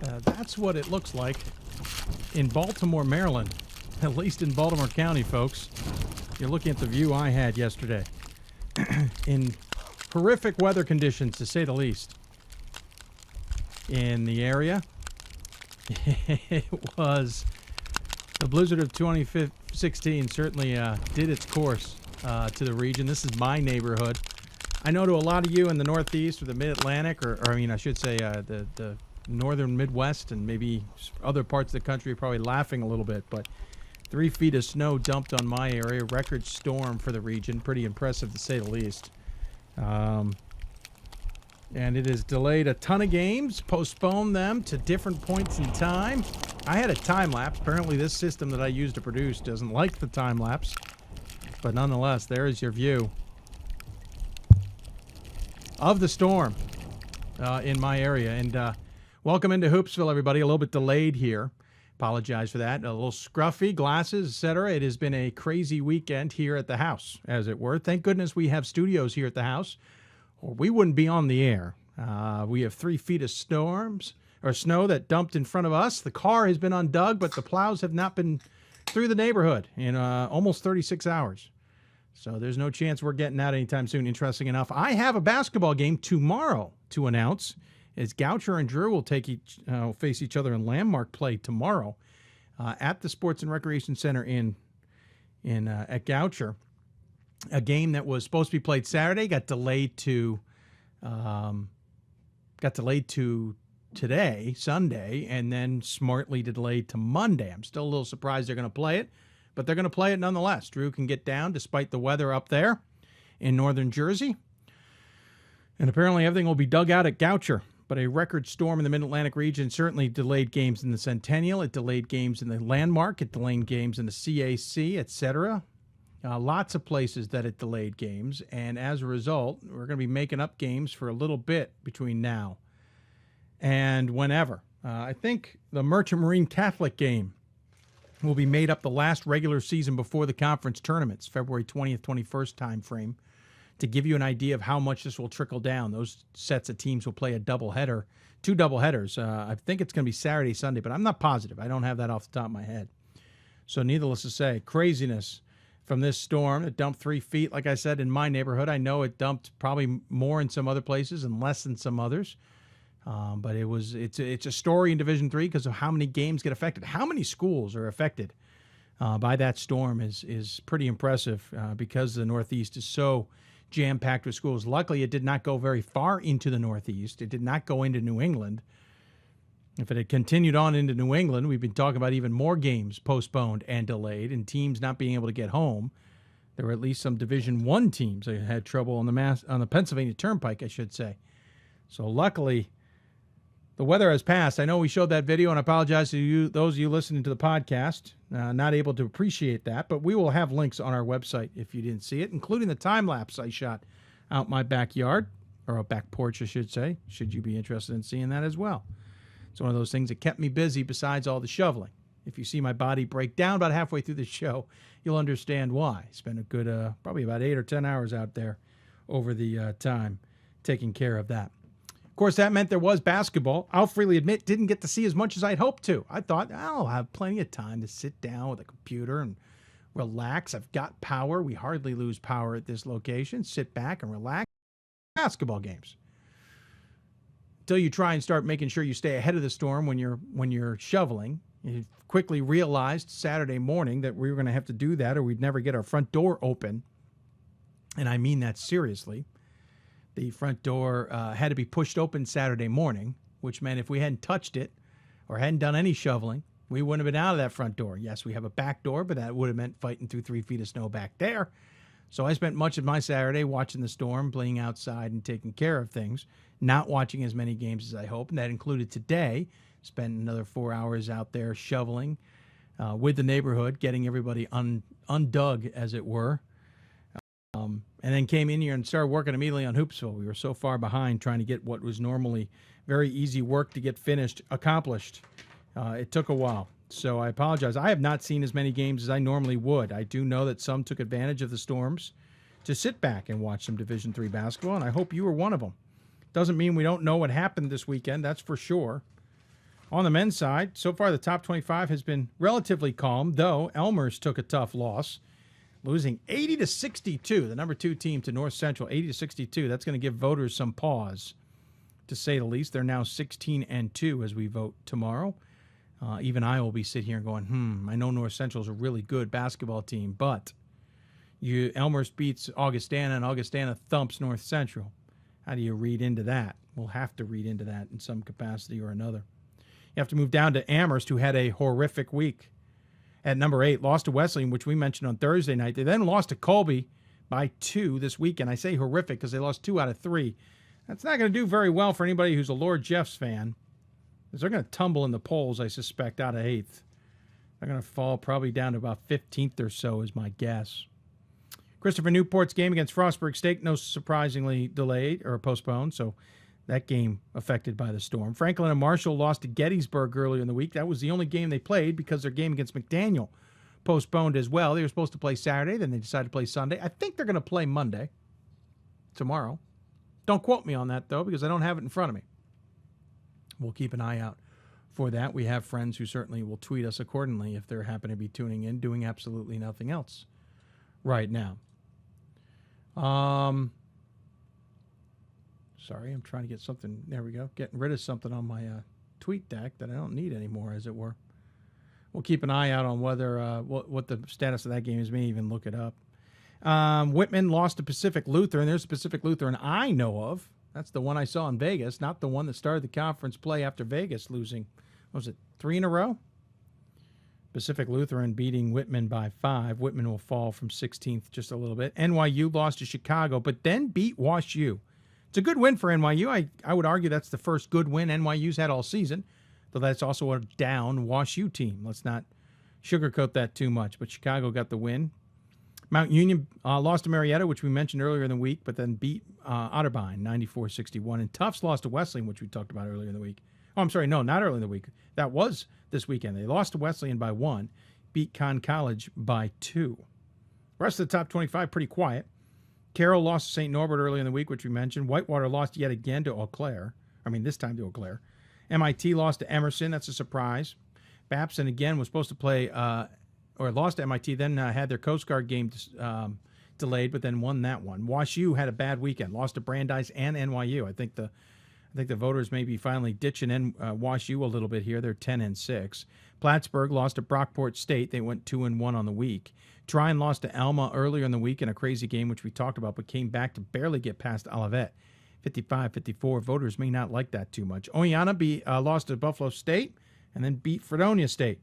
That's what it looks like in Baltimore, Maryland, at least in Baltimore County, folks. You're looking at the view I had yesterday in horrific weather conditions, to say the least, in the area. It was the blizzard of 2016 certainly did its course to the region. This is my neighborhood. I know to a lot of you in the Northeast or the Mid-Atlantic, or I mean, I should say the northern Midwest and maybe other parts of the country are probably laughing a little bit, but 3 feet of snow dumped on my area. Record storm for the region. Pretty impressive, to say the least. And it has delayed a ton of games, postponed them to different points in time. I had a time lapse. Apparently this system that I use to produce doesn't like the time lapse. But nonetheless, there is your view of the storm in my area. And welcome into Hoopsville, everybody. A little bit delayed here. Apologize for that. A little scruffy, glasses, etc. It has been a crazy weekend here at the house, as it were. Thank goodness we have studios here at the house, or we wouldn't be on the air. We have 3 feet of snow that dumped in front of us. The car has been undug, but the plows have not been through the neighborhood in almost 36 hours. So there's no chance we're getting out anytime soon. Interesting enough, I have a basketball game tomorrow to announce, as Goucher and Drew will face each other in landmark play tomorrow at the Sports and Recreation Center at Goucher. A game that was supposed to be played Saturday got delayed to today, Sunday, and then smartly delayed to Monday. I'm still a little surprised they're going to play it, but they're going to play it nonetheless. Drew can get down despite the weather up there in northern Jersey. And apparently everything will be dug out at Goucher. But a record storm in the Mid-Atlantic region certainly delayed games in the Centennial. It delayed games in the Landmark. It delayed games in the CAC, etc. Lots of places that it delayed games. And as a result, we're going to be making up games for a little bit between now and whenever. I think the Merchant Marine Catholic game will be made up the last regular season before the conference tournaments, February 20th, 21st time frame. To give you an idea of how much this will trickle down, those sets of teams will play a doubleheader, 2 doubleheaders. I think it's going to be Saturday, Sunday, but I'm not positive. I don't have that off the top of my head. So needless to say, craziness from this storm. It dumped 3 feet, like I said, in my neighborhood. I know it dumped probably more in some other places and less in some others. But it's a story in Division III because of how many games get affected. How many schools are affected by that storm is pretty impressive because the Northeast is so jam-packed with schools. Luckily, it did not go very far into the Northeast. It did not go into New England. If it had continued on into New England, we've been talking about even more games postponed and delayed and teams not being able to get home. There were at least some Division I teams that had trouble on the Pennsylvania Turnpike, I should say. So luckily, the weather has passed. I know we showed that video, and I apologize to you, those of you listening to the podcast, not able to appreciate that, but we will have links on our website if you didn't see it, including the time-lapse I shot out my backyard, or a back porch, I should say, should you be interested in seeing that as well. It's one of those things that kept me busy besides all the shoveling. If you see my body break down about halfway through the show, you'll understand why. Spent a good, probably about 8 or 10 hours out there over the time taking care of that. Of course, that meant there was basketball. I'll freely admit, didn't get to see as much as I'd hoped to. I thought, I'll have plenty of time to sit down with a computer and relax. I've got power. We hardly lose power at this location. Sit back and relax. Basketball games. Until you try and start making sure you stay ahead of the storm when you're shoveling. You quickly realized Saturday morning that we were going to have to do that or we'd never get our front door open. And I mean that seriously. The front door had to be pushed open Saturday morning, which meant if we hadn't touched it or hadn't done any shoveling, we wouldn't have been out of that front door. Yes, we have a back door, but that would have meant fighting through 3 feet of snow back there. So I spent much of my Saturday watching the storm, playing outside and taking care of things, not watching as many games as I hoped. And that included today. Spent another 4 hours out there shoveling with the neighborhood, getting everybody undug, as it were. And then came in here and started working immediately on Hoopsville. We were so far behind trying to get what was normally very easy work to get finished, accomplished. It took a while. So I apologize. I have not seen as many games as I normally would. I do know that some took advantage of the storms to sit back and watch some Division III basketball, and I hope you were one of them. Doesn't mean we don't know what happened this weekend, that's for sure. On the men's side, so far the top 25 has been relatively calm, though Elmer's took a tough loss, losing 80-62, the number 2 team to North Central, 80-62. That's going to give voters some pause, to say the least. They're now 16-2 as we vote tomorrow. Even I will be sitting here going, I know North Central's a really good basketball team, but Elmer's beats Augustana, and Augustana thumps North Central. How do you read into that? We'll have to read into that in some capacity or another. You have to move down to Amherst, who had a horrific week. At number 8, lost to Wesleyan, which we mentioned on Thursday night. They then lost to Colby by 2 this weekend. I say horrific because they lost 2 out of 3. That's not going to do very well for anybody who's a Lord Jeffs fan, because they're going to tumble in the polls, I suspect, out of 8th. They're going to fall probably down to about 15th or so is my guess. Christopher Newport's game against Frostburg State, no surprisingly delayed or postponed, so that game affected by the storm. Franklin and Marshall lost to Gettysburg earlier in the week. That was the only game they played because their game against McDaniel postponed as well. They were supposed to play Saturday, then they decided to play Sunday. I think they're going to play Monday, tomorrow. Don't quote me on that, though, because I don't have it in front of me. We'll keep an eye out for that. We have friends who certainly will tweet us accordingly if they happen to be tuning in, doing absolutely nothing else right now. Sorry, I'm trying to get something. There we go. Getting rid of something on my tweet deck that I don't need anymore, as it were. We'll keep an eye out on whether what the status of that game is. May even look it up. Whitman lost to Pacific Lutheran. There's a Pacific Lutheran I know of. That's the one I saw in Vegas, not the one that started the conference play after Vegas losing, what was it, 3 in a row? Pacific Lutheran beating Whitman by 5. Whitman will fall from 16th just a little bit. NYU lost to Chicago, but then beat Wash U. It's a good win for NYU. I would argue that's the first good win NYU's had all season, though that's also a down Wash U team. Let's not sugarcoat that too much, but Chicago got the win. Mount Union lost to Marietta, which we mentioned earlier in the week, but then beat Otterbein 94-61. And Tufts lost to Wesleyan, which we talked about earlier in the week. Oh, I'm sorry, no, not earlier in the week. That was this weekend. They lost to Wesleyan by 1, beat Conn College by 2. The rest of the top 25, pretty quiet. Carroll lost to St. Norbert earlier in the week, which we mentioned. Whitewater lost yet again to Eau Claire. This time to Eau Claire. MIT lost to Emerson. That's a surprise. Babson, again, was supposed to play, or lost to MIT, then had their Coast Guard game delayed, but then won that one. Wash U had a bad weekend. Lost to Brandeis and NYU. I think the voters may be finally ditching Wash U a little bit here. They're 10-6. Plattsburgh lost to Brockport State. They went 2-1 on the week. Tryon lost to Alma earlier in the week in a crazy game, which we talked about, but came back to barely get past Olivet. 55-54. Voters may not like that too much. Oneonta lost to Buffalo State and then beat Fredonia State.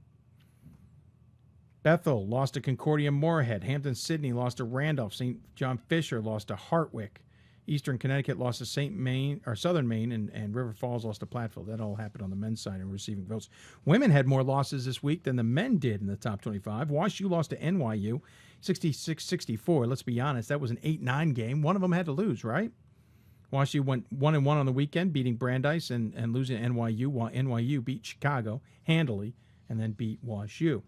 Bethel lost to Concordia Moorhead. Hampton-Sydney lost to Randolph. St. John Fisher lost to Hartwick. Eastern Connecticut lost to Southern Maine, and River Falls lost to Platteville. That all happened on the men's side in receiving votes. Women had more losses this week than the men did in the top 25. Wash U lost to NYU, 66-64. Let's be honest, that was an 8-9 game. One of them had to lose, right? Wash U went 1-1 on the weekend, beating Brandeis and losing to NYU, while NYU beat Chicago handily and then beat Wash U.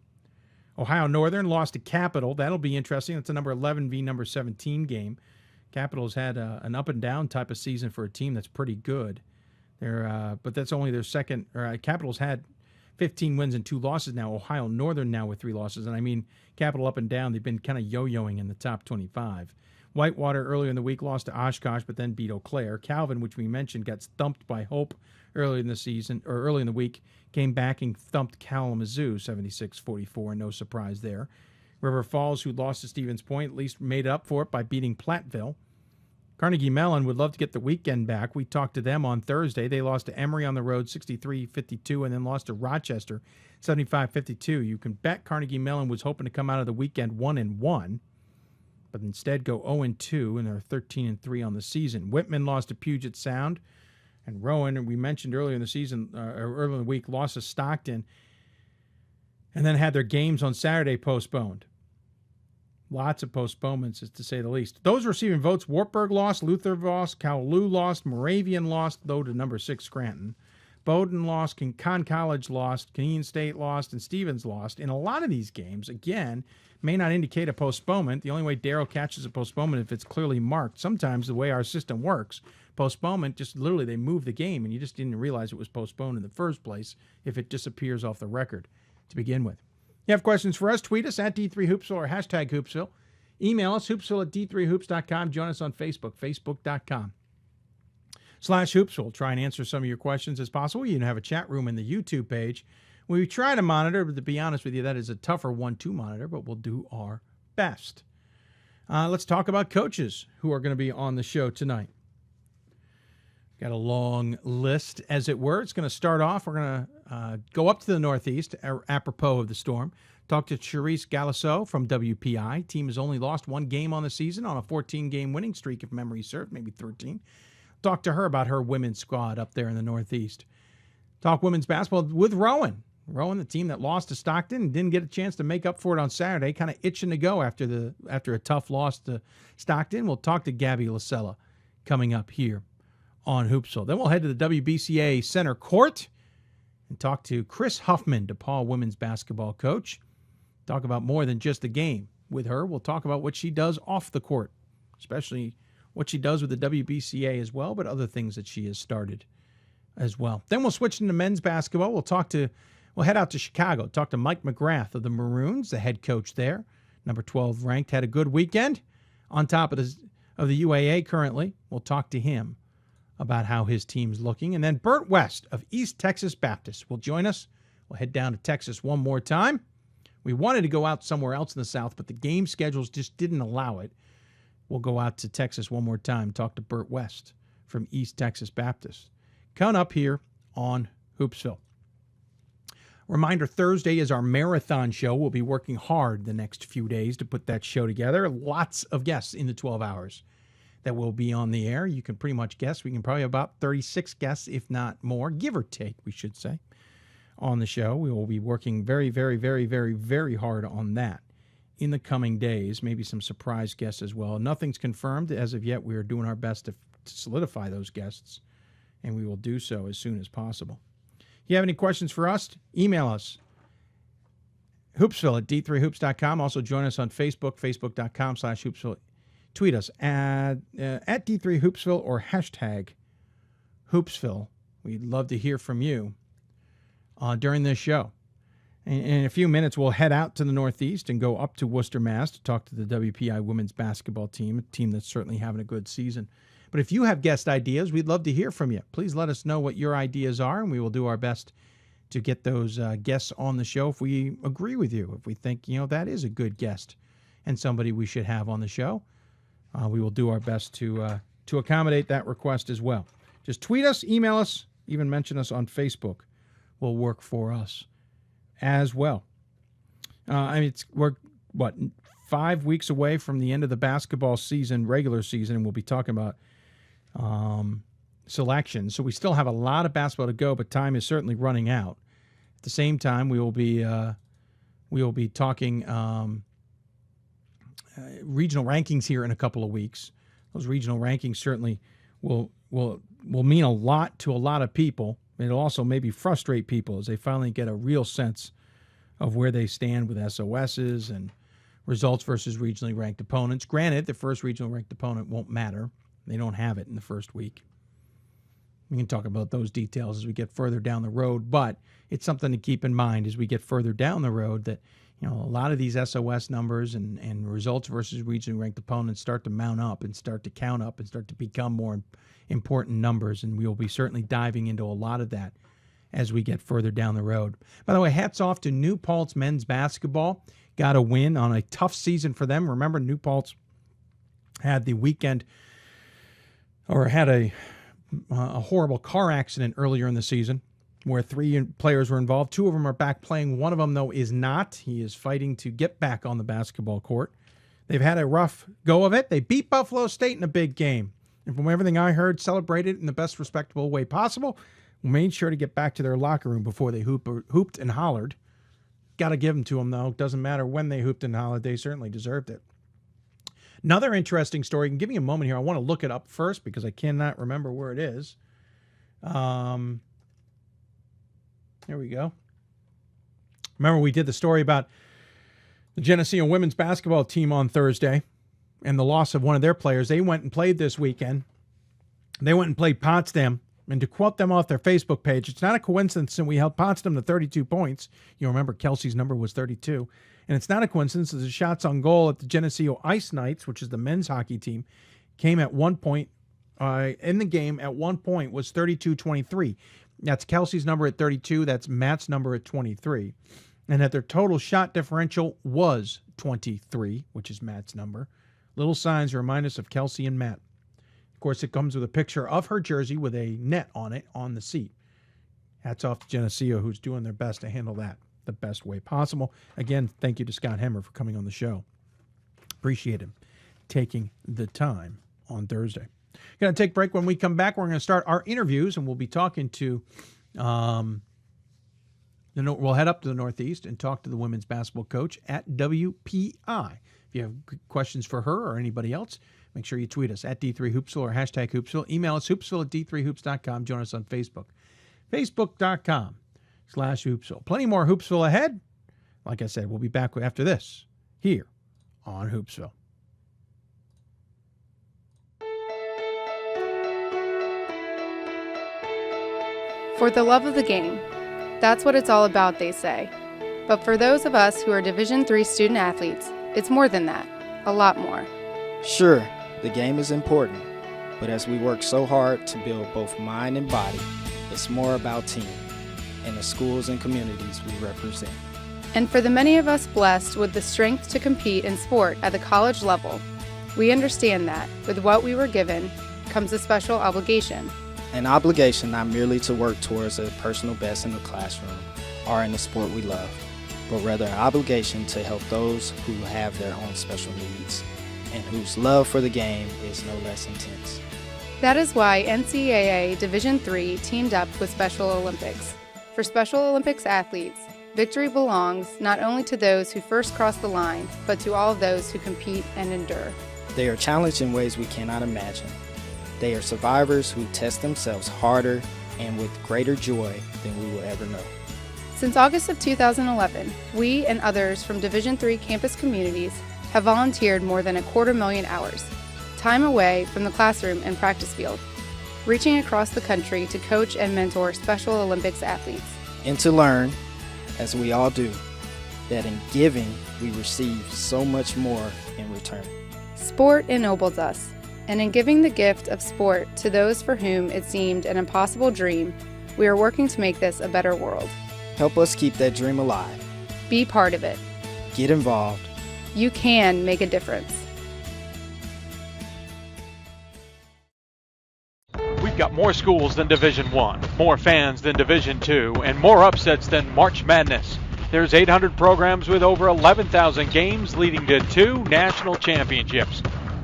Ohio Northern lost to Capital. That'll be interesting. It's a number 11 v. number 17 game. Capital's had an up-and-down type of season for a team that's pretty good. But that's only their second. Capital's had 15 wins and 2 losses now. Ohio Northern now with 3 losses. And Capital up and down. They've been kind of yo-yoing in the top 25. Whitewater earlier in the week lost to Oshkosh, but then beat Eau Claire. Calvin, which we mentioned, got thumped by Hope early in the week, came back and thumped Kalamazoo 76-44. No surprise there. River Falls, who lost to Stevens Point, at least made up for it by beating Platteville. Carnegie Mellon would love to get the weekend back. We talked to them on Thursday. They lost to Emory on the road 63-52 and then lost to Rochester 75-52. You can bet Carnegie Mellon was hoping to come out of the weekend 1-1, but instead go 0-2, and they're 13-3 on the season. Whitman lost to Puget Sound, and Rowan, and we mentioned earlier in the season, earlier in the week, lost to Stockton, and then had their games on Saturday postponed. Lots of postponements, to say the least. Those receiving votes: Wartburg lost, Luther lost, Kowloon lost, Moravian lost, though to number 6 Scranton. Bowdoin lost, Conn College lost, Keene State lost, and Stevens lost. In a lot of these games, again, may not indicate a postponement. The only way Darrell catches a postponement if it's clearly marked. Sometimes the way our system works, postponement, just literally they moved the game, and you just didn't realize it was postponed in the first place if it disappears off the record to begin with. You have questions for us, tweet us at D3Hoopsville or hashtag Hoopsville. Email us, hoopsville at d3hoops.com. Join us on Facebook, facebook.com/Hoopsville. We'll try and answer some of your questions as possible. You can have a chat room in the YouTube page. We try to monitor, but to be honest with you, that is a tougher one to monitor, but we'll do our best. Let's talk about coaches who are going to be on the show tonight. Got a long list, as it were. It's going to start off. We're going to go up to the Northeast, apropos of the storm. Talk to Cherise Galasso from WPI. Team has only lost one game on the season on a 14-game winning streak, if memory serves, maybe 13. Talk to her about her women's squad up there in the Northeast. Talk women's basketball with Rowan. Rowan, the team that lost to Stockton and didn't get a chance to make up for it on Saturday, kind of itching to go after a tough loss to Stockton. We'll talk to Gabby Lisella coming up here on Hoopsville. Then we'll head to the WBCA Center Court and talk to Kris Huffman, DePauw women's basketball coach. Talk about more than just the game with her. We'll talk about what she does off the court, especially what she does with the WBCA as well, but other things that she has started as well. Then we'll switch into men's basketball. We'll head out to Chicago, talk to Mike McGrath of the Maroons, the head coach there, number 12 ranked, had a good weekend on top of the UAA currently. We'll talk to him about how his team's looking. And then Bert West of East Texas Baptist will join us. We'll head down to Texas one more time. We wanted to go out somewhere else in the South, but the game schedules just didn't allow it. We'll go out to Texas one more time, talk to Bert West from East Texas Baptist. Coming up here on Hoopsville. Reminder, Thursday is our marathon show. We'll be working hard the next few days to put that show together. Lots of guests in the 12 hours that will be on the air. You can pretty much guess. We can probably have about 36 guests, if not more, give or take, we should say, on the show. We will be working very, very, very, very, very hard on that in the coming days. Maybe some surprise guests as well. Nothing's confirmed as of yet. We are doing our best to solidify those guests, and we will do so as soon as possible. If you have any questions for us, email us, hoopsville at d3hoops.com. Also join us on Facebook, facebook.com/Hoopsville. Tweet us at D3Hoopsville or hashtag Hoopsville. We'd love to hear from you during this show. In a few minutes, we'll head out to the Northeast and go up to Worcester, Mass. to talk to the WPI women's basketball team, a team that's certainly having a good season. But if you have guest ideas, we'd love to hear from you. Please let us know what your ideas are, and we will do our best to get those guests on the show if we agree with you, if we think, that is a good guest and somebody we should have on the show. We will do our best to accommodate that request as well. Just tweet us, email us, even mention us on Facebook will work for us as well. We're 5 weeks away from the end of the basketball season, regular season, and we'll be talking about selection. So we still have a lot of basketball to go, but time is certainly running out. At the same time, we will be talking regional rankings here in a couple of weeks. Those regional rankings certainly will mean a lot to a lot of people. It'll also maybe frustrate people as they finally get a real sense of where they stand with SOSs and results versus regionally ranked opponents. Granted, the first regional ranked opponent won't matter. They don't have it in the first week. We can talk about those details as we get further down the road, but it's something to keep in mind as we get further down the road that a lot of these SOS numbers and results versus regionally ranked opponents start to mount up and start to count up and start to become more important numbers, and we will be certainly diving into a lot of that as we get further down the road. By the way, hats off to New Paltz men's basketball. Got a win on a tough season for them. Remember, New Paltz had the weekend, or had a horrible car accident earlier in the season where 3 players were involved. 2 of them are back playing. One of them, though, is not. He is fighting to get back on the basketball court. They've had a rough go of it. They beat Buffalo State in a big game. And from everything I heard, celebrated in the best respectable way possible. Made sure to get back to their locker room before they hooped and hollered. Got to give them to them, though. Doesn't matter when they hooped and hollered. They certainly deserved it. Another interesting story. Give me a moment here. I want to look it up first because I cannot remember where it is. There we go. Remember, we did the story about the Geneseo women's basketball team on Thursday and the loss of one of their players. They went and played this weekend They went and played Potsdam. And to quote them off their Facebook page, it's not a coincidence that we held Potsdam to 32 points. You remember Kelsey's number was 32. And it's not a coincidence that the shots on goal at the Geneseo Ice Knights, which is the men's hockey team, came at 1 point in the game at 1 point was 32-23. That's Kelsey's number at 32. That's Matt's number at 23. And that their total shot differential was 23, which is Matt's number. Little signs remind us of Kelsey and Matt. Of course, it comes with a picture of her jersey with a net on it on the seat. Hats off to Geneseo, who's doing their best to handle that the best way possible. Again, thank you to Scott Hemmer for coming on the show. Appreciate him taking the time on Thursday. Going to take a break. When we come back, we're going to start our interviews, and we'll be talking to we'll head up to the Northeast and talk to the women's basketball coach at WPI. If you have questions for her or anybody else, make sure you tweet us at D3Hoopsville or hashtag Hoopsville. Email us hoopsville at d3hoops.com. Join us on Facebook, facebook.com/Hoopsville. Plenty more Hoopsville ahead. Like I said, we'll be back after this here on Hoopsville. For the love of the game. That's what it's all about, they say. But for those of us who are Division III student athletes, it's more than that. A lot more. Sure, the game is important, but as we work so hard to build both mind and body, it's more about team and the schools and communities we represent. And for the many of us blessed with the strength to compete in sport at the college level, we understand that with what we were given comes a special obligation. An obligation not merely to work towards a personal best in the classroom or in the sport we love, but rather an obligation to help those who have their own special needs and whose love for the game is no less intense. That is why NCAA Division III teamed up with Special Olympics. For Special Olympics athletes, victory belongs not only to those who first cross the line, but to all of those who compete and endure. They are challenged in ways we cannot imagine. They are survivors who test themselves harder and with greater joy than we will ever know. Since August of 2011, we and others from Division III campus communities have volunteered more than 250,000 hours, time away from the classroom and practice field, reaching across the country to coach and mentor Special Olympics athletes. And to learn, as we all do, that in giving we receive so much more in return. Sport ennobles us, and in giving the gift of sport to those for whom it seemed an impossible dream, we are working to make this a better world. Help us keep that dream alive. Be part of it. Get involved. You can make a difference. We've got more schools than Division I, more fans than Division II, and more upsets than March Madness. There's 800 programs with over 11,000 games leading to 2 national championships.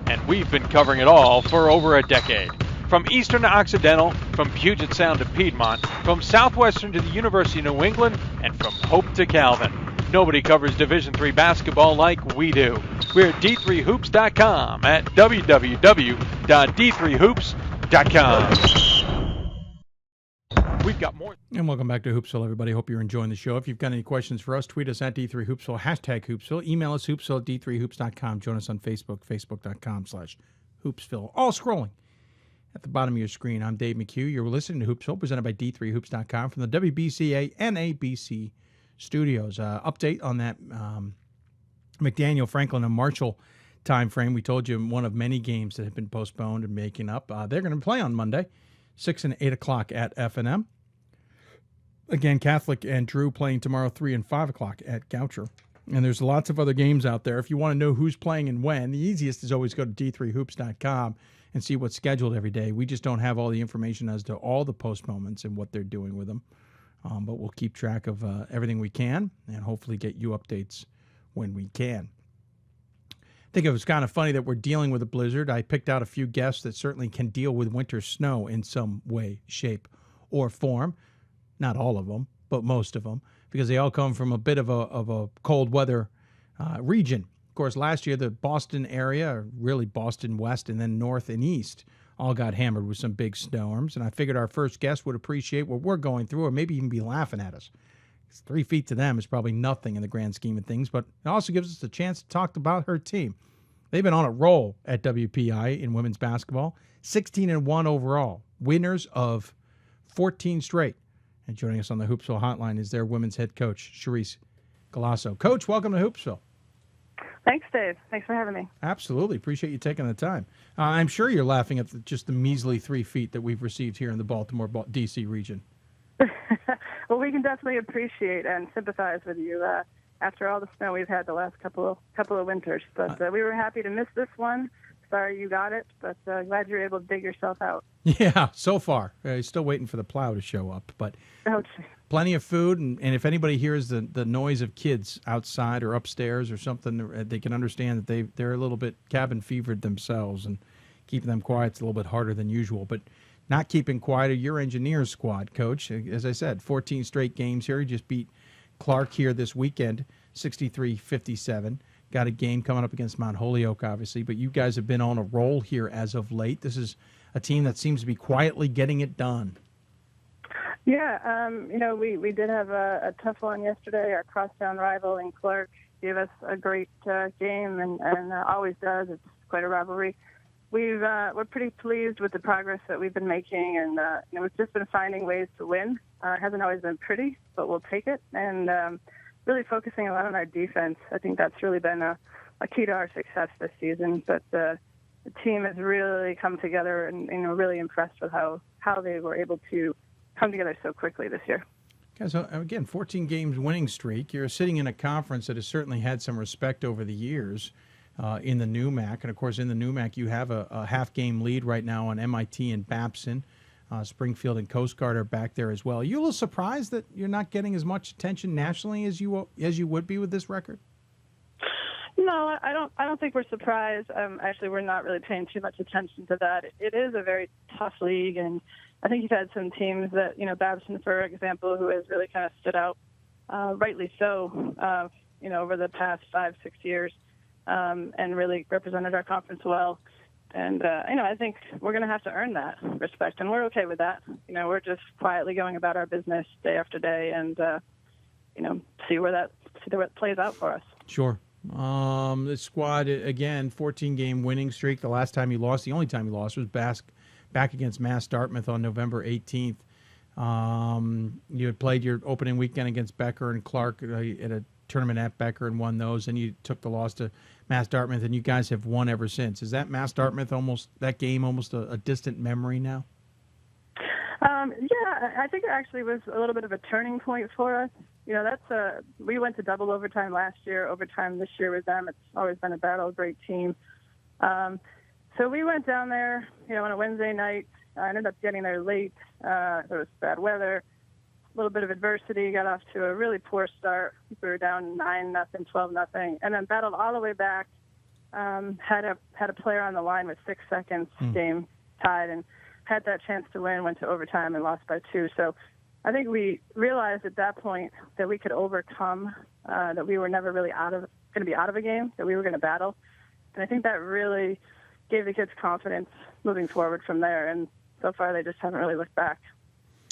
And we've been covering it all for over a decade. From Eastern to Occidental, from Puget Sound to Piedmont, from Southwestern to the University of New England, and from Hope to Calvin. Nobody covers Division III basketball like we do. We're at d3hoops.com at www.d3hoops.com. We've got more. And welcome back to Hoopsville, everybody. Hope you're enjoying the show. If you've got any questions for us, tweet us at D3Hoopsville, hashtag Hoopsville. Email us, hoopsville at d3hoops.com. Join us on Facebook, facebook.com/Hoopsville. All scrolling at the bottom of your screen. I'm Dave McHugh. You're listening to Hoopsville, presented by D3Hoops.com from the WBCA NABC studios. Update on that McDaniel, Franklin, and Marshall time frame. We told you one of many games that have been postponed and making up. They're going to play on Monday, 6 and 8 o'clock at F&M. Again, Catholic and Drew playing tomorrow, 3 and 5 o'clock at Goucher. And there's lots of other games out there. If you want to know who's playing and when, the easiest is always go to d3hoops.com and see what's scheduled every day. We just don't have all the information as to all the postponements and what they're doing with them. But we'll keep track of everything we can and hopefully get you updates when we can. I think it was kind of funny that we're dealing with a blizzard. I picked out a few guests that certainly can deal with winter snow in some way, shape, or form. Not all of them, but most of them, because they all come from a bit of a cold weather region. Of course, last year, the Boston area, or really Boston West and then North and East, all got hammered with some big storms. And I figured our first guest would appreciate what we're going through or maybe even be laughing at us. 3 feet to them is probably nothing in the grand scheme of things, but it also gives us a chance to talk about her team. They've been on a roll at WPI in women's basketball. 16-1 overall, winners of 14 straight. And joining us on the Hoopsville hotline is their women's head coach, Cherise Galasso. Coach, welcome to Hoopsville. Thanks, Dave. Thanks for having me. Absolutely. Appreciate you taking the time. I'm sure you're laughing at just the measly 3 feet that we've received here in the Baltimore, D.C. region. Well, we can definitely appreciate and sympathize with you after all the snow we've had the last couple of winters. But we were happy to miss this one. Sorry you got it, but glad you were able to dig yourself out. Yeah, so far. Still waiting for the plow to show up. But plenty of food, and if anybody hears the noise of kids outside or upstairs or something, they can understand that they're a little bit cabin fevered themselves, and keeping them quiet is a little bit harder than usual. But not keeping quiet are your engineers squad, Coach. As I said, 14 straight games here. You just beat Clark here this weekend, 63-57. Got a game coming up against Mount Holyoke, obviously, but you guys have been on a roll here as of late. This is a team that seems to be quietly getting it done. Yeah, we did have a tough one yesterday. Our crosstown rival in Clark gave us a great game, and always does. It's quite a rivalry. We're pretty pleased with the progress that we've been making, and we've just been finding ways to win. It hasn't always been pretty, but we'll take it, and really focusing a lot on our defense. I think that's really been a key to our success this season. But the team has really come together, and really impressed with how they were able to come together so quickly this year. Guys, again, 14 games winning streak. You're sitting in a conference that has certainly had some respect over the years in the NEWMAC. And, of course, in the NEWMAC, you have a half-game lead right now on MIT and Babson. Springfield and Coast Guard are back there as well. Are you a little surprised that you're not getting as much attention nationally as you would be with this record? No, I don't think we're surprised. Actually, we're not really paying too much attention to that. It is a very tough league, and I think you've had some teams that, Babson, for example, who has really kind of stood out, rightly so, over the past 5-6 years, and really represented our conference well. And, I think we're going to have to earn that respect, and we're okay with that. We're just quietly going about our business day after day and, see where it plays out for us. Sure. The squad, again, 14-game winning streak. The last time you lost, the only time you lost, was back against Mass Dartmouth on November 18th. You had played your opening weekend against Becker and Clark at a tournament at Becker and won those, and you took the loss to Mass Dartmouth, and you guys have won ever since. Is that Mass Dartmouth that game almost a distant memory now? Yeah, I think it actually was a little bit of a turning point for us. We went to double overtime last year, overtime this year with them. It's always been a battle, great team. So we went down there, on a Wednesday night. I ended up getting there late. There was bad weather, a little bit of adversity, got off to a really poor start. We were down 9-0, 12-0, and then battled all the way back. Had a player on the line with 6 seconds, game tied, and had that chance to win, went to overtime and lost by 2. So I think we realized at that point that we could overcome, that we were never really going to be out of a game, that we were going to battle. And I think that really gave the kids confidence moving forward from there. And so far, they just haven't really looked back.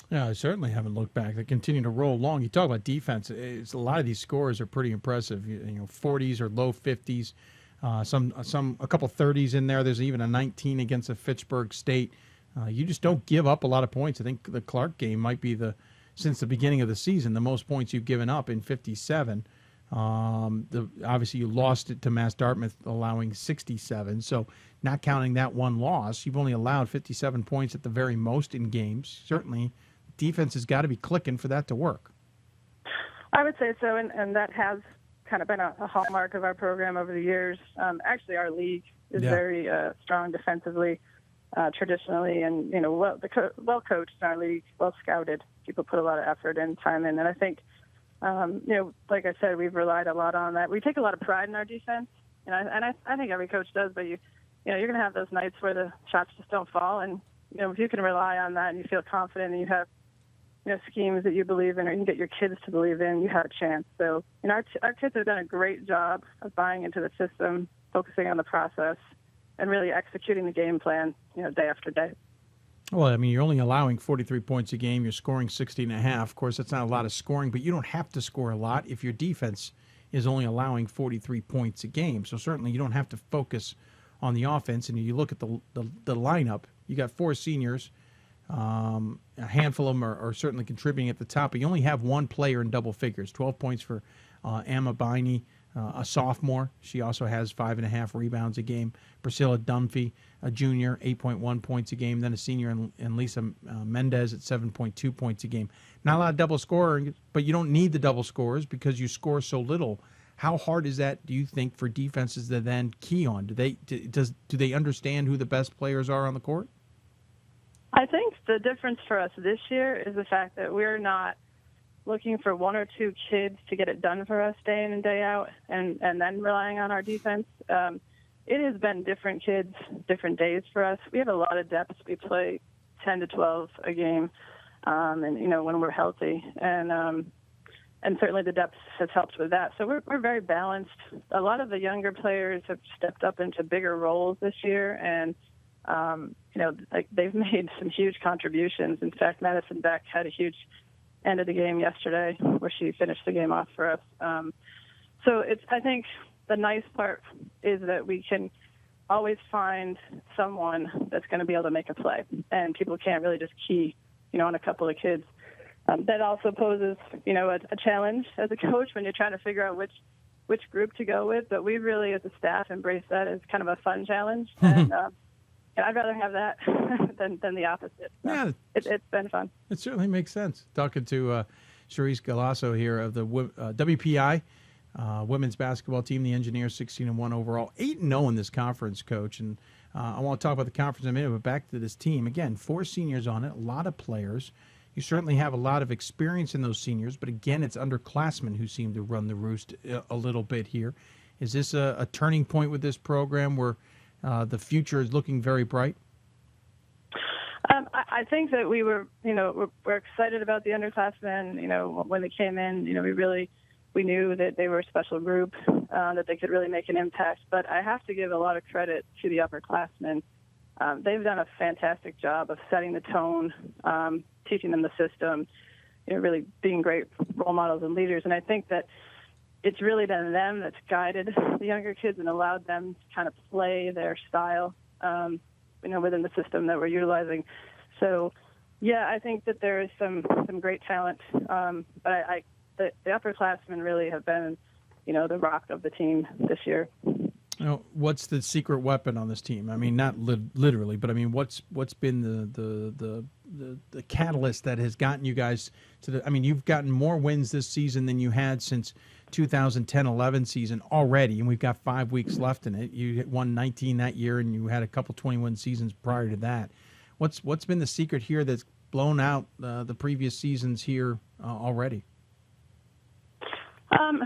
Yeah, I certainly haven't looked back. They continue to roll along. You talk about defense. A lot of these scores are pretty impressive. 40s or low 50s, a couple 30s in there. There's even a 19 against a Fitchburg State. You just don't give up a lot of points. I think the Clark game might be since the beginning of the season, the most points you've given up in 57. Obviously, you lost it to Mass Dartmouth, allowing 67. So not counting that one loss, you've only allowed 57 points at the very most in games. Certainly, defense has got to be clicking for that to work. I would say so, and that has kind of been a hallmark of our program over the years. Actually, our league is very strong defensively. Traditionally, and well coached in our league, well scouted. People put a lot of effort and time in, and I think, like I said, we've relied a lot on that. We take a lot of pride in our defense, and I think every coach does. But you're going to have those nights where the shots just don't fall, and if you can rely on that and you feel confident and you have schemes that you believe in, or you can get your kids to believe in, you have a chance. So our kids have done a great job of buying into the system, focusing on the process, and really executing the game plan, day after day. Well, I mean, you're only allowing 43 points a game. You're scoring 60.5. Of course, that's not a lot of scoring, but you don't have to score a lot if your defense is only allowing 43 points a game. So certainly you don't have to focus on the offense. And you look at the lineup, you got 4 seniors. A handful of them are certainly contributing at the top, but you only have one player in double figures. 12 points for Amma Biney, a sophomore. She also has 5.5 rebounds a game. Priscilla Dunphy, a junior, 8.1 points a game. Then a senior, and Lisa Mendez at 7.2 points a game. Not a lot of double scoring, but you don't need the double scores because you score so little. How hard is that, do you think, for defenses to then key on? Do they understand who the best players are on the court? I think the difference for us this year is the fact that we're not looking for 1 or 2 kids to get it done for us day in and day out and then relying on our defense. It has been different kids, different days for us. We have a lot of depth. We play 10 to 12 a game, and, when we're healthy. And certainly the depth has helped with that. So we're very balanced. A lot of the younger players have stepped up into bigger roles this year, and they've made some huge contributions. In fact, Madison Beck had a huge end of the game yesterday where she finished the game off for us. So I think the nice part is that we can always find someone that's going to be able to make a play, and people can't really just key, on a couple of kids. That also poses, a challenge as a coach when you're trying to figure out which group to go with. But we really, as a staff, embrace that as kind of a fun challenge. And I'd rather have that than the opposite. So yeah, it's been fun. It certainly makes sense. Talking to Cherise Galasso here of the WPI women's basketball team, the Engineers, 16-1 overall, 8-0 in this conference, Coach. And I want to talk about the conference in a minute, but back to this team. Again, 4 seniors on it, a lot of players. You certainly have a lot of experience in those seniors, but again, it's underclassmen who seem to run the roost a little bit here. Is this a turning point with this program where the future is looking very bright? I think that we're excited about the underclassmen. When they came in, we knew that they were a special group, that they could really make an impact. But I have to give a lot of credit to the upperclassmen. They've done a fantastic job of setting the tone, teaching them the system, really being great role models and leaders. And I think that it's really been them that's guided the younger kids and allowed them to kind of play their style, within the system that we're utilizing. So, yeah, I think that there is some great talent. But the upperclassmen really have been, the rock of the team this year. What's the secret weapon on this team? I mean, not literally, but I mean, what's been the catalyst that has gotten you guys to you've gotten more wins this season than you had since 2010-11 season already, and we've got 5 weeks left in it. You won 19 that year, and you had a couple 21 seasons prior to that. What's been the secret here that's blown out the previous seasons here already? I'm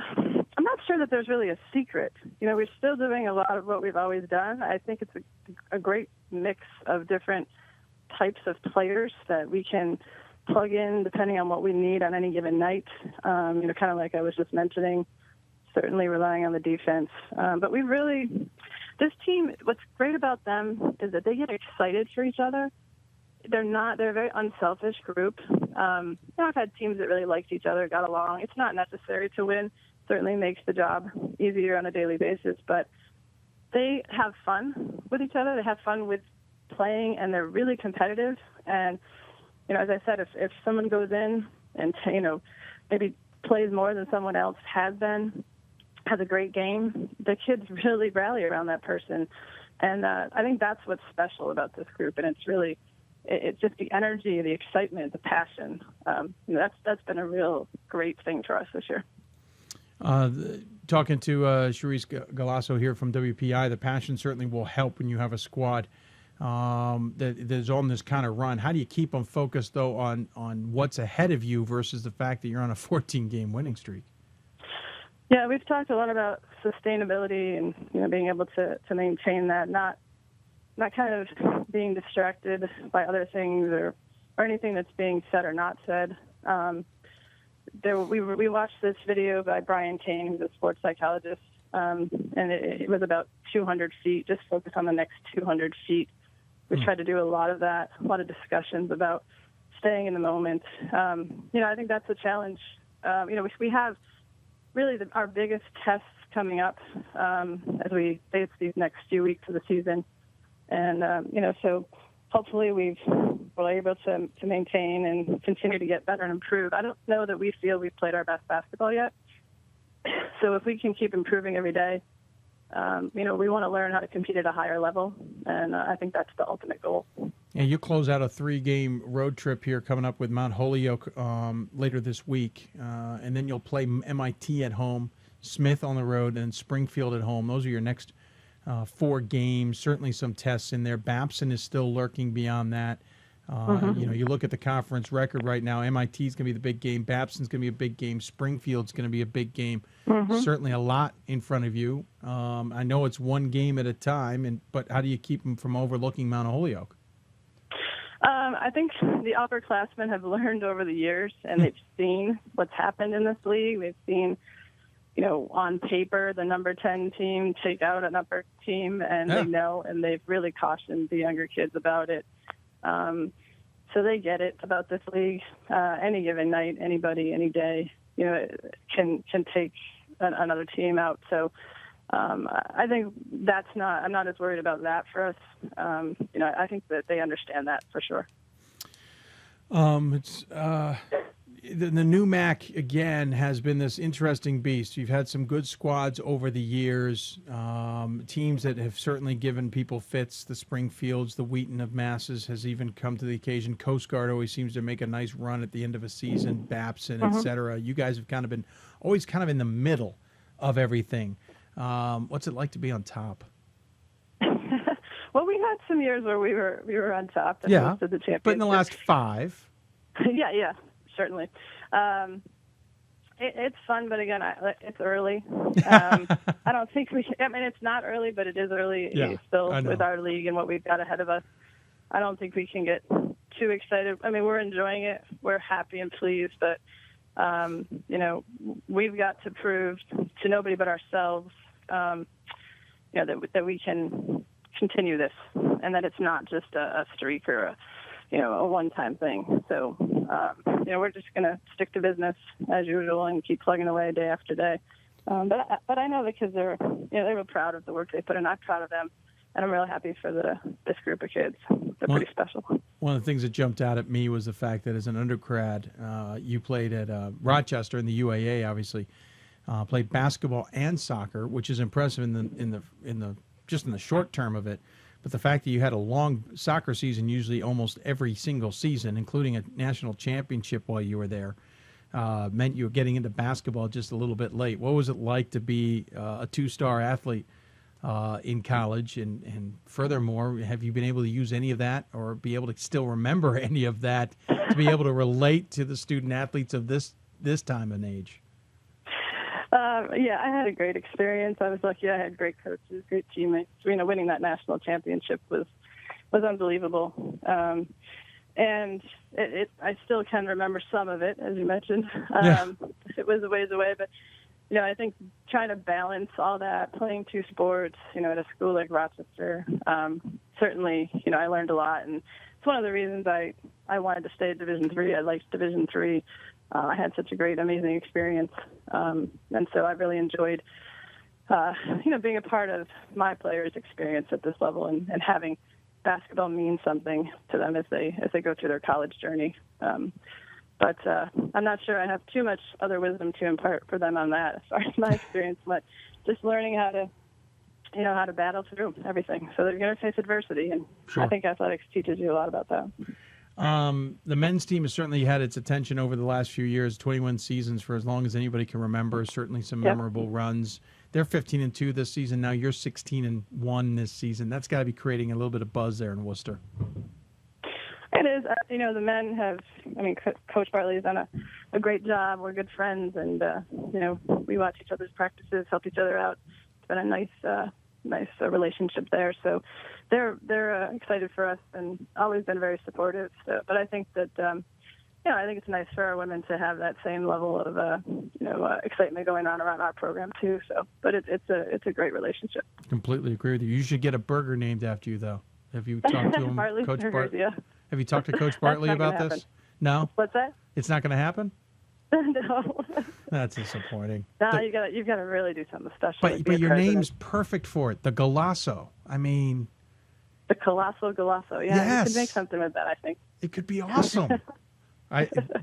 not sure that there's really a secret. We're still doing a lot of what we've always done. I think it's a great mix of different types of players that we can plug in depending on what we need on any given night. Kind of like I was just mentioning, certainly relying on the defense. But this team, what's great about them is that they get excited for each other. They're a very unselfish group. I've had teams that really liked each other, got along. It's not necessary to win. Certainly makes the job easier on a daily basis, but they have fun with each other. They have fun with playing, and they're really competitive. And, as I said, if someone goes in and, maybe plays more than someone else has a great game, the kids really rally around that person. And I think that's what's special about this group, and it's just the energy, the excitement, the passion. That's been a real great thing for us this year. Talking to Cherise Galasso here from WPI, the passion certainly will help when you have a squad that is on this kind of run. How do you keep them focused, though, on what's ahead of you versus the fact that you're on a 14-game winning streak? Yeah, we've talked a lot about sustainability and being able to maintain that, not kind of being distracted by other things or anything that's being said or not said. We watched this video by Brian Kane, who's a sports psychologist, and it was about 200 feet, just focus on the next 200 feet. We tried to do a lot of that, a lot of discussions about staying in the moment. I think that's a challenge. We have really our biggest tests coming up as we face these next few weeks of the season. And, so hopefully we're able to maintain and continue to get better and improve. I don't know that we feel we've played our best basketball yet. So if we can keep improving every day, we want to learn how to compete at a higher level, and I think that's the ultimate goal. And you close out a 3-game road trip here coming up with Mount Holyoke later this week, and then you'll play MIT at home, Smith on the road, and Springfield at home. Those are your next 4 games. Certainly some tests in there. Babson is still lurking beyond that. You look at the conference record right now. MIT is going to be the big game. Babson's going to be a big game. Springfield's going to be a big game. Certainly a lot in front of you. I know it's 1 game at a time, but how do you keep them from overlooking Mount Holyoke? I think the upperclassmen have learned over the years, and they've seen what's happened in this league. They've seen, on paper, the number 10 team take out an upper team, and they know, and they've really cautioned the younger kids about it. So they get it about this league. Any given night, anybody, any day, can take another team out. So I think I'm not as worried about that for us. I think that they understand that for sure. It's the new MAC again has been this interesting beast. You've had some good squads over the years, teams that have certainly given people fits. The Springfields, the Wheaton of Masses has even come to the occasion. Coast Guard always seems to make a nice run at the end of a season. Babson, etc. You guys have kind of been always kind of in the middle of everything. What's it like to be on top? Well, we had some years where we were on top and hosted the championship. But in the last 5. yeah, certainly. It's fun, but again, it's early. I don't think it's not early, but it is early still with our league and what we've got ahead of us. I don't think we can get too excited. We're enjoying it. We're happy and pleased, but, we've got to prove to nobody but ourselves, that we can continue this and that it's not just a streak or a one-time thing. So, we're just going to stick to business as usual and keep plugging away day after day. But I know the kids are, they were proud of the work they put in. I'm proud of them, and I'm really happy for this group of kids. They're pretty special. One of the things that jumped out at me was the fact that as an undergrad, you played at Rochester in the UAA, obviously, played basketball and soccer, which is impressive in the short term of it. But the fact that you had a long soccer season, usually almost every single season, including a national championship while you were there, meant you were getting into basketball just a little bit late. What was it like to be a 2-star athlete in college? And furthermore, have you been able to use any of that or be able to still remember any of that to be able to relate to the student athletes of this time and age? I had a great experience. I was lucky. I had great coaches, great teammates. Winning that national championship was unbelievable. And I still can remember some of it, as you mentioned. It was a ways away, but I think trying to balance all that, playing 2 sports, at a school like Rochester, certainly, I learned a lot, and it's one of the reasons I wanted to stay at Division III. I liked Division III. I had such a great, amazing experience, and so I really enjoyed, being a part of my players' experience at this level and having basketball mean something to them as they go through their college journey. But I'm not sure I have too much other wisdom to impart for them on that as far as my experience, but just learning how to battle through everything. So they're going to face adversity, and sure. I think athletics teaches you a lot about that. The men's team has certainly had its attention over the last few years, 21 seasons for as long as anybody can remember, certainly some memorable runs. They're 15-2 this season. Now you're 16-1 this season. That's got to be creating a little bit of buzz there in Worcester. It is. The men have, Coach Bartley's done a great job. We're good friends, and, we watch each other's practices, help each other out. It's been a nice relationship there. So they're excited for us and always been very supportive. So, but I think that, I think it's nice for our women to have that same level of, excitement going on around our program too. So, but it's a great relationship. Completely agree with you. You should get a burger named after you, though. Have you talked to him, Coach Bartley? Yeah. Have you talked to Coach Bartley about this? No. What's that? It's not going to happen? No. That's disappointing. No, you've got to really do something special. But your name's perfect for it. The Galasso. The Colossal Galasso. Yeah, Yes. you could make something with that, I think. It could be awesome.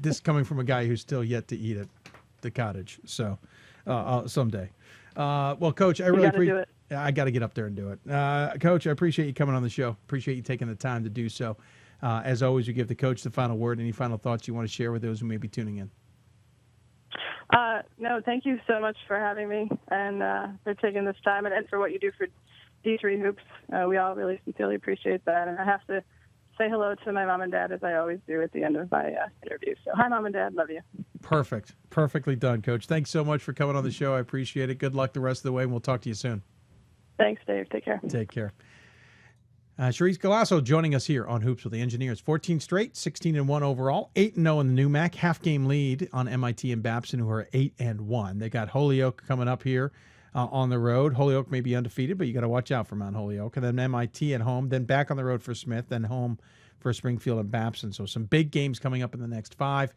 This coming from a guy who's still yet to eat at the cottage. So someday. Well, Coach, I really appreciate it. I got to get up there and do it. Coach, I appreciate you coming on the show. Appreciate you taking the time to do so. As always, we give the coach the final word. Any final thoughts you want to share with those who may be tuning in? No, thank you so much for having me and for taking this time and for what you do for D3 Hoops. We all really sincerely appreciate that. And I have to say hello to my mom and dad, as I always do at the end of my interview. So hi, Mom and Dad. Love you. Perfect. Perfectly done, Coach. Thanks so much for coming on the show. I appreciate it. Good luck the rest of the way, and we'll talk to you soon. Thanks, Dave. Take care. Take care. Cherise Galasso joining us here on Hoops with the Engineers. 14 straight, 16-1 overall, 8-0 in the NUMAC, half-game lead on MIT and Babson, who are 8-1. They got Holyoke coming up here on the road. Holyoke may be undefeated, but you got to watch out for Mount Holyoke. And then MIT at home, then back on the road for Smith, then home for Springfield and Babson. So some big games coming up in the next 5,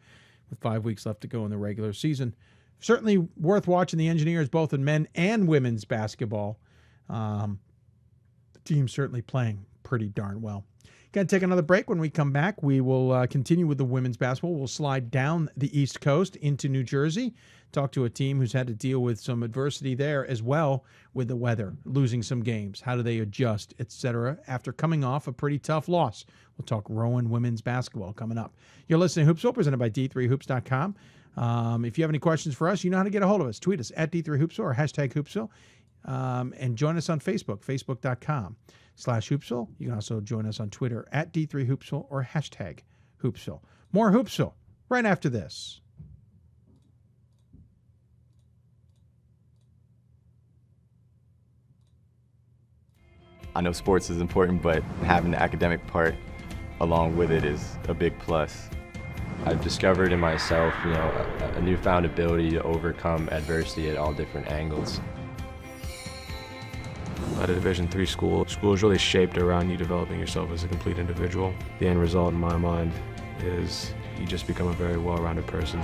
with 5 weeks left to go in the regular season. Certainly worth watching the Engineers, both in men and women's basketball. The team's certainly playing pretty darn well. Going to take another break. When we come back, we will continue with the women's basketball. We'll slide down the East Coast into New Jersey, talk to a team who's had to deal with some adversity there as well with the weather, losing some games. How do they adjust, etc., after coming off a pretty tough loss? We'll talk Rowan women's basketball coming up. You're listening to Hoopsville, presented by D3Hoops.com. If you have any questions for us, you know how to get a hold of us. Tweet us at D3Hoopsville or hashtag Hoopsville. And join us on Facebook, facebook.com/Hoopsville. You can also join us on Twitter at D3Hoopsville or hashtag Hoopsville. More Hoopsville right after this. I know sports is important, but having the academic part along with it is a big plus. I've discovered in myself, a newfound ability to overcome adversity at all different angles. At a Division III school is really shaped around you developing yourself as a complete individual. The end result in my mind is you just become a very well-rounded person.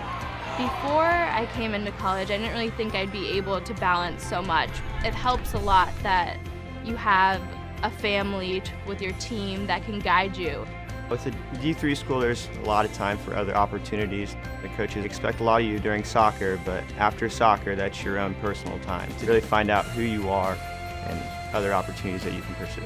Before I came into college, I didn't really think I'd be able to balance so much. It helps a lot that you have a family with your team that can guide you. With a D3 school, there's a lot of time for other opportunities. The coaches expect a lot of you during soccer, but after soccer, that's your own personal time to really find out who you are and other opportunities that you can pursue.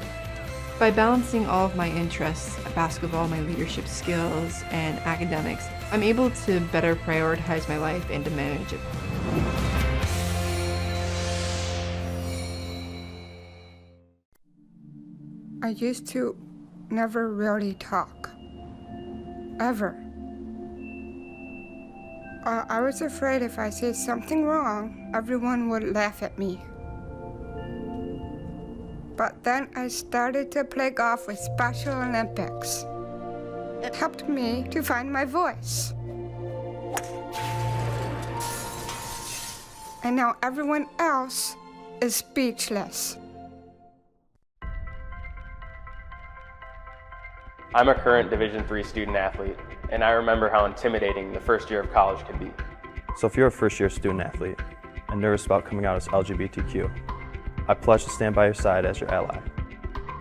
By balancing all of my interests, basketball, my leadership skills, and academics, I'm able to better prioritize my life and to manage it. I used to never really talk, ever. I was afraid if I said something wrong, everyone would laugh at me. But then I started to play golf with Special Olympics. It helped me to find my voice. And now everyone else is speechless. I'm a current Division III student athlete, and I remember how intimidating the first year of college can be. So if you're a first-year student athlete and nervous about coming out as LGBTQ, I pledge to stand by your side as your ally.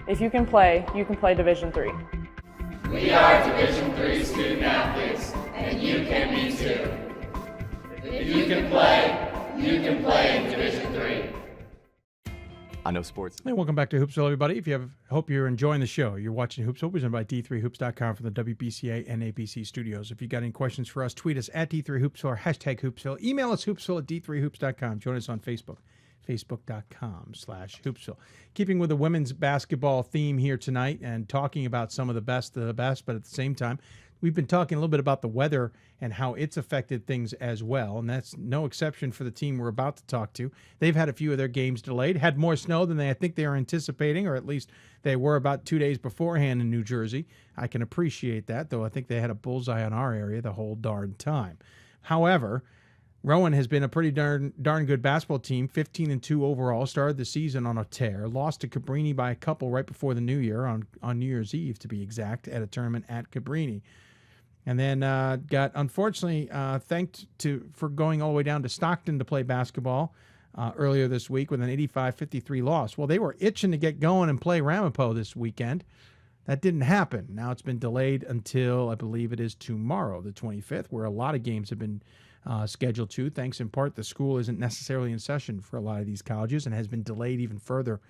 If you can play Division III. We are Division III student athletes, and you can be too. If you can play in Division III. I know sports. Hey, welcome back to Hoopsville, everybody. Hope you're enjoying the show. You're watching Hoopsville, presented by D3Hoops.com from the WBCA and ABC studios. If you got any questions for us, tweet us at D3Hoopsville or hashtag Hoopsville. Email us Hoopsville at D3Hoops.com. Join us on Facebook, Facebook.com/Hoopsville. Keeping with the women's basketball theme here tonight and talking about some of the best of the best, but at the same time, we've been talking a little bit about the weather and how it's affected things as well, and that's no exception for the team we're about to talk to. They've had a few of their games delayed, had more snow than I think they were anticipating, or at least they were about 2 days beforehand in New Jersey. I can appreciate that, though I think they had a bullseye on our area the whole darn time. However, Rowan has been a pretty darn good basketball team, 15-2 overall, started the season on a tear, lost to Cabrini by a couple right before the New Year, on New Year's Eve to be exact, at a tournament at Cabrini. And then got, unfortunately, thanked for going all the way down to Stockton to play basketball earlier this week with an 85-53 loss. Well, they were itching to get going and play Ramapo this weekend. That didn't happen. Now it's been delayed until, I believe it is tomorrow, the 25th, where a lot of games have been scheduled to, thanks in part the school isn't necessarily in session for a lot of these colleges and has been delayed even further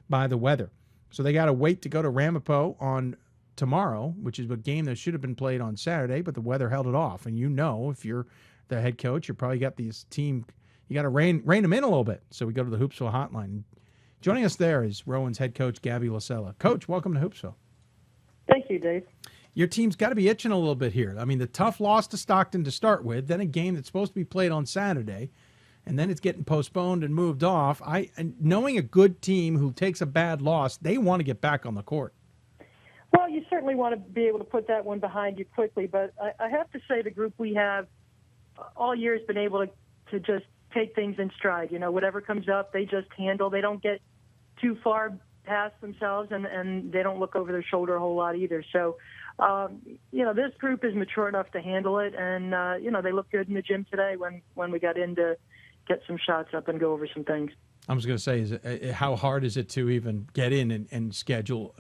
by the weather. So they got to wait to go to Ramapo on tomorrow, which is a game that should have been played on Saturday, but the weather held it off. And if you're the head coach, you probably got this team, you got to rein them in a little bit. So we go to the Hoopsville hotline. Joining us there is Rowan's head coach, Gabby Lisella. Coach, welcome to Hoopsville. Thank you, Dave. Your team's got to be itching a little bit here. I mean, the tough loss to Stockton to start with, then a game that's supposed to be played on Saturday, and then it's getting postponed and moved off. And knowing a good team who takes a bad loss, they want to get back on the court. Well, you certainly want to be able to put that one behind you quickly, but I have to say the group we have all year has been able to just take things in stride. Whatever comes up, they just handle. They don't get too far past themselves, and they don't look over their shoulder a whole lot either. So, this group is mature enough to handle it, and, they look good in the gym today when we got in to get some shots up and go over some things. I was going to say, how hard is it to even get in and schedule,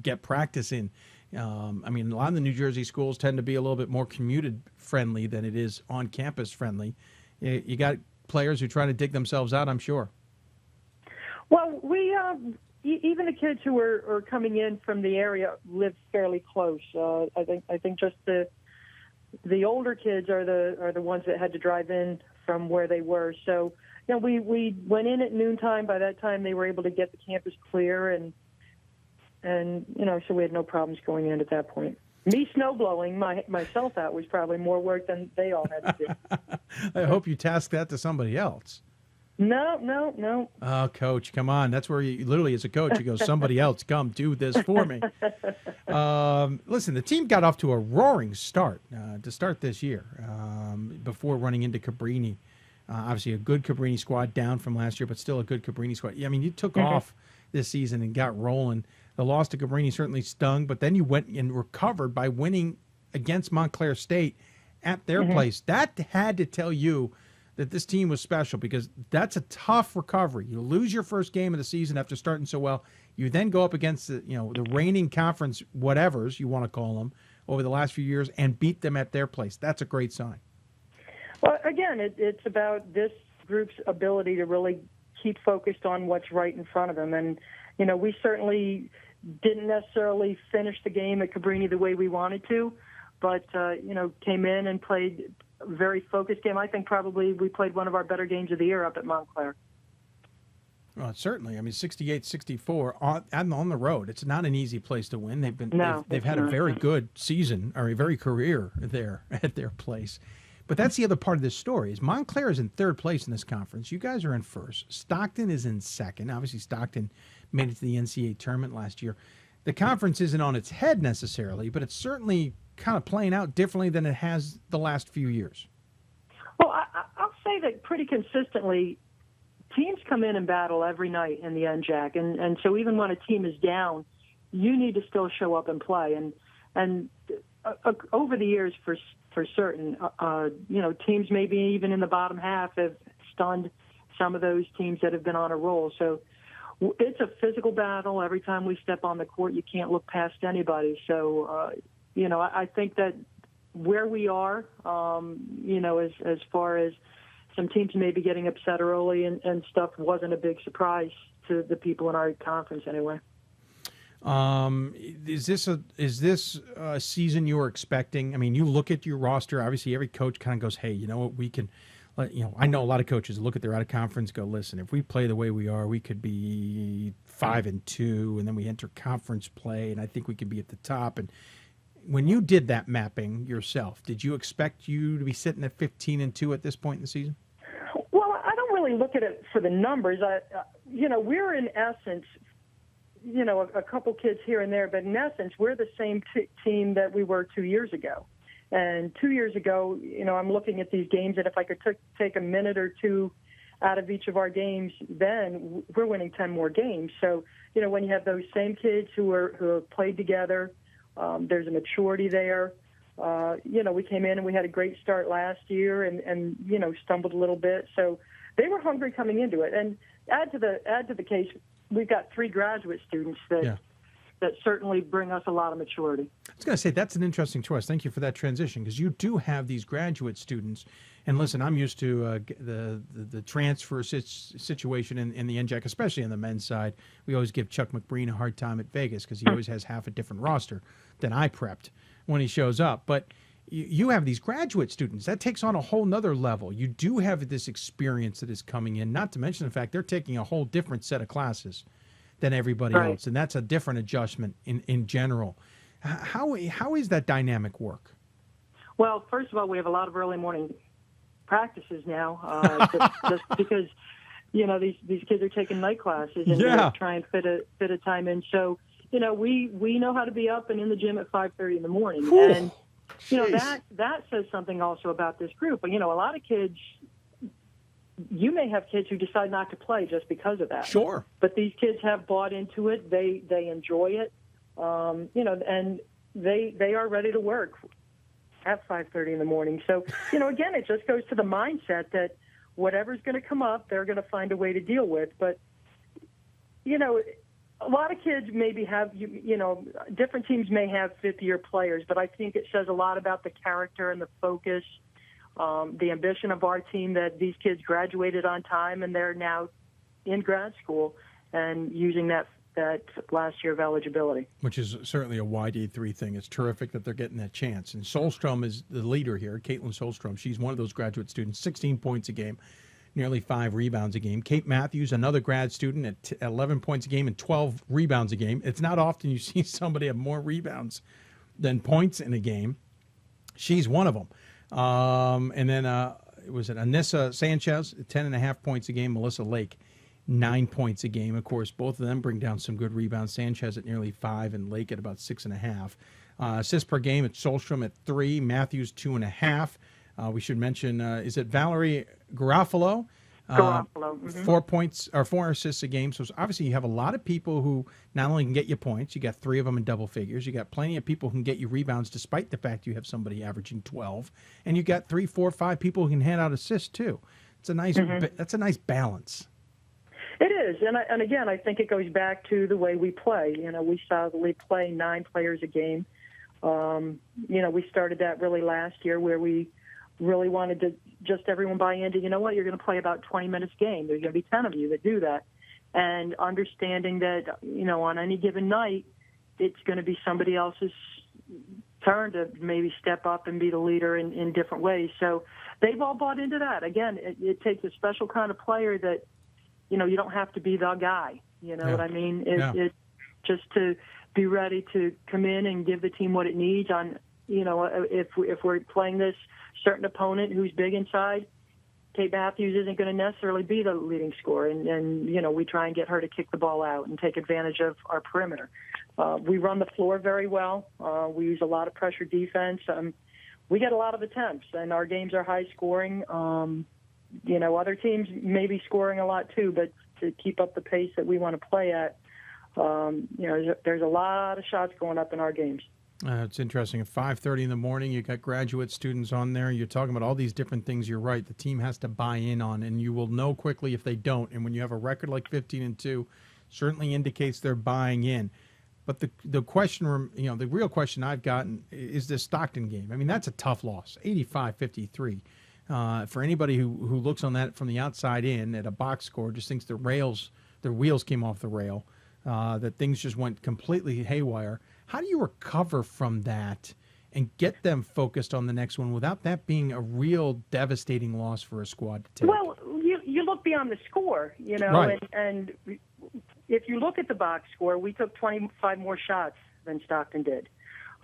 get practice in? A lot of the New Jersey schools tend to be a little bit more commuted friendly than it is on campus friendly. You got players who try to dig themselves out, I'm sure. Well, we even the kids who are coming in from the area live fairly close. I think just the older kids are the ones that had to drive in from where they were. So, we went in at noontime. By that time, they were able to get the campus clear, and so we had no problems going in at that point. Me snowblowing myself out was probably more work than they all had to do. I hope you task that to somebody else. No. Oh, Coach, come on. That's where you literally, as a coach, you go, somebody else, come do this for me. Listen, the team got off to a roaring start to start this year before running into Cabrini. Obviously, a good Cabrini squad down from last year, but still a good Cabrini squad. You took off this season and got rolling. The loss to Cabrini certainly stung, but then you went and recovered by winning against Montclair State at their place. That had to tell you that this team was special, because that's a tough recovery. You lose your first game of the season after starting so well. You then go up against the reigning conference whatevers you want to call them over the last few years and beat them at their place. That's a great sign. Well, again, it's about this group's ability to really keep focused on what's right in front of them. And, we certainly didn't necessarily finish the game at Cabrini the way we wanted to, but, came in and played a very focused game. I think probably we played one of our better games of the year up at Montclair. Well, certainly. 68-64 on the road. It's not an easy place to win. They've had a very good season, or a very career there at their place. But that's the other part of this story is Montclair is in third place in this conference. You guys are in first. Stockton is in second. Obviously, Stockton made it to the NCAA tournament last year. The conference isn't on its head necessarily, but it's certainly kind of playing out differently than it has the last few years. Well, I'll say that pretty consistently, teams come in and battle every night in the NJAC, and so even when a team is down, you need to still show up and play. And over the years, for certain, teams maybe even in the bottom half have stunned some of those teams that have been on a roll. So it's a physical battle. Every time we step on the court, you can't look past anybody. So, I think that where we are, as far as some teams maybe getting upset early and stuff wasn't a big surprise to the people in our conference anyway. Is this a season you were expecting? You look at your roster. Obviously, every coach kind of goes, "Hey, you know what? We can." I know a lot of coaches look at their out of conference, go, "Listen, if we play the way we are, we could be 5-2, and then we enter conference play, and I think we could be at the top." And when you did that mapping yourself, did you expect you to be sitting at 15-2 at this point in the season? Well, I don't really look at it for the numbers. We're in essence. A couple kids here and there, but in essence, we're the same team that we were 2 years ago. And 2 years ago, I'm looking at these games, and if I could take a minute or two out of each of our games, then we're winning 10 more games. So, when you have those same kids who have played together, there's a maturity there. We came in and we had a great start last year and stumbled a little bit. So they were hungry coming into it. And add to the case, we've got 3 graduate students that certainly bring us a lot of maturity. I was going to say, that's an interesting choice. Thank you for that transition, because you do have these graduate students. And listen, I'm used to the transfer situation in the NJAC, especially on the men's side. We always give Chuck McBreen a hard time at Vegas because he always has half a different roster than I prepped when he shows up. But you have these graduate students. That takes on a whole nother level. You do have this experience that is coming in, not to mention the fact they're taking a whole different set of classes than everybody else, and that's a different adjustment in general. How is that dynamic work? Well, first of all, we have a lot of early morning practices now, just because these kids are taking night classes and they're trying to fit a time in. So we know how to be up and in the gym at 5:30 in the morning, and that says something also about this group. But a lot of kids. You may have kids who decide not to play just because of that. Sure. But these kids have bought into it. They enjoy it. And they are ready to work at 5:30 in the morning. So, again, it just goes to the mindset that whatever's going to come up, they're going to find a way to deal with. But, a lot of kids maybe have, different teams may have fifth-year players, but I think it says a lot about the character and the focus, the ambition of our team that these kids graduated on time and they're now in grad school and using that last year of eligibility. Which is certainly a YD3 thing. It's terrific that they're getting that chance. And Solstrom is the leader here, Caitlin Solstrom. She's one of those graduate students, 16 points a game, nearly 5 rebounds a game. Kate Matthews, another grad student at 11 points a game and 12 rebounds a game. It's not often you see somebody have more rebounds than points in a game. She's one of them. And then it was Anissa Sanchez, 10.5 points a game. Melissa Lake, 9 points a game. Of course, both of them bring down some good rebounds. Sanchez at nearly 5 and Lake at about 6.5. Assists per game at Solstrom at 3. Matthews 2.5. We should mention, is it Valerie Garofalo? 4 points or 4 assists a game. So obviously you have a lot of people who not only can get you points, you got 3 of them in double figures. You got plenty of people who can get you rebounds despite the fact you have somebody averaging 12. And you got 3, 4, 5 people who can hand out assists too. It's a nice, that's a nice balance. It is. And again, I think it goes back to the way we play. We solidly play 9 players a game. We started that really last year where we really wanted to just everyone buy into, you're going to play about 20 minutes a game. There's going to be 10 of you that do that. And understanding that, on any given night, it's going to be somebody else's turn to maybe step up and be the leader in different ways. So they've all bought into that. Again, it takes a special kind of player that, you don't have to be the guy. You know what I mean? It's just to be ready to come in and give the team what it needs on, if we're playing this certain opponent who's big inside, Kate Matthews isn't going to necessarily be the leading scorer, and we try and get her to kick the ball out and take advantage of our perimeter. We run the floor very well. We use a lot of pressure defense. We get a lot of attempts, and our games are high scoring. Other teams may be scoring a lot too, but to keep up the pace that we want to play at, there's a lot of shots going up in our games. It's interesting. At 5:30 in the morning, you got graduate students on there. You're talking about all these different things. You're right. The team has to buy in on, and you will know quickly if they don't. And when you have a record like 15-2, certainly indicates they're buying in. But the question, the real question I've gotten is this Stockton game. I mean, that's a tough loss, 85-53. For anybody who looks on that from the outside in at a box score, just thinks their wheels came off the rail, that things just went completely haywire. How do you recover from that and get them focused on the next one without that being a real devastating loss for a squad to take? Well, you look beyond the score, right. and if you look at the box score, we took 25 more shots than Stockton did.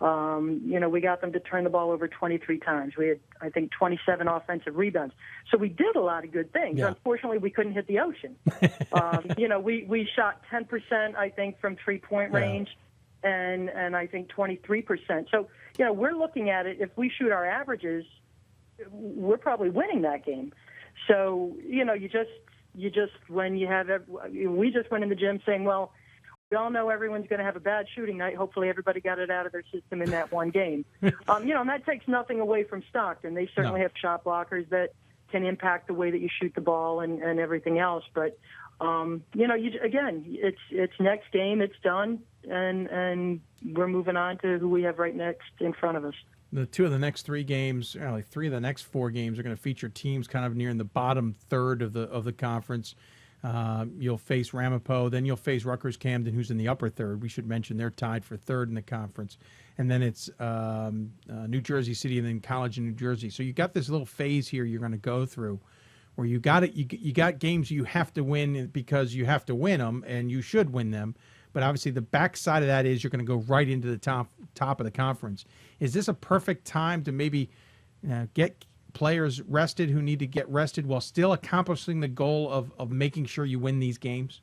We got them to turn the ball over 23 times. We had, I think, 27 offensive rebounds. So we did a lot of good things. Yeah. Unfortunately, we couldn't hit the ocean. We shot 10%, I think, from three-point range. And I think 23%. So, we're looking at it. If we shoot our averages, we're probably winning that game. So, you just when you have, we just went in the gym saying, well, we all know everyone's going to have a bad shooting night. Hopefully everybody got it out of their system in that one game. And that takes nothing away from Stockton. They certainly have shot blockers that can impact the way that you shoot the ball and everything else. But it's next game, it's done, and we're moving on to who we have right next in front of us. The two of the next three games, like three of the next four games, are going to feature teams kind of near in the bottom third of the conference. You'll face Ramapo, then you'll face Rutgers Camden, who's in the upper third. We should mention they're tied for third in the conference. And then it's New Jersey City and then College in New Jersey. So you got this little phase here you're going to go through where you got games you have to win because you have to win them, and you should win them. But obviously the backside of that is you're going to go right into the top of the conference. Is this a perfect time to maybe get players rested who need to get rested while still accomplishing the goal of making sure you win these games?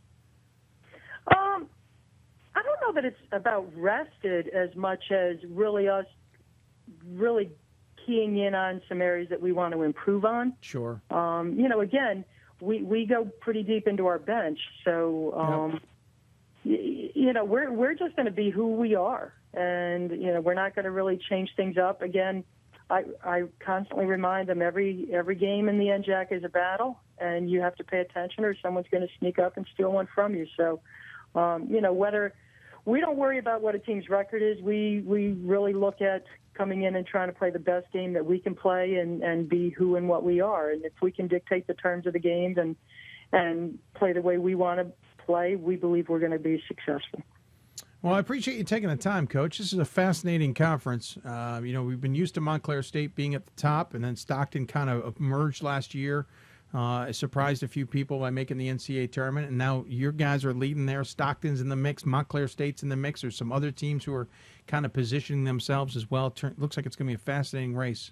I don't know that it's about rested as much as really us really keying in on some areas that we want to improve on. Sure. Again, we go pretty deep into our bench, so we're just going to be who we are, and we're not going to really change things up. Again, I constantly remind them every game in the NJAC is a battle, and you have to pay attention, or someone's going to sneak up and steal one from you. So, whether we don't worry about what a team's record is, we really look at coming in and trying to play the best game that we can play and be who and what we are. And if we can dictate the terms of the games and play the way we want to play, we believe we're going to be successful. Well, I appreciate you taking the time, Coach. This is a fascinating conference. We've been used to Montclair State being at the top, and then Stockton kind of emerged last year. It surprised a few people by making the NCAA tournament, and now your guys are leading there. Stockton's in the mix. Montclair State's in the mix. There's some other teams who are kind of positioning themselves as well. Looks like it's going to be a fascinating race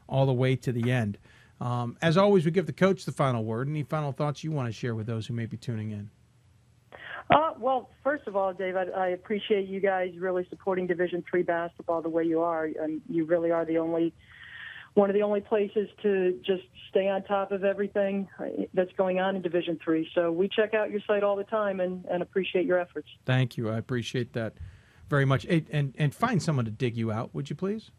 all the way to the end. As always, we give the coach the final word. Any final thoughts you want to share with those who may be tuning in? Well, first of all, Dave, I appreciate you guys really supporting Division III basketball the way you are. And you really are one of the only places to just stay on top of everything that's going on in Division III. So we check out your site all the time and appreciate your efforts. Thank you. I appreciate that very much. And find someone to dig you out, would you please?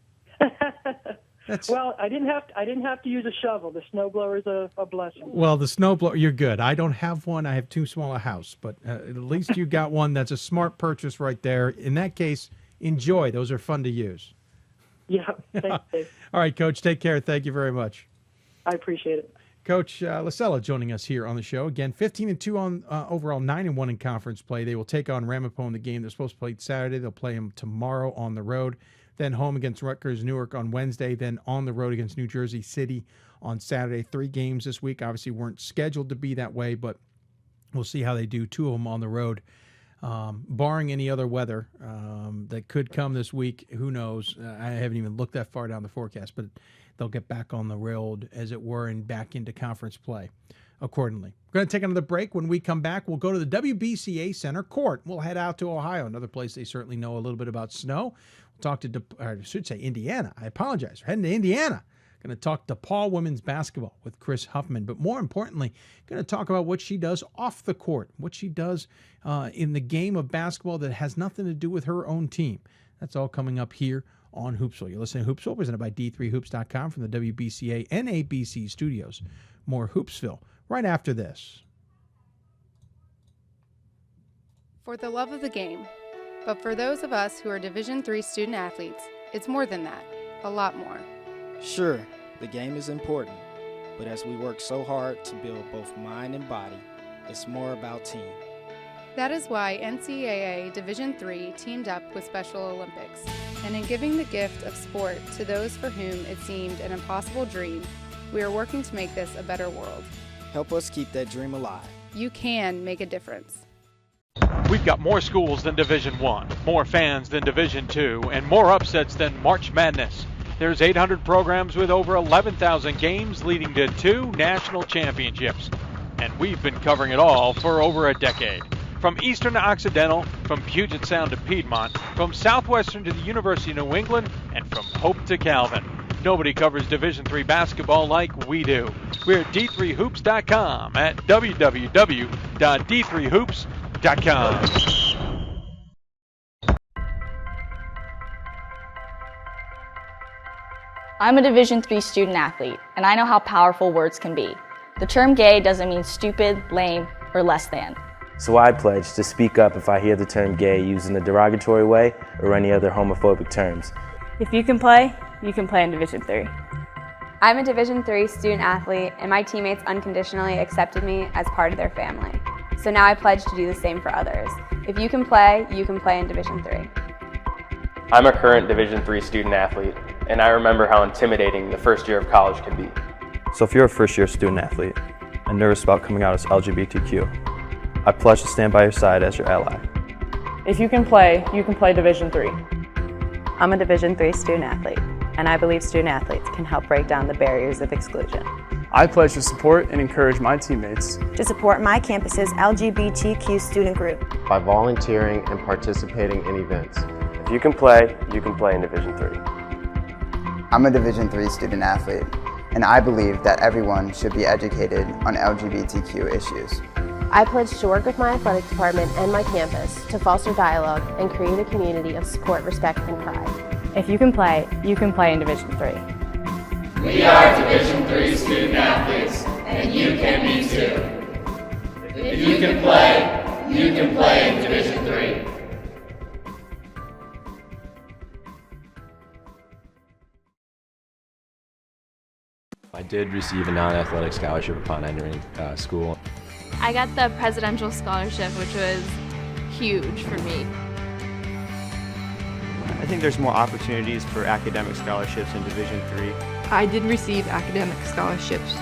Well, I didn't have to use a shovel. The snowblower is a blessing. Well, the snowblower, you're good. I don't have one. I have too small a house, but at least you got one. That's a smart purchase right there. In that case, enjoy. Those are fun to use. Yeah. Thanks, Dave. All right, Coach. Take care. Thank you very much. I appreciate it. Coach Lisella joining us here on the show. Again, 15-2 on overall, 9-1 in conference play. They will take on Ramapo in the game. They're supposed to play Saturday. They'll play them tomorrow on the road. Then home against Rutgers Newark on Wednesday. Then on the road against New Jersey City on Saturday. 3 games this week. Obviously weren't scheduled to be that way, but we'll see how they do. 2 of them on the road. Barring any other weather that could come this week, who knows? I haven't even looked that far down the forecast, but they'll get back on the road, as it were, and back into conference play accordingly. We're going to take another break. When we come back, we'll go to the WBCA Center Court. We'll head out to Ohio, another place they certainly know a little bit about snow. We'll talk to, Indiana. I apologize. We're heading to Indiana. Going to talk DePauw women's basketball with Kris Huffman, but more importantly, going to talk about what she does off the court, what she does in the game of basketball that has nothing to do with her own team. That's all coming up here on Hoopsville. You're listening to Hoopsville, presented by D3Hoops.com from the WBCA and ABC studios. More Hoopsville right after this. For the love of the game, but for those of us who are Division III student athletes, it's more than that, a lot more. Sure, the game is important, but as we work so hard to build both mind and body, it's more about team. That is why NCAA Division III teamed up with Special Olympics, and in giving the gift of sport to those for whom it seemed an impossible dream, we are working to make this a better world. Help us keep that dream alive. You can make a difference. We've got more schools than Division I, more fans than Division II, and more upsets than March Madness. There's 800 programs with over 11,000 games leading to 2 national championships. And we've been covering it all for over a decade. From Eastern to Occidental, from Puget Sound to Piedmont, from Southwestern to the University of New England, and from Hope to Calvin. Nobody covers Division III basketball like we do. We're at D3Hoops.com at www.d3hoops.com. 3 hoops.com. I'm a Division III student athlete, and I know how powerful words can be. The term gay doesn't mean stupid, lame, or less than. So I pledge to speak up if I hear the term gay used in a derogatory way or any other homophobic terms. If you can play in Division III. I'm a Division III student athlete, and my teammates unconditionally accepted me as part of their family. So now I pledge to do the same for others. If you can play in Division III. I'm a current Division III student athlete, and I remember how intimidating the first year of college can be. So if you're a first-year student athlete and nervous about coming out as LGBTQ, I pledge to stand by your side as your ally. If you can play Division III. I'm a Division III student athlete, and I believe student athletes can help break down the barriers of exclusion. I pledge to support and encourage my teammates to support my campus's LGBTQ student group by volunteering and participating in events. If you can play in Division III. I'm a Division III student athlete, and I believe that everyone should be educated on LGBTQ issues. I pledge to work with my athletic department and my campus to foster dialogue and create a community of support, respect, and pride. If you can play in Division III. We are Division III student athletes, and you can be too. If you can play in Division III. I did receive a non-athletic scholarship upon entering school. I got the presidential scholarship, which was huge for me. I think there's more opportunities for academic scholarships in Division III. I did receive academic scholarships.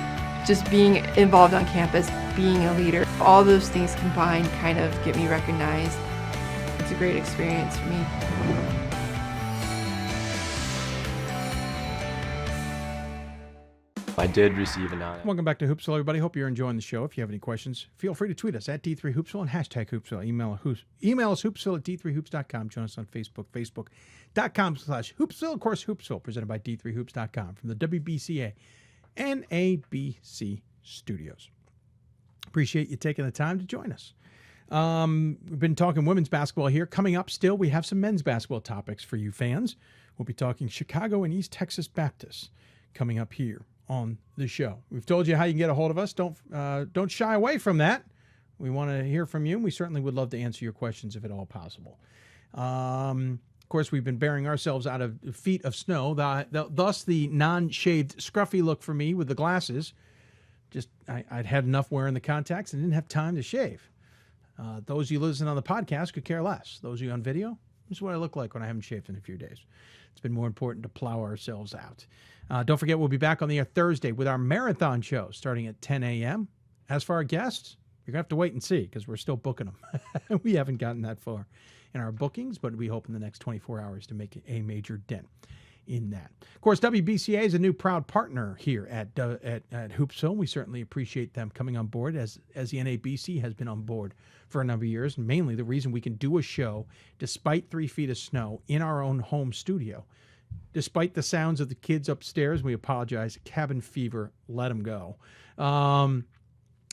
Just being involved on campus, being a leader, all those things combined kind of get me recognized. It's a great experience for me. I did receive a non. Welcome back to Hoopsville, everybody. Hope you're enjoying the show. If you have any questions, feel free to tweet us at D3Hoopsville and hashtag Hoopsville. Email us hoopsville at D3Hoops.com. Join us on Facebook, Facebook.com/Hoopsville. Of course, Hoopsville, presented by D3Hoops.com from the WBCA and ABC studios. Appreciate you taking the time to join us. We've been talking women's basketball here. Coming up still, we have some men's basketball topics for you fans. We'll be talking Chicago and East Texas Baptist coming up here on the show. We've told you how you can get a hold of us. Don't shy away from that. We want to hear from you, and we certainly would love to answer your questions if at all possible. Of course, we've been bearing ourselves out of feet of snow, thus the non-shaved, scruffy look for me with the glasses. Just I'd had enough wearing the contacts and didn't have time to shave. Those of you listening on the podcast could care less. Those of you on video, this is what I look like when I haven't shaved in a few days. It's been more important to plow ourselves out. Don't forget, we'll be back on the air Thursday with our marathon show starting at 10 a.m. As for our guests, you're going to have to wait and see because we're still booking them. We haven't gotten that far in our bookings, but we hope in the next 24 hours to make a major dent in that. Of course, WBCA is a new proud partner here at Hoopsville. We certainly appreciate them coming on board as the NABC has been on board for a number of years, and mainly the reason we can do a show despite 3 feet of snow in our own home studio. Despite the sounds of the kids upstairs, we apologize. Cabin fever, let them go.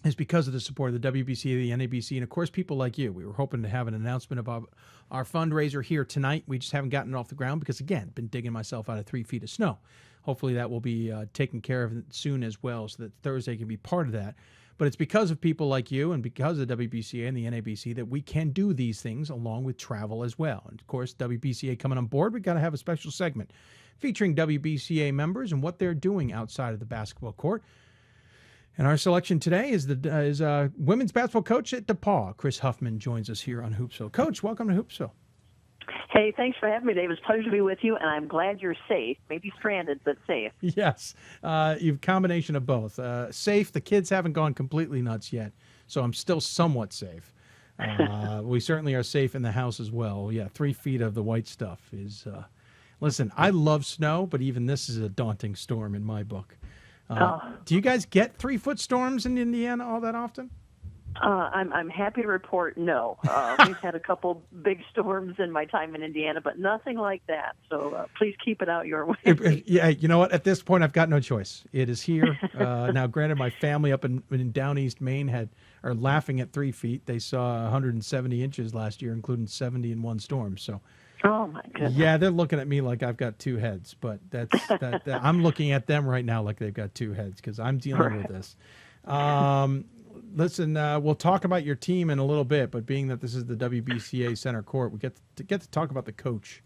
Is because of the support of the WBCA, the NABC, and of course people like you. We were hoping to have an announcement about our fundraiser here tonight. We just haven't gotten it off the ground because, again, been digging myself out of 3 feet of snow. Hopefully that will be taken care of soon as well so that Thursday can be part of that. But it's because of people like you and because of WBCA and the NABC that we can do these things along with travel as well. And, of course, WBCA coming on board, we've got to have a special segment featuring WBCA members and what they're doing outside of the basketball court. And our selection today is women's basketball coach at DePauw. Kris Huffman joins us here on Hoopsville. Coach, welcome to Hoopsville. Hey, thanks for having me, Dave. It's a pleasure to be with you, and I'm glad you're safe. Maybe stranded, but safe. Yes, you've combination of both. Safe, the kids haven't gone completely nuts yet, so I'm still somewhat safe. We certainly are safe in the house as well. Yeah, 3 feet of the white stuff is... listen, I love snow, but even this is a daunting storm in my book. Do you guys get 3-foot storms in Indiana all that often? I'm happy to report no. We've had a couple big storms in my time in Indiana, but nothing like that. So please keep it out your way. Yeah, you know what? At this point, I've got no choice. It is here. Now, granted, my family up in down east Maine are laughing at 3 feet. They saw 170 inches last year, including 70 in one storm. So Oh my goodness. Yeah, they're looking at me like I've got two heads, but I'm looking at them right now like they've got two heads because I'm dealing with this. Listen, we'll talk about your team in a little bit, but being that this is the WBCA Center Court, we get to talk about the coach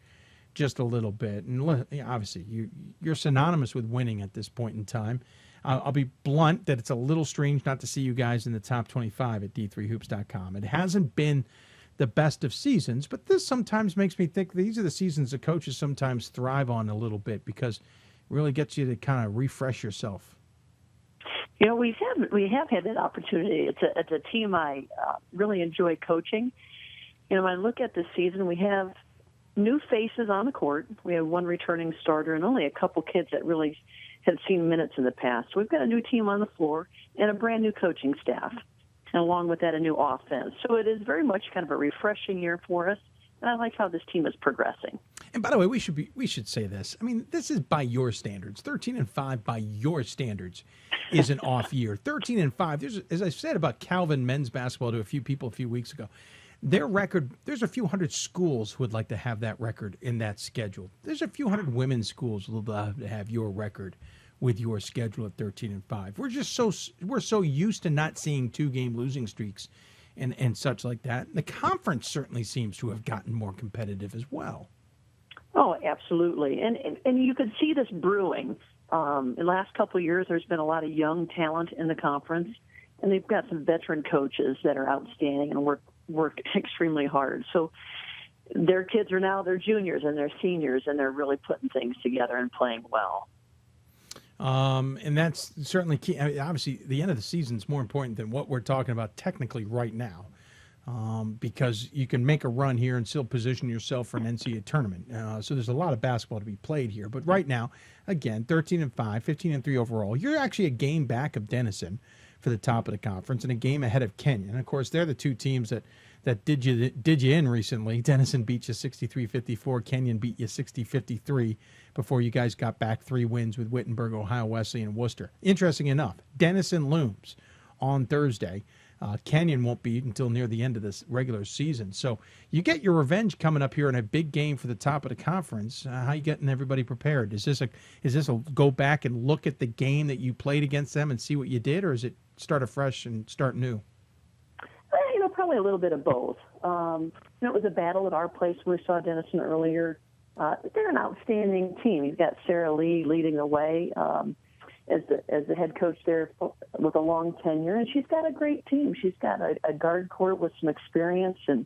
just a little bit. And obviously, you're synonymous with winning at this point in time. I'll be blunt that it's a little strange not to see you guys in the top 25 at d3hoops.com. It hasn't been the best of seasons, but this sometimes makes me think these are the seasons that coaches sometimes thrive on a little bit because it really gets you to kind of refresh yourself. You know, we have had that opportunity. It's a team I really enjoy coaching. You know, when I look at this season, we have new faces on the court. We have one returning starter and only a couple kids that really had seen minutes in the past. So we've got a new team on the floor and a brand new coaching staff, and along with that, a new offense. So it is very much kind of a refreshing year for us, and I like how this team is progressing. And by the way, we should say this. I mean, this is by your standards. 13-5 by your standards is an off year. 13-5. There's, as I said about Calvin men's basketball to a few people a few weeks ago, their record. There's a few hundred schools who would like to have that record in that schedule. There's a few hundred women's schools who would love to have your record with your schedule at 13-5. We're so used to not seeing 2-game losing streaks and such like that. The conference certainly seems to have gotten more competitive as well. Oh, absolutely. And you could see this brewing. In the last couple of years, there's been a lot of young talent in the conference, and they've got some veteran coaches that are outstanding and work extremely hard. So their kids are now their juniors and their seniors, and they're really putting things together and playing well. And that's certainly key. I mean, obviously, the end of the season is more important than what we're talking about technically right now, because you can make a run here and still position yourself for an NCAA tournament. So there's a lot of basketball to be played here. But right now, again, 13-5, 15-3 overall. You're actually a game back of Denison for the top of the conference and a game ahead of Kenyon. And, of course, they're the two teams that did you in recently. Denison beat you 63-54. Kenyon beat you 60-53 before you guys got back 3 wins with Wittenberg, Ohio Wesleyan, and Worcester. Interesting enough, Denison looms on Thursday. Kenyon won't be until near the end of this regular season. So you get your revenge coming up here in a big game for the top of the conference. How you getting everybody prepared? Is this a go back and look at the game that you played against them and see what you did, or is it start afresh and start new? Probably a little bit of both. It was a battle at our place when we saw Denison earlier. They're an outstanding team. You've got Sarah Lee leading the way as the head coach there with a long tenure, and she's got a great team. She's got a guard court with some experience and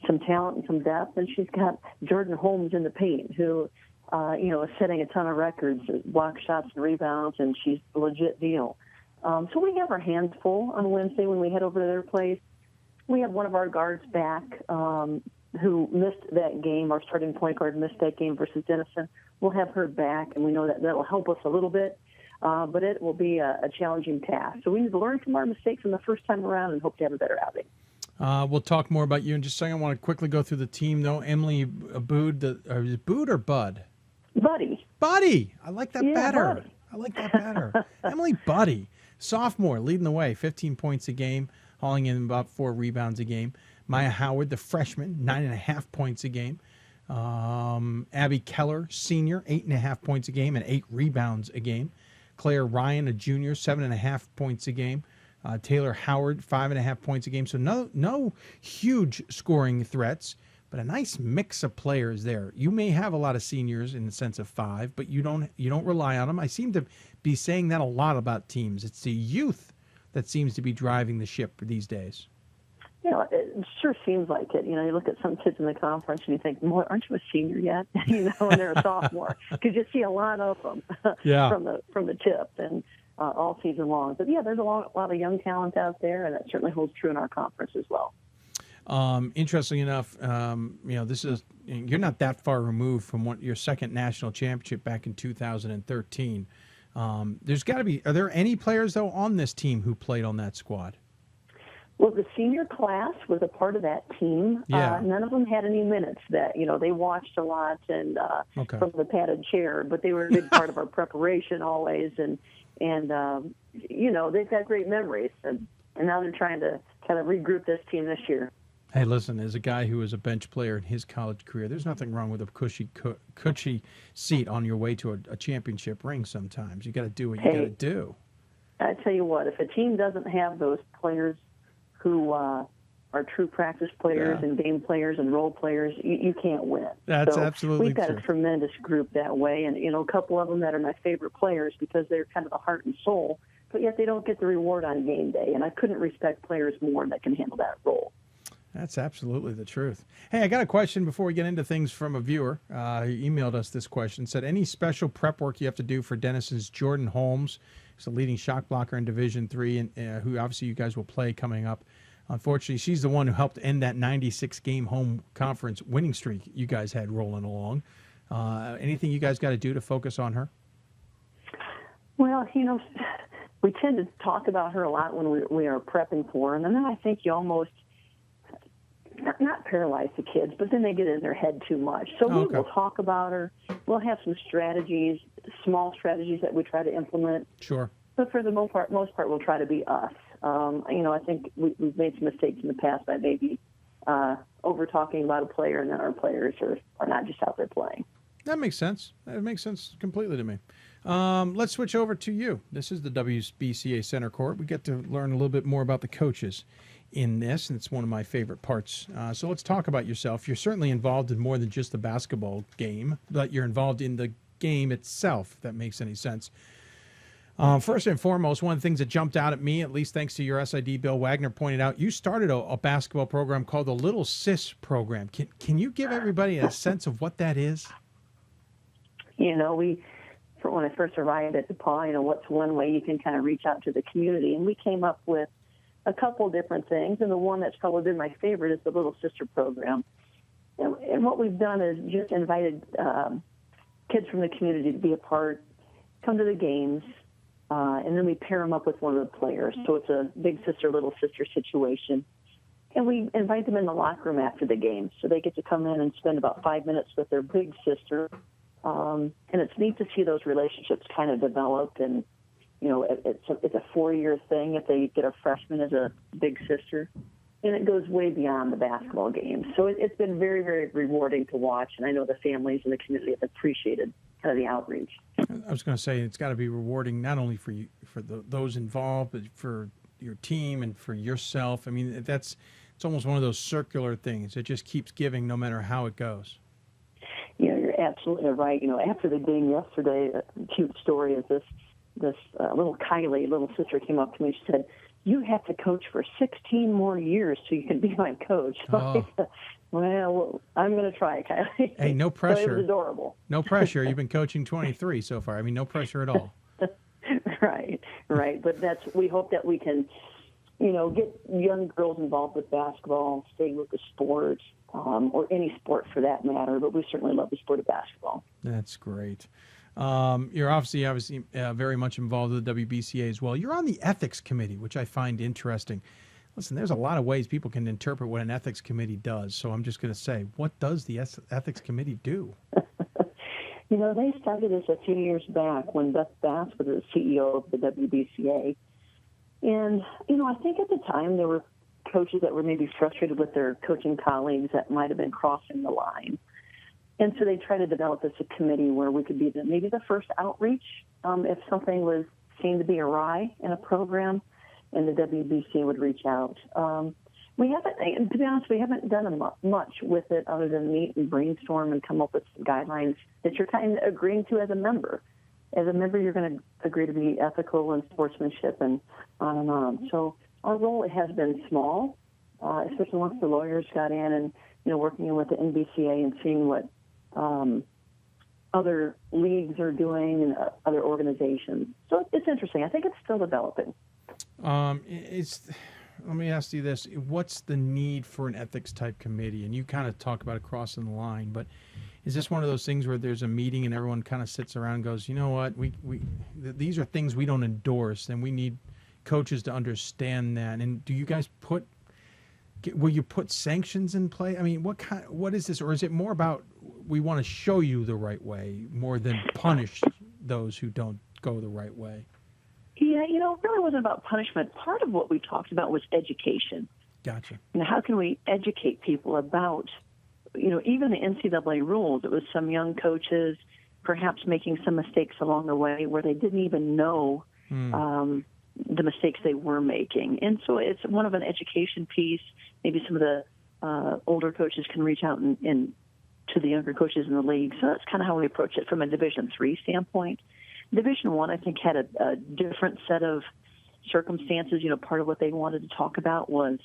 some talent and some depth, and she's got Jordan Holmes in the paint, who is setting a ton of records, block shots and rebounds, and she's a legit deal. So we have our hands full on Wednesday when we head over to their place. We have one of our guards back who missed that game. Our starting point guard missed that game versus Denison. We'll have her back, and we know that will help us a little bit, but it will be a challenging task. So we need to learn from our mistakes from the first time around and hope to have a better outing. We'll talk more about you in just a second. I want to quickly go through the team, though. Emily Abood, is it Bood or Bud? Buddy. I like that better. Buddy. I like that better. Emily Buddy, sophomore, leading the way, 15 points a game, hauling in about 4 rebounds a game. Maya Howard, the freshman, 9.5 points a game. Abby Keller, senior, 8.5 points a game and 8 rebounds a game. Claire Ryan, a junior, 7.5 points a game. Taylor Howard, 5.5 points a game. So no huge scoring threats, but a nice mix of players there. You may have a lot of seniors in the sense of 5, but you don't rely on them. I seem to be saying that a lot about teams. It's the youth that seems to be driving the ship these days. It sure seems like it. You look at some kids in the conference and you think, "Boy, aren't you a senior yet?" And they're a sophomore because you see a lot of them from the tip and all season long. But there's a lot of young talent out there, and that certainly holds true in our conference as well. Interesting enough, you're not that far removed from your second national championship back in 2013. There's got to be. Are there any players though on this team who played on that squad? Well, the senior class was a part of that team. None of them had any minutes. They watched a lot and from the padded chair, but they were a big part of our preparation always. And they've got great memories. And now they're trying to kind of regroup this team this year. Hey, listen, as a guy who was a bench player in his college career, there's nothing wrong with a cushy seat on your way to a championship ring sometimes. You got to do what you got to do. I tell you what, if a team doesn't have those players who are true practice players and game players and role players, you can't win. That's absolutely We've got true. a tremendous group that way, and a couple of them that are my favorite players because they're kind of the heart and soul, but yet they don't get the reward on game day, and I couldn't respect players more that can handle that role. That's absolutely the truth. Hey, I got a question before we get into things from a viewer. He emailed us this question. Said, any special prep work you have to do for Denison's Jordan Holmes? He's a leading shot blocker in Division III, and who obviously you guys will play coming up. Unfortunately, she's the one who helped end that 96-game home conference winning streak you guys had rolling along. Anything you guys got to do to focus on her? Well, we tend to talk about her a lot when we are prepping for her, and then I think you almost not paralyze the kids, but then they get in their head too much. So we will talk about her. We'll have some strategies, small strategies that we try to implement. Sure. But for the most part, we'll try to be us. I think we've made some mistakes in the past by maybe over talking about a player, and then our players are not just out there playing. That makes sense. That makes sense completely to me. Let's switch over to you. This is the WBCA Center Court. We get to learn a little bit more about the coaches in this, and it's one of my favorite parts. So let's talk about yourself. You're certainly involved in more than just the basketball game, but you're involved in the game itself, if that makes any sense. First and foremost, one of the things that jumped out at me, at least thanks to your SID, Bill Wagner pointed out, you started a basketball program called the Little Sis program. Can you give everybody a sense of what that is? When I first arrived at DePauw, what's one way you can kind of reach out to the community? And we came up with a couple different things, and the one that's probably been my favorite is the Little Sister program. And what we've done is just invited kids from the community to be a part, come to the games, and then we pair them up with one of the players. So it's a big sister, little sister situation. And we invite them in the locker room after the game, so they get to come in and spend about 5 minutes with their big sister. And it's neat to see those relationships kind of develop, and it's a 4-year thing if they get a freshman as a big sister, and it goes way beyond the basketball game. So it's been very, very rewarding to watch, and I know the families and the community have appreciated kind of the outreach. I was going to say it's got to be rewarding not only for you, for those involved, but for your team and for yourself. I mean, it's almost one of those circular things. It just keeps giving no matter how it goes. You're absolutely right. After the game yesterday, a cute story is this little Kylie, little sister, came up to me and she said, "You have to coach for 16 more years so you can be my coach." Oh. Well, I'm going to try, Kylie. Hey, no pressure. So it was adorable. No pressure. You've been coaching 23 so far. I mean, no pressure at all. Right. But we hope that we can, get young girls involved with basketball, stay with the sport, or any sport for that matter. But we certainly love the sport of basketball. That's great. You're obviously very much involved with the WBCA as well. You're on the ethics committee, which I find interesting. Listen, there's a lot of ways people can interpret what an ethics committee does. So I'm just going to say, what does the ethics committee do? They started this a few years back when Beth Bass was the CEO of the WBCA. And, I think at the time there were coaches that were maybe frustrated with their coaching colleagues that might have been crossing the line. And so they tried to develop this a committee where we could be maybe the first outreach if something was seen to be awry in a program, and the WBCA would reach out. We haven't, to be honest, we haven't done much with it other than meet and brainstorm and come up with some guidelines that you're kind of agreeing to as a member. As a member, you're going to agree to be ethical and sportsmanship and on and on. So our role has been small, especially once the lawyers got in and, working with the NBCA and seeing what other leagues are doing and other organizations. So it's interesting. I think it's still developing. Let me ask you this. What's the need for an ethics type committee? And you kind of talk about it crossing the line, but is this one of those things where there's a meeting and everyone kind of sits around and goes, you know what, these are things we don't endorse, and we need coaches to understand that. And do you guys will you put sanctions in play? I mean, what is this? Or is it more about we want to show you the right way more than punish those who don't go the right way? Yeah, it really wasn't about punishment. Part of what we talked about was education. Gotcha. How can we educate people about, even the NCAA rules? It was some young coaches perhaps making some mistakes along the way where they didn't even know the mistakes they were making. And so it's one of an education piece. Maybe some of the older coaches can reach out and to the younger coaches in the league. So that's kind of how we approach it from a Division III standpoint. Division I think, had a different set of circumstances. Part of what they wanted to talk about was,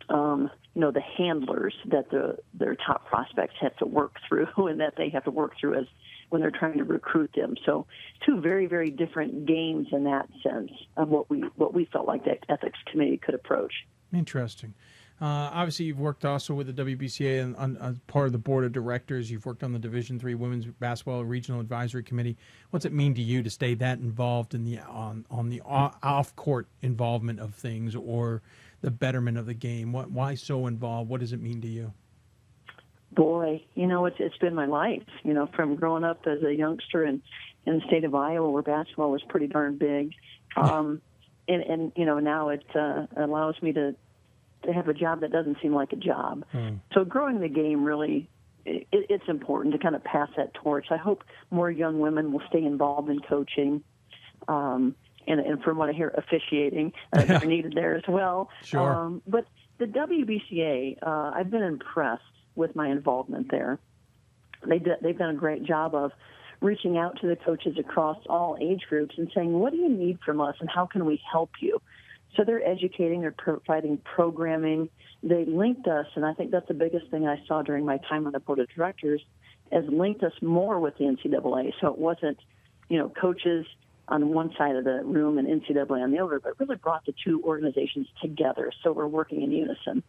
the handlers that their top prospects have to work through and that they have to work through as when they're trying to recruit them. So two very, very different games in that sense of what we felt like the ethics committee could approach. Interesting. Obviously, you've worked also with the WBCA and on part of the board of directors. You've worked on the Division III Women's Basketball Regional Advisory Committee. What's it mean to you to stay that involved in the on the off-court involvement of things or the betterment of the game? Why so involved? What does it mean to you? Boy, it's been my life. From growing up as a youngster in the state of Iowa, where basketball was pretty darn big, and now it allows me to have a job that doesn't seem like a job. So growing the game really, it's important to kind of pass that torch. I hope more young women will stay involved in coaching, and from what I hear, officiating are needed there as well. Sure. But the WBCA, I've been impressed with my involvement there. They've done a great job of reaching out to the coaches across all age groups and saying, what do you need from us and how can we help you? So they're educating, they're providing programming. They linked us, and I think that's the biggest thing I saw during my time on the board of directors, has linked us more with the NCAA. So it wasn't, coaches on one side of the room and NCAA on the other, but really brought the two organizations together. So we're working in unison.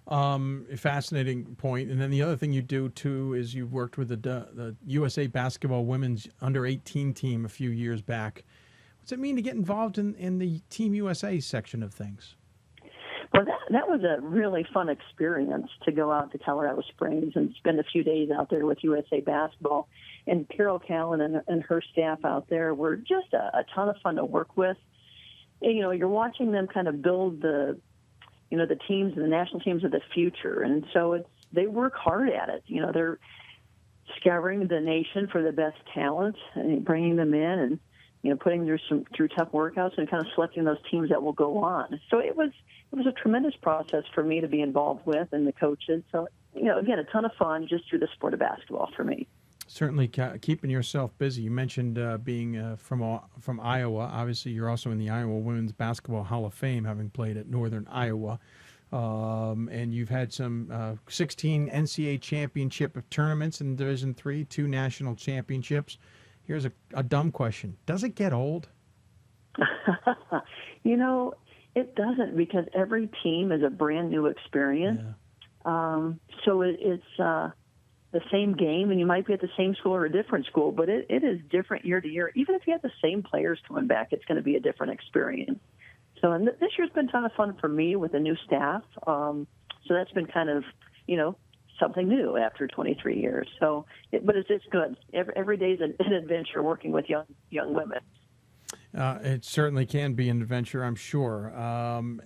A fascinating point. And then the other thing you do, too, is you've worked with the USA Basketball Women's Under-18 team a few years back. What's it mean to get involved in the Team USA section of things? Well, that was a really fun experience to go out to Colorado Springs and spend a few days out there with USA Basketball. And Carol Callan and her staff out there were just a ton of fun to work with. And, you're watching them kind of build the teams and the national teams of the future. And so they work hard at it. They're scouring the nation for the best talent and bringing them in and, putting through tough workouts and kind of selecting those teams that will go on. So it was a tremendous process for me to be involved with and the coaches. So, again, a ton of fun just through the sport of basketball for me. Certainly keeping yourself busy. You mentioned being from Iowa. Obviously, you're also in the Iowa Women's Basketball Hall of Fame, having played at Northern Iowa. And you've had some 16 NCAA championship tournaments in Division III, 2 national championships. Here's a dumb question. Does it get old? It doesn't, because every team is a brand new experience. Yeah. So it's the same game, and you might be at the same school or a different school, but it is different year to year. Even if you have the same players coming back, it's going to be a different experience. So and this year's been a ton of fun for me with the new staff. So that's been kind of, something new after 23 years. So, but it's good. Every day is an adventure working with young women. It certainly can be an adventure, I'm sure.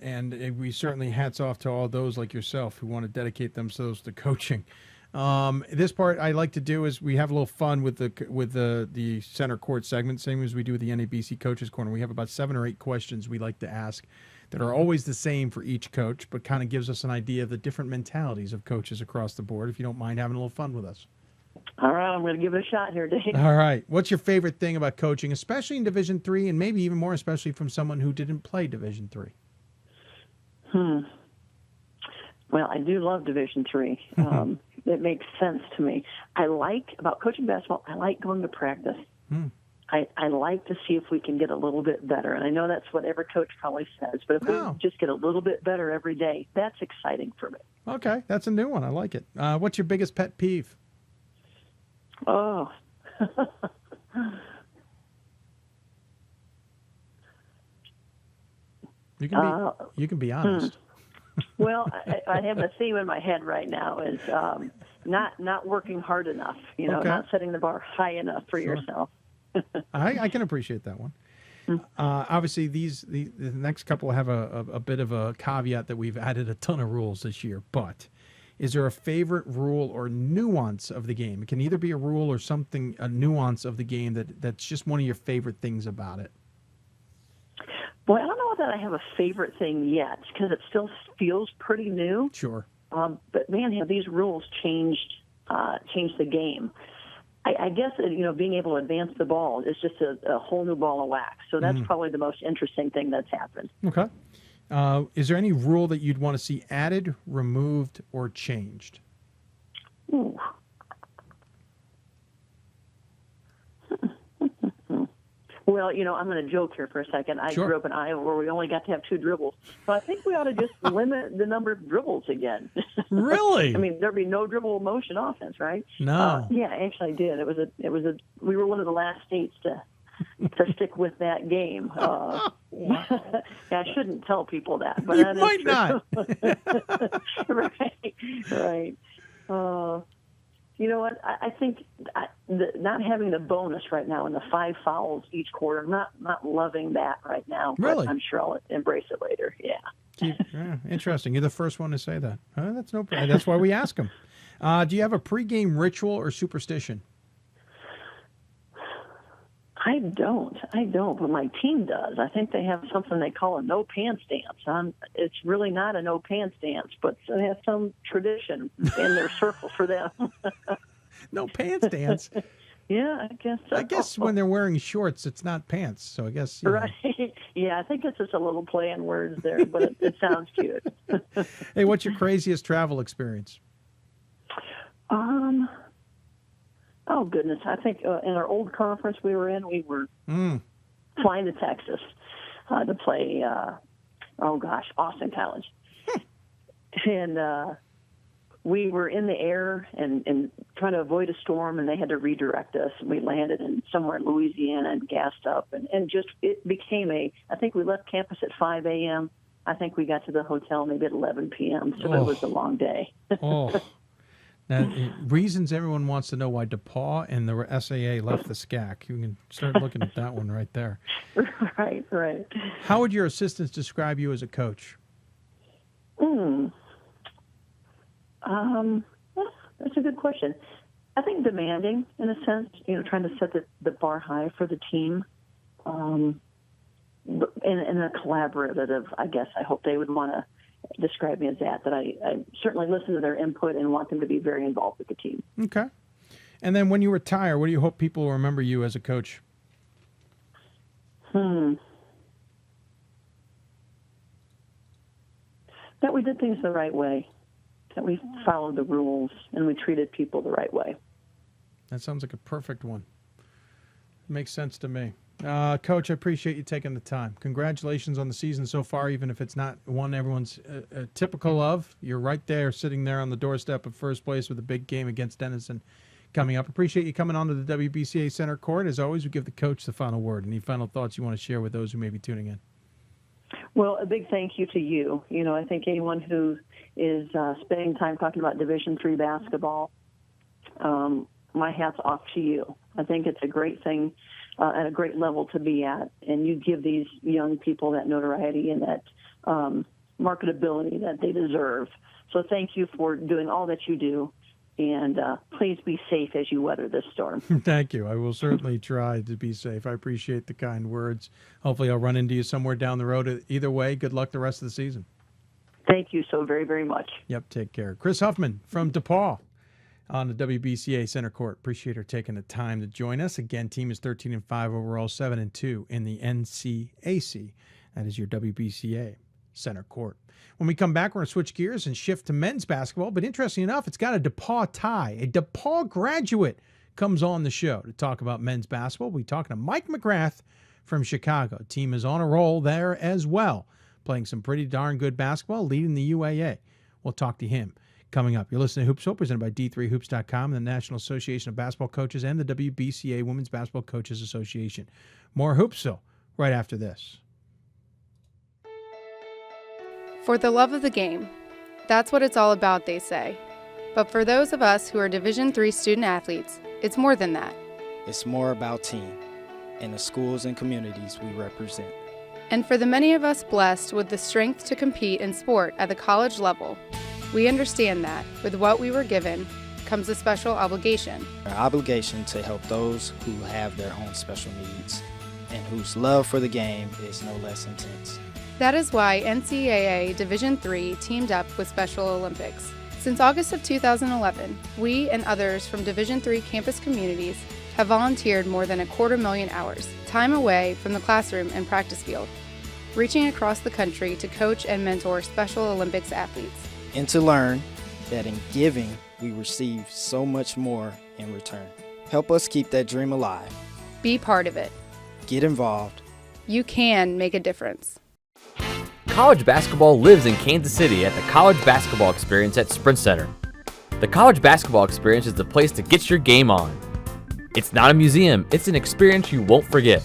And we certainly hats off to all those like yourself who want to dedicate themselves to coaching. This part I like to do is we have a little fun with the center court segment, same as we do with the NABC Coaches Corner. We have about 7 or 8 questions we like to ask that are always the same for each coach, but kind of gives us an idea of the different mentalities of coaches across the board, if you don't mind having a little fun with us. All right, I'm going to give it a shot here, Dave. All right. What's your favorite thing about coaching, especially in Division III, and maybe even more especially from someone who didn't play Division III? Well, I do love Division III. It makes sense to me. About coaching basketball, I like going to practice. I like to see if we can get a little bit better. And I know that's what every coach probably says, but if we just get a little bit better every day, that's exciting for me. Okay, that's a new one. I like it. What's your biggest pet peeve? Oh. You can be honest. Well, I have a theme in my head right now is not working hard enough, not setting the bar high enough for yourself. I can appreciate that one. Obviously, the next couple have a bit of a caveat that we've added a ton of rules this year. But is there a favorite rule or nuance of the game? It can either be a rule or something, a nuance of the game that's just one of your favorite things about it. Boy, I don't know that I have a favorite thing yet because it still feels pretty new. Sure. But man, have these rules changed the game? I guess being able to advance the ball is just a whole new ball of wax. So that's probably the most interesting thing that's happened. Okay. Is there any rule that you'd want to see added, removed, or changed? Ooh. Well, I'm going to joke here for a second. I grew up in Iowa where we only got to have 2 dribbles. So I think we ought to just limit the number of dribbles again. Really? I mean, there'd be no dribble motion offense, right? No. Yeah, actually I did. We were one of the last states to stick with that game. I shouldn't tell people that, but you that might is true. Right. You know what? I think not having the bonus right now and the 5 fouls each quarter, I'm not loving that right now. Really? But I'm sure I'll embrace it later. Yeah. Interesting. You're the first one to say that. That's no problem. That's why we ask them. Do you have a pregame ritual or superstition? I don't, but my team does. I think they have something they call a no pants dance. It's really not a no pants dance, but they have some tradition in their circle for them. No pants dance? Yeah, I guess so. I guess when they're wearing shorts, it's not pants, so I guess, Right. Yeah, I think it's just a little play on words there, but it sounds cute. Hey, what's your craziest travel experience? Oh, goodness. I think in our old conference we were in, we were flying to Texas to play, Austin College. And we were in the air and trying to avoid a storm, and they had to redirect us. And we landed in somewhere in Louisiana and gassed up. And just it became I think we left campus at 5 a.m. I think we got to the hotel maybe at 11 p.m., so it was a long day. Now, reasons everyone wants to know why DePauw and the SAA left the SCAC. You can start looking at that one right there. Right. How would your assistants describe you as a coach? That's a good question. I think demanding, in a sense, trying to set the bar high for the team, and a collaborative, I guess. I hope they would want to describe me as that I certainly listen to their input and want them to be very involved with the team. Okay. And then when you retire, what do you hope people will remember you as a coach? That we did things the right way, that we followed the rules, and we treated people the right way. That sounds like a perfect one. Makes sense to me. Coach, I appreciate you taking the time. Congratulations on the season so far, even if it's not one everyone's typical of. You're right there, sitting there on the doorstep of first place with a big game against Denison coming up. Appreciate you coming on to the WBCA Center Court. As always, we give the coach the final word. Any final thoughts you want to share with those who may be tuning in? Well, a big thank you to you. I think anyone who is spending time talking about Division III basketball, my hat's off to you. I think it's a great thing at a great level to be at, and you give these young people that notoriety and that marketability that they deserve. So thank you for doing all that you do, and please be safe as you weather this storm. Thank you. I will certainly try to be safe. I appreciate the kind words. Hopefully I'll run into you somewhere down the road. Either way, good luck the rest of the season. Thank you so very, very much. Yep, take care. Kris Huffman from DePauw on the WBCA Center Court. Appreciate her taking the time to join us. Again, team is 13-5 overall, 7-2 in the NCAC. That is your WBCA Center Court. When we come back, we're going to switch gears and shift to men's basketball. But interesting enough, it's got a DePauw tie. A DePauw graduate comes on the show to talk about men's basketball. We're talking to Mike McGrath from Chicago. Team is on a roll there as well, playing some pretty darn good basketball, leading the UAA. We'll talk to him coming up. You're listening to Hoopsville, presented by D3Hoops.com, the National Association of Basketball Coaches, and the WBCA Women's Basketball Coaches Association. More Hoopsville right after this. For the love of the game. That's what it's all about, they say. But for those of us who are Division III student athletes, it's more than that. It's more about team. and the schools and communities we represent. And for the many of us blessed with the strength to compete in sport at the college level, we understand that with what we were given comes a special obligation. Our obligation to help those who have their own special needs and whose love for the game is no less intense. That is why NCAA Division III teamed up with Special Olympics. Since August of 2011, we and others from Division III campus communities have volunteered more than 250,000 hours, time away from the classroom and practice field, reaching across the country to coach and mentor Special Olympics athletes. And to learn that in giving, we receive so much more in return. Help us keep that dream alive. Be part of it. Get involved. You can make a difference. College basketball lives in Kansas City at the College Basketball Experience at Sprint Center. The College Basketball Experience is the place to get your game on. It's not a museum, it's an experience you won't forget.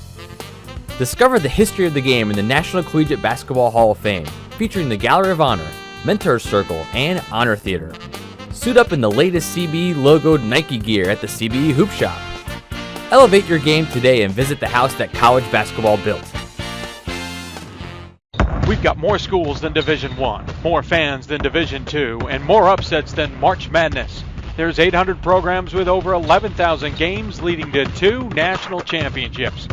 Discover the history of the game in the National Collegiate Basketball Hall of Fame, featuring the Gallery of Honor, Mentor's Circle, and Honor Theater. Suit up in the latest CBE logoed Nike gear at the CBE Hoop Shop. Elevate your game today and visit the house that college basketball built. We've got more schools than Division I, more fans than Division II, and more upsets than March Madness. There's 800 programs with over 11,000 games leading to 2 national championships.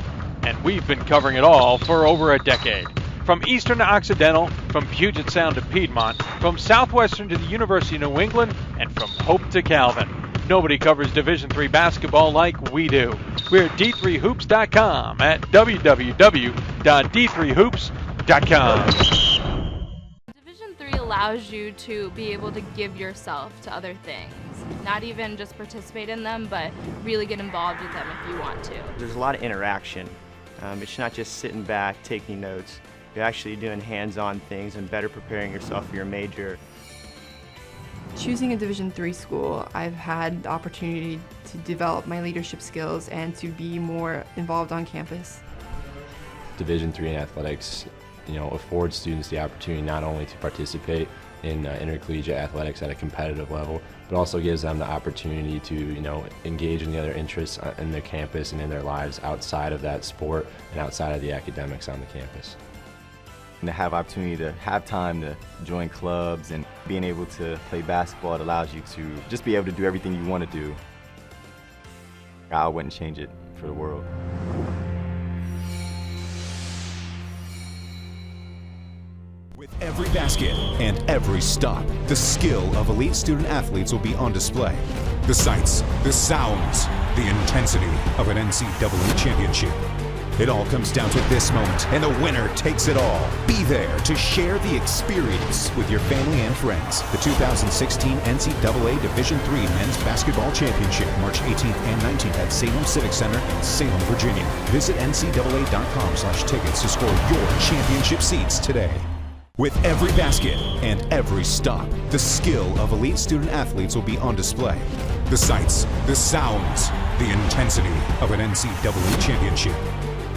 And we've been covering it all for over a decade. From Eastern to Occidental, from Puget Sound to Piedmont, from Southwestern to the University of New England, and from Hope to Calvin. Nobody covers Division III basketball like we do. We're at d3hoops.com at www.d3hoops.com. Division III allows you to be able to give yourself to other things. Not even just participate in them, but really get involved with them if you want to. There's a lot of interaction. It's not just sitting back, taking notes. You're actually doing hands-on things and better preparing yourself for your major. Choosing a Division III school, I've had the opportunity to develop my leadership skills and to be more involved on campus. Division III in athletics, affords students the opportunity not only to participate in intercollegiate athletics at a competitive level, but also gives them the opportunity to, engage in the other interests in their campus and in their lives outside of that sport and outside of the academics on the campus. And to have opportunity to have time to join clubs and being able to play basketball, it allows you to just be able to do everything you want to do. I wouldn't change it for the world. With every basket and every stop, the skill of elite student athletes will be on display. The sights, the sounds, the intensity of an NCAA championship. It all comes down to this moment, and the winner takes it all. Be there to share the experience with your family and friends. The 2016 NCAA Division III Men's Basketball Championship, March 18th and 19th at Salem Civic Center in Salem, Virginia. Visit ncaa.com/tickets to score your championship seats today. With every basket and every stop, the skill of elite student athletes will be on display. The sights, the sounds, the intensity of an NCAA championship.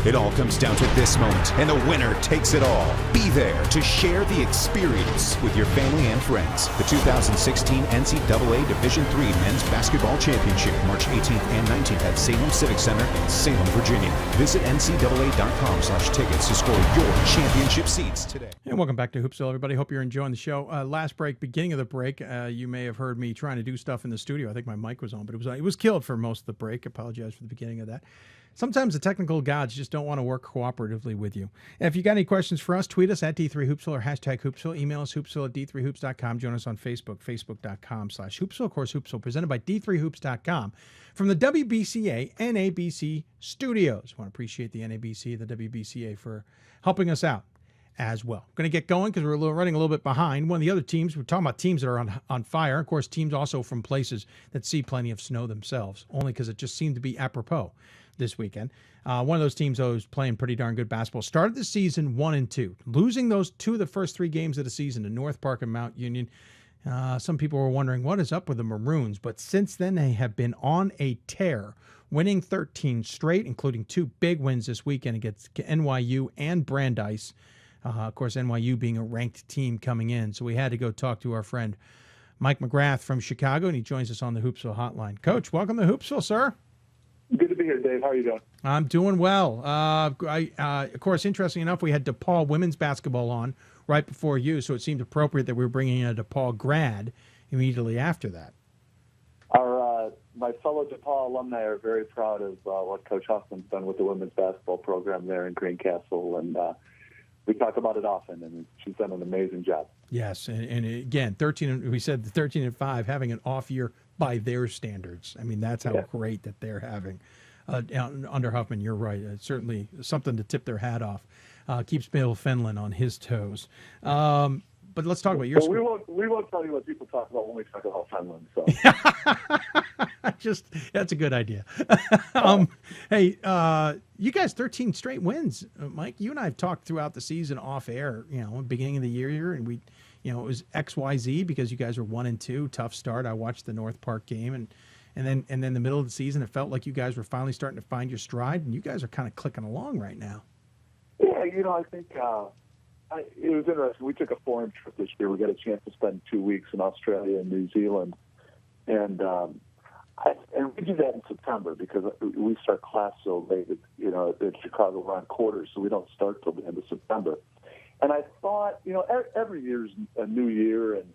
It all comes down to this moment, and the winner takes it all. Be there to share the experience with your family and friends. The 2016 NCAA Division III Men's Basketball Championship, March 18th and 19th at Salem Civic Center in Salem, Virginia. Visit ncaa.com/tickets to score your championship seats today. And welcome back to Hoopsville, everybody. Hope you're enjoying the show. Last break, beginning of the break, you may have heard me trying to do stuff in the studio. I think my mic was on, but it was killed for most of the break. Apologize for the beginning of that. Sometimes the technical gods just don't want to work cooperatively with you. And if you got any questions for us, tweet us at D3Hoopsville or hashtag Hoopsville. Email us hoopsville@d3hoops.com. Join us on Facebook, facebook.com/Hoopsville. Of course, Hoopsville, presented by D3Hoops.com from the WBCA NABC studios. I want to appreciate the NABC, the WBCA for helping us out as well. Going to get going because we're running a little bit behind. One of the other teams, we're talking about teams that are on fire. Of course, teams also from places that see plenty of snow themselves, only because it just seemed to be apropos this weekend. One of those teams, though, is playing pretty darn good basketball. Started the season 1-2, losing those 2 of the first 3 games of the season to North Park and Mount Union. Some people were wondering what is up with the Maroons, but since then they have been on a tear, winning 13 straight, including 2 big wins this weekend against NYU and Brandeis. Of course, NYU being a ranked team coming in. So we had to go talk to our friend Mike McGrath from Chicago, and he joins us on the Hoopsville hotline. Coach, welcome to Hoopsville, sir. Good to be here, Dave. How are you doing? I'm doing well. Of course, interesting enough, we had DePauw women's basketball on right before you, so it seemed appropriate that we were bringing in a DePauw grad immediately after that. My fellow DePauw alumni are very proud of what Coach Huffman's done with the women's basketball program there in Greencastle, and we talk about it often, and she's done an amazing job. Yes, and again, 13. We said 13-5, having an off year by their standards. I mean, that's how great that they're having under Huffman. You're right. It's certainly something to tip their hat off. Keeps Bill Fenlon on his toes. But let's talk about your school. We won't tell you what people talk about when we talk about Fenlon. So. That's a good idea. Hey, you guys 13 straight wins. Mike, you and I have talked throughout the season off air, beginning of the year here, and we, it was XYZ because you guys were 1-2, tough start. I watched the North Park game, and then the middle of the season, it felt like you guys were finally starting to find your stride, and you guys are kind of clicking along right now. Yeah, I think it was interesting. We took a foreign trip this year. We got a chance to spend 2 weeks in Australia and New Zealand, and we do that in September because we start class so late. At Chicago around quarters, so we don't start till the end of September. And I thought, every year's a new year, and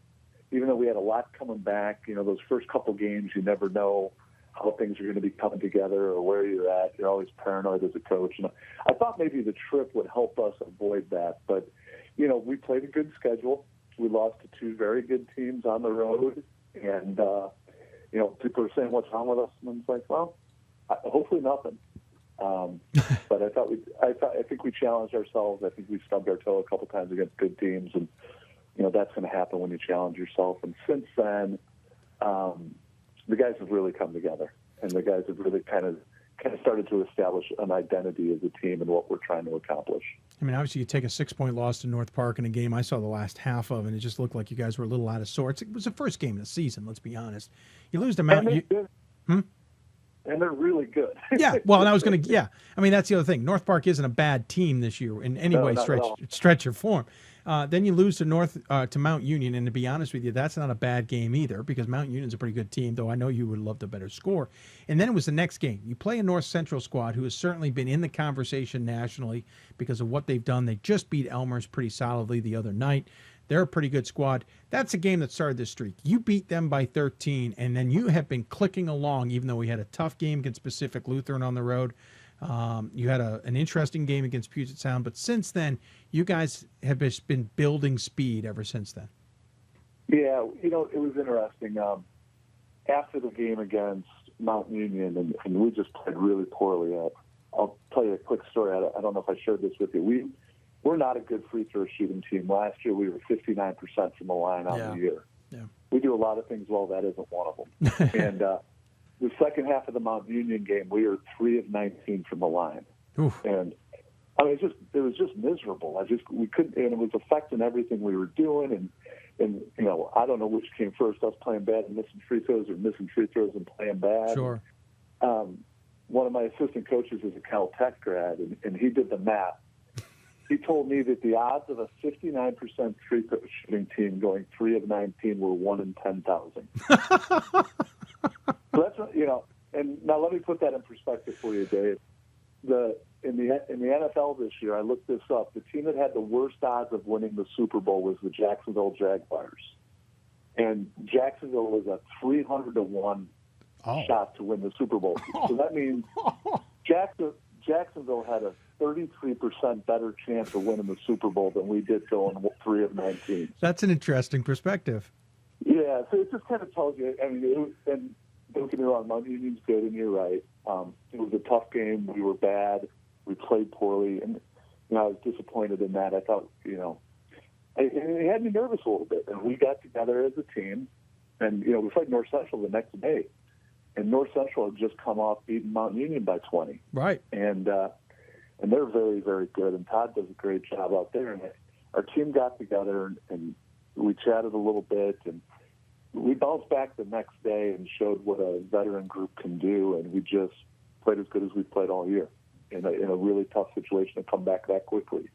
even though we had a lot coming back, those first couple games, you never know how things are going to be coming together or where you're at. You're always paranoid as a coach. And I thought maybe the trip would help us avoid that. But, we played a good schedule. We lost to two very good teams on the road. And, people are saying, what's wrong with us? And it's like, well, hopefully nothing. But I think we challenged ourselves. I think we stubbed our toe a couple times against good teams. And, that's going to happen when you challenge yourself. And since then, the guys have really come together, and the guys have really kind of started to establish an identity as a team and what we're trying to accomplish. I mean, obviously, you take a 6-point loss to North Park in a game I saw the last half of, and it just looked like you guys were a little out of sorts. It was the first game of the season, let's be honest. You lose to Mount. And they're really good. Yeah, well, and I was going to. Yeah, I mean, that's the other thing. North Park isn't a bad team this year in any way, stretch your form. Then you lose to Mount Union, and to be honest with you, that's not a bad game either because Mount Union's a pretty good team, though I know you would love a better score. And then it was the next game. You play a North Central squad who has certainly been in the conversation nationally because of what they've done. They just beat Elmer's pretty solidly the other night. They're a pretty good squad. That's a game that started this streak. You beat them by 13, and then you have been clicking along, even though we had a tough game against Pacific Lutheran on the road. You had an interesting game against Puget Sound, but since then, you guys have just been building speed ever since then. Yeah, it was interesting. After the game against Mount Union, and we just played really poorly. I'll tell you a quick story. I don't know if I shared this with you. We're not a good free throw shooting team. Last year, we were 59% from the line on the year. Yeah. We do a lot of things well. That isn't one of them. And the second half of the Mount Union game, we were 3 of 19 from the line. Oof. And I mean, it was just miserable. We couldn't, and it was affecting everything we were doing. And I don't know which came first, us playing bad and missing free throws, or missing free throws and playing bad. Sure. One of my assistant coaches is a Caltech grad, and he did the math. He told me that the odds of a 59% free throw shooting team going 3 of 19 were 1 in 10,000. So that's and now let me put that in perspective for you, Dave. In the NFL this year, I looked this up. The team that had the worst odds of winning the Super Bowl was the Jacksonville Jaguars, and Jacksonville was a 300-1 shot to win the Super Bowl. So that means Jacksonville had a 33% better chance of winning the Super Bowl than we did going 3 of 19. That's an interesting perspective. Yeah, so it just kind of tells you. I mean, and don't get me wrong, Mount Union's good, and you're right. It was a tough game. We were bad. We played poorly, and I was disappointed in that. I thought, it had me nervous a little bit. And we got together as a team, and we played North Central the next day, and North Central had just come off beating Mount Union by 20. Right. And they're very, very good, and Todd does a great job out there. And our team got together, and we chatted a little bit, and we bounced back the next day and showed what a veteran group can do, and we just played as good as we played all year in a really tough situation to come back that quickly.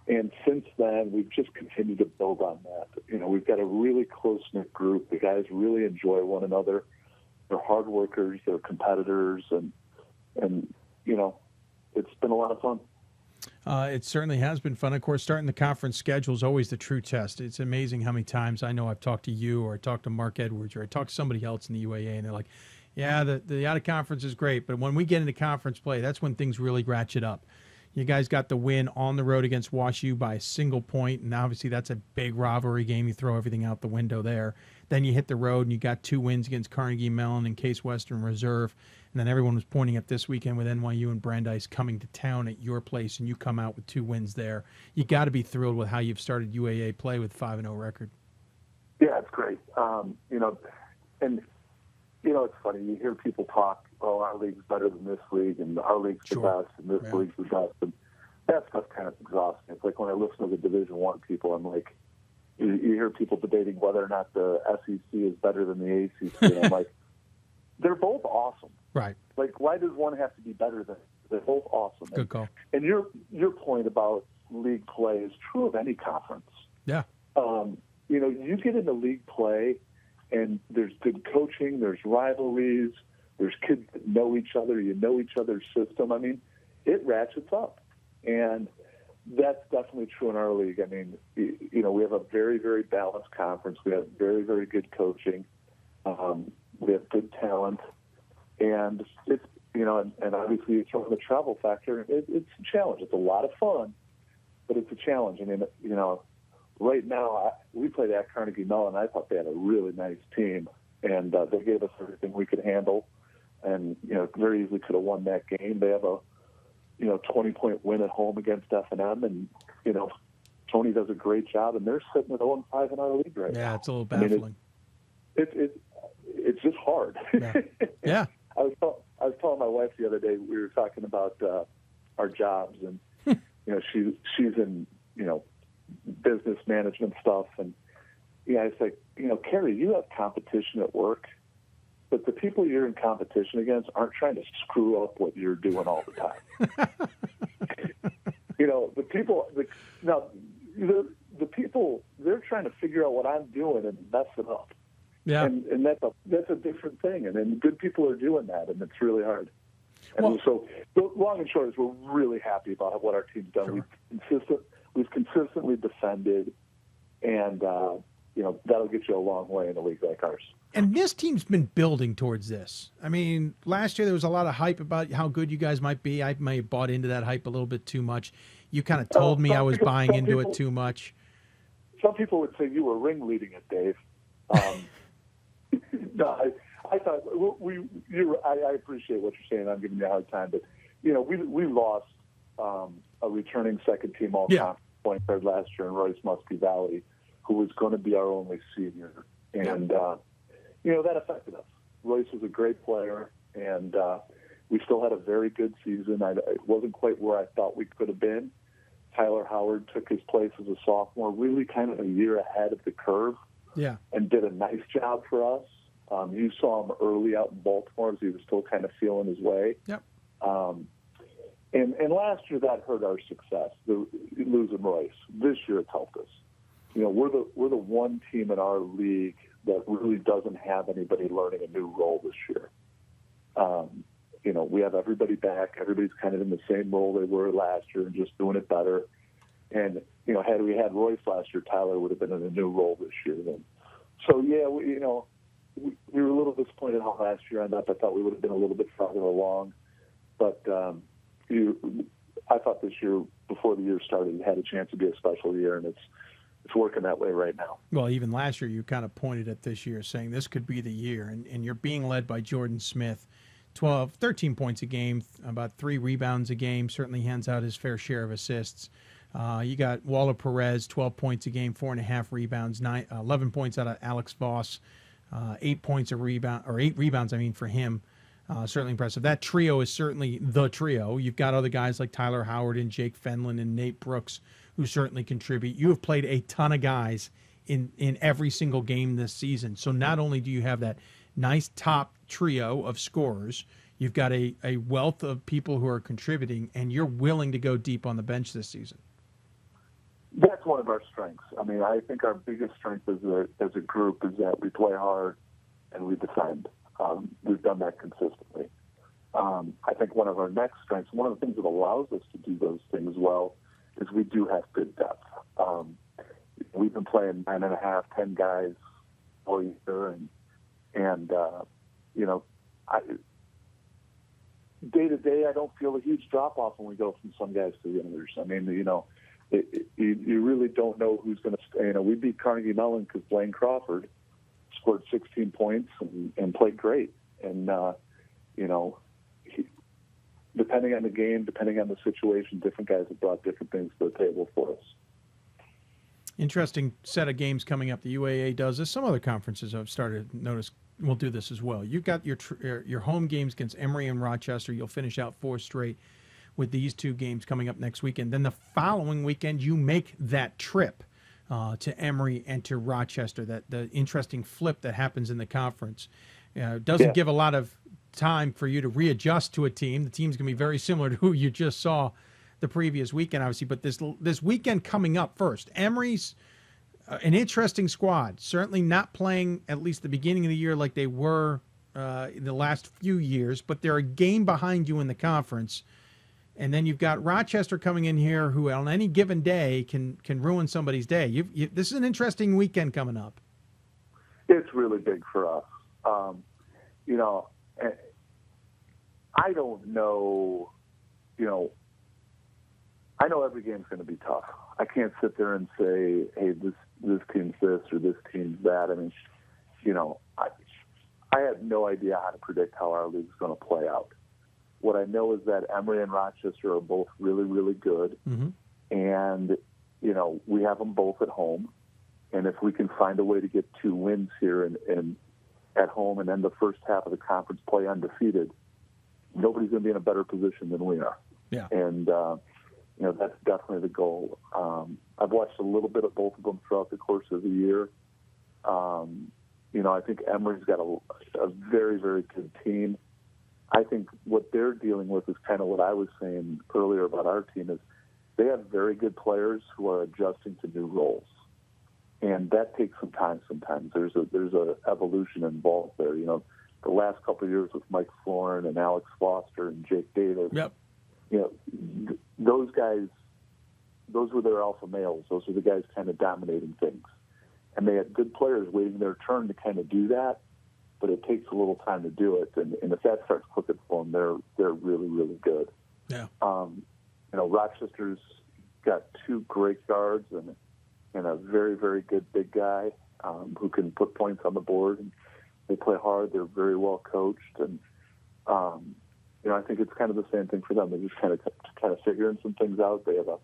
And since then, we've just continued to build on that. We've got a really close-knit group. The guys really enjoy one another. they're hard workers, they're competitors, and it's been a lot of fun. It certainly has been fun. Of course, starting the conference schedule is always the true test. It's amazing how many times I know I've talked to you or I talked to Mark Edwards or I talked to somebody else in the UAA, and they're like, yeah, the out-of-conference is great, but when we get into conference play, that's when things really ratchet up. You guys got the win on the road against WashU by a single point, and obviously that's a big rivalry game. You throw everything out the window there. Then you hit the road, and you got 2 wins against Carnegie Mellon and Case Western Reserve. And then everyone was pointing at this weekend with NYU and Brandeis coming to town at your place, and you come out with 2 wins there. You got to be thrilled with how you've started UAA play with 5-0 record. Yeah, it's great. It's funny. You hear people talk, oh, our league's better than this league, and our league's the best, and this league's the best. And that stuff's kind of exhausting. It's like when I listen to the Division I people, I'm like, you hear people debating whether or not the SEC is better than the ACC. And I'm like, they're both awesome. Right. Like, why does one have to be better than? They're both awesome. Good call. And your point about league play is true of any conference. Yeah. You get into league play, and there's good coaching, there's rivalries, there's kids that know each other, you know each other's system. I mean, it ratchets up. And that's definitely true in our league. I mean, we have a very, very balanced conference. We have very, very good coaching. We have good talent. And it's, and obviously you throw in the travel factor. It's a challenge. It's a lot of fun, but it's a challenge. I mean, right now we played at Carnegie Mellon. I thought they had a really nice team, and they gave us everything we could handle, and very easily could have won that game. They have a 20-point win at home against F&M, and Tony does a great job, and they're sitting at 0-5 in our league right now. Yeah, it's a little baffling. It's just hard. Yeah. I was telling my wife the other day, we were talking about our jobs, and she's in business management stuff, and it's like, Carrie, you have competition at work, but the people you're in competition against aren't trying to screw up what you're doing all the time. The people, they're trying to figure out what I'm doing and mess it up. Yeah. And that's a different thing. And then good people are doing that, and it's really hard. And so the long and short is we're really happy about what our team's done. Sure. We've consistently defended, and that'll get you a long way in a league like ours. And this team's been building towards this. I mean, last year there was a lot of hype about how good you guys might be. I may have bought into that hype a little bit too much. You kind of told me I was buying into it too much. Some people would say you were ringleading it, Dave. No, I thought I appreciate what you're saying. I'm giving you a hard time, but we lost a returning second-team all-conference point guard last year in Royce Muskie Valley, who was going to be our only senior, and that affected us. Royce was a great player, and we still had a very good season. It wasn't quite where I thought we could have been. Tyler Howard took his place as a sophomore, really kind of a year ahead of the curve. Yeah. And did a nice job for us. You saw him early out in Baltimore as he was still kind of feeling his way. Yep. And last year that hurt our success, losing Royce. This year it's helped us. We're the one team in our league that really doesn't have anybody learning a new role this year. We have everybody back. Everybody's kind of in the same role they were last year and just doing it better. And, had we had Royce last year, Tyler would have been in a new role this year then. So, yeah, we were a little disappointed how last year ended up. I thought we would have been a little bit farther along. But I thought this year, before the year started, it had a chance to be a special year, and it's working that way right now. Well, even last year, you kind of pointed at this year, saying this could be the year, and you're being led by Jordan Smith. 13 points a game, about 3 rebounds a game, certainly hands out his fair share of assists. You got Waller Perez, 12 points a game, 4.5 rebounds, 11 points out of Alex Voss, 8 rebounds, for him. Certainly impressive. That trio is certainly the trio. You've got other guys like Tyler Howard and Jake Fenlon and Nate Brooks who certainly contribute. You have played a ton of guys in every single game this season. So not only do you have that nice top trio of scorers, you've got a wealth of people who are contributing, and you're willing to go deep on the bench this season. That's one of our strengths. I think our biggest strength as a group is that we play hard and we defend. We've done that consistently. I think one of our next strengths, one of the things that allows us to do those things well, is we do have good depth. We've been playing 9.5, 10 guys all year, and day to day, I don't feel a huge drop off when we go from some guys to the others. I mean, you really don't know who's going to. We beat Carnegie Mellon because Blaine Crawford scored 16 points and played great, and depending on the game, depending on the situation, different guys have brought different things to the table for us. Interesting set of games coming up. The UAA does this. Some other conferences I've started to notice will do this as well. You've got your home games against Emory and Rochester. You'll finish out 4 straight with these 2 games coming up next weekend. Then the following weekend, you make that trip to Emory and to Rochester. That the interesting flip that happens in the conference doesn't give a lot of time for you to readjust to a team. The team's going to be very similar to who you just saw the previous weekend, obviously. But this weekend coming up first, Emory's an interesting squad. Certainly not playing at least the beginning of the year like they were in the last few years, but they're a game behind you in the conference. And then you've got Rochester coming in here, who on any given day can ruin somebody's day. This is an interesting weekend coming up. It's really big for us. I don't know. I know every game's going to be tough. I can't sit there and say, hey, this team's this or this team's that. I mean, I have no idea how to predict how our league's going to play out. What I know is that Emory and Rochester are both really, really good. Mm-hmm. And, we have them both at home. And if we can find a way to get 2 wins here and at home and end the first half of the conference play undefeated, nobody's going to be in a better position than we are. Yeah. And, that's definitely the goal. I've watched a little bit of both of them throughout the course of the year. I think Emory's got a very, very good team. I think what they're dealing with is kind of what I was saying earlier about our team is they have very good players who are adjusting to new roles. And that takes some time sometimes. There's a evolution involved there. The last couple of years with Mike Florin and Alex Foster and Jake Davis. Yep. Those guys, those were their alpha males. Those were the guys kind of dominating things. And they had good players waiting their turn to kind of do that, but it takes a little time to do it. And if that starts clicking for them, they're really, really good. Yeah. Rochester's got 2 great guards and a very, very good big guy who can put points on the board. And they play hard. They're very well coached. And, I think it's kind of the same thing for them. They're just kind of figuring some things out. They have a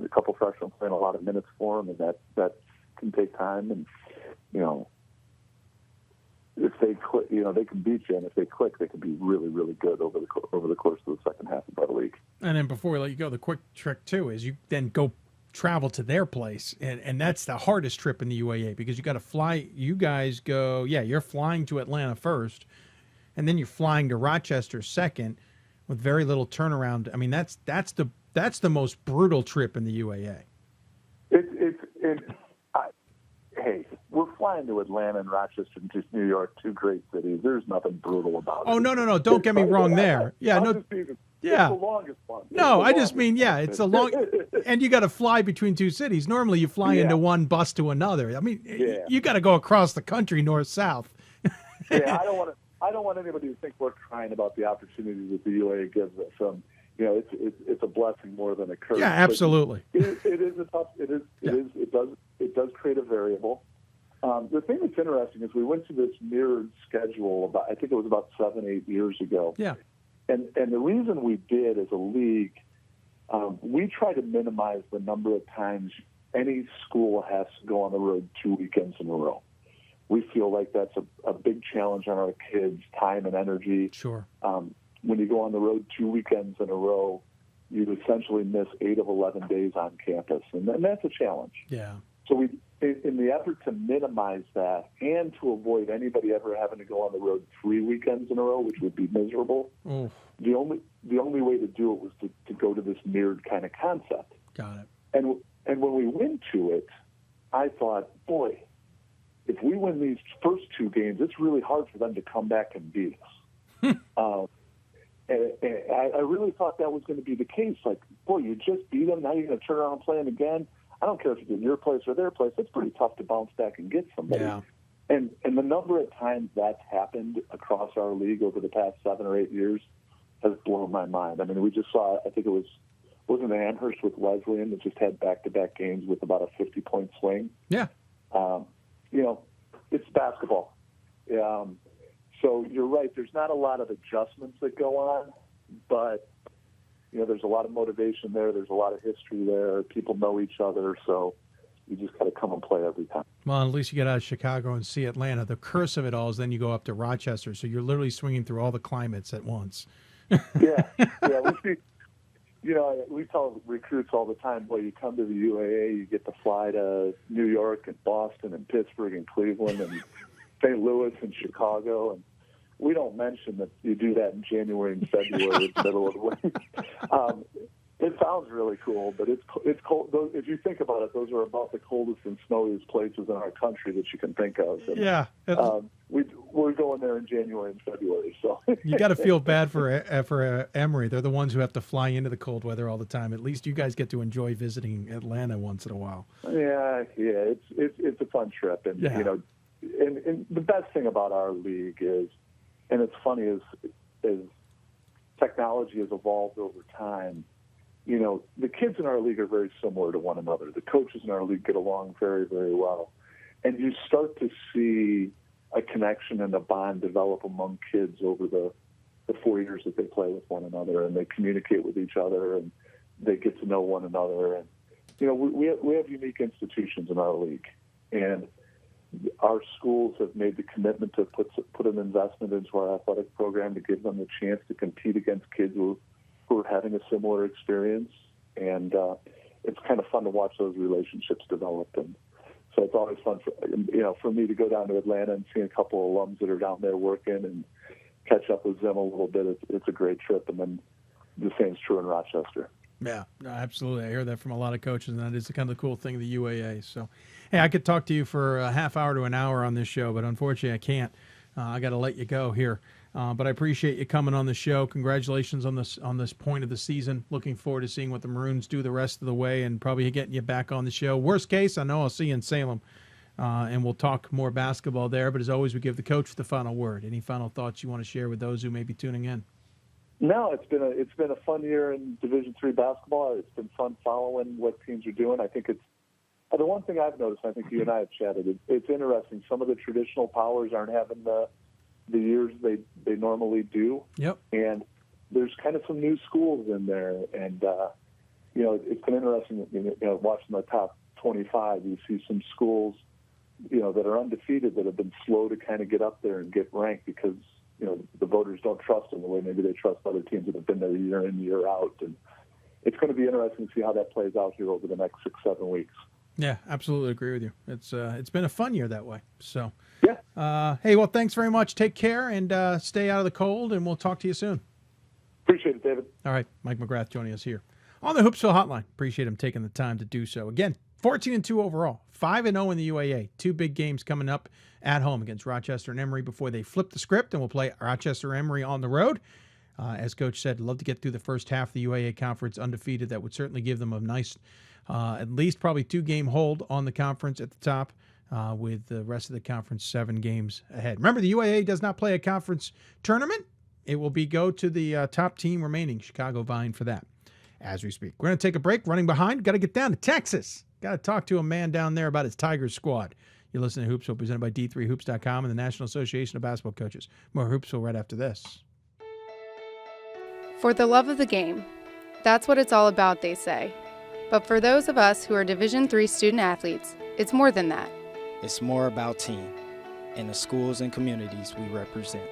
couple freshmen playing a lot of minutes for them, and that can take time. And, if they click, they can beat you, and if they click, they can be really, really good over the course of the second half of our league. And then before we let you go, the quick trick too is you then go travel to their place, and that's the hardest trip in the UAA because you got to fly. You guys go, you're flying to Atlanta first, and then you're flying to Rochester second, with very little turnaround. I mean, that's the most brutal trip in the UAA. Hey, we're flying to Atlanta and Rochester and just New York, 2 great cities. There's nothing brutal about it. Oh, no. Don't get me wrong there. Yeah, no. It's the longest one. No, I just mean, it's a long, and you got to fly between 2 cities. Normally you fly into one bus to another. I mean, you got to go across the country, north-south. I don't want anybody to think we're crying about the opportunities that the UAA gives us. It's a blessing more than a curse. Yeah, absolutely. It is a tough. It does create a variable. The thing that's interesting is we went to this mirrored schedule I think it was about 7-8 years ago. Yeah. And the reason we did as a league, we try to minimize the number of times any school has to go on the road 2 weekends in a row. We feel like that's a big challenge on our kids' time and energy. Sure. When you go on the road 2 weekends in a row, you essentially miss 8 of 11 days on campus, and that's a challenge. Yeah. So we, in the effort to minimize that and to avoid anybody ever having to go on the road 3 weekends in a row, which would be miserable, the only way to do it was to go to this mirrored kind of concept. Got it. And when we went to it, I thought, boy, if we win these first 2 games, it's really hard for them to come back and beat us. And I really thought that was going to be the case. Like, boy, you just beat them, now you're going to turn around and play them again. I don't care if it's in your place or their place. It's pretty tough to bounce back and get somebody. Yeah. And the number of times that's happened across our league over the past 7 or 8 years has blown my mind. I mean, we just saw, I think wasn't it Amherst with Wesleyan that just had back-to-back games with about a 50-point swing? Yeah. It's basketball. So you're right. There's not a lot of adjustments that go on, but there's a lot of motivation there. There's a lot of history there. People know each other, so you just got to come and play every time. Well, at least you get out of Chicago and see Atlanta. The curse of it all is then you go up to Rochester, so you're literally swinging through all the climates at once. Yeah. We tell recruits all the time, boy, you come to the UAA, you get to fly to New York and Boston and Pittsburgh and Cleveland and St. Louis and Chicago, and we don't mention that you do that in January and February, in the middle of the week. It sounds really cool, but it's cold. If you think about it, those are about the coldest and snowiest places in our country that you can think of. And, yeah. We're going there in January and February, so you got to feel bad for Emory. They're the ones who have to fly into the cold weather all the time. At least you guys get to enjoy visiting Atlanta once in a while. Yeah, it's a fun trip, and and the best thing about our league is, and it's funny as technology has evolved over time. The kids in our league are very similar to one another. The coaches in our league get along very, very well, and you start to see a connection and a bond develop among kids over the 4 years that they play with one another, and they communicate with each other, and they get to know one another. And we have unique institutions in our league, and our schools have made the commitment to put an investment into our athletic program to give them the chance to compete against kids who are having a similar experience, and it's kind of fun to watch those relationships develop. And so it's always fun for me to go down to Atlanta and see a couple of alums that are down there working and catch up with them a little bit. It's a great trip, and then the same's true in Rochester. Yeah, absolutely. I hear that from a lot of coaches, and that is the kind of cool thing of the UAA. So, hey, I could talk to you for a half hour to an hour on this show, but unfortunately I can't. I got to let you go here. But I appreciate you coming on the show. Congratulations on this point of the season. Looking forward to seeing what the Maroons do the rest of the way, and probably getting you back on the show. Worst case, I know I'll see you in Salem, and we'll talk more basketball there. But as always, we give the coach the final word. Any final thoughts you want to share with those who may be tuning in? No, it's been a fun year in Division III basketball. It's been fun following what teams are doing. I think it's the one thing I've noticed. I think you and I have chatted. It's interesting. Some of the traditional powers aren't having the years they normally do. Yep. And there's kind of some new schools in there, and it's been interesting. Watching the top 25, you see some schools, that are undefeated that have been slow to kind of get up there and get ranked because the voters don't trust them the way maybe they trust other teams that have been there year in, year out. And it's going to be interesting to see how that plays out here over the next 6-7 weeks. Yeah, absolutely agree with you. It's been a fun year that way. So yeah. Hey, well, thanks very much. Take care and stay out of the cold, and we'll talk to you soon. Appreciate it, David. All right, Mike McGrath joining us here on the Hoopsville Hotline. Appreciate him taking the time to do so. Again, 14-2 overall, 5-0 in the UAA. 2 big games coming up at home against Rochester and Emory before they flip the script, and we'll play Rochester Emory on the road. As Coach said, love to get through the first half of the UAA conference undefeated. That would certainly give them a nice, at least probably 2-game hold on the conference at the top, with the rest of the conference 7 games ahead. Remember, the UAA does not play a conference tournament. It will go to the top team remaining, Chicago vying for that as we speak. We're going to take a break. Running behind. Got to get down to Texas. Got to talk to a man down there about his Tigers squad. You're listening to Hoopsville, presented by D3Hoops.com and the National Association of Basketball Coaches. More Hoopsville right after this. For the love of the game. That's what it's all about, they say. But for those of us who are Division III student athletes, it's more than that. It's more about team and the schools and communities we represent.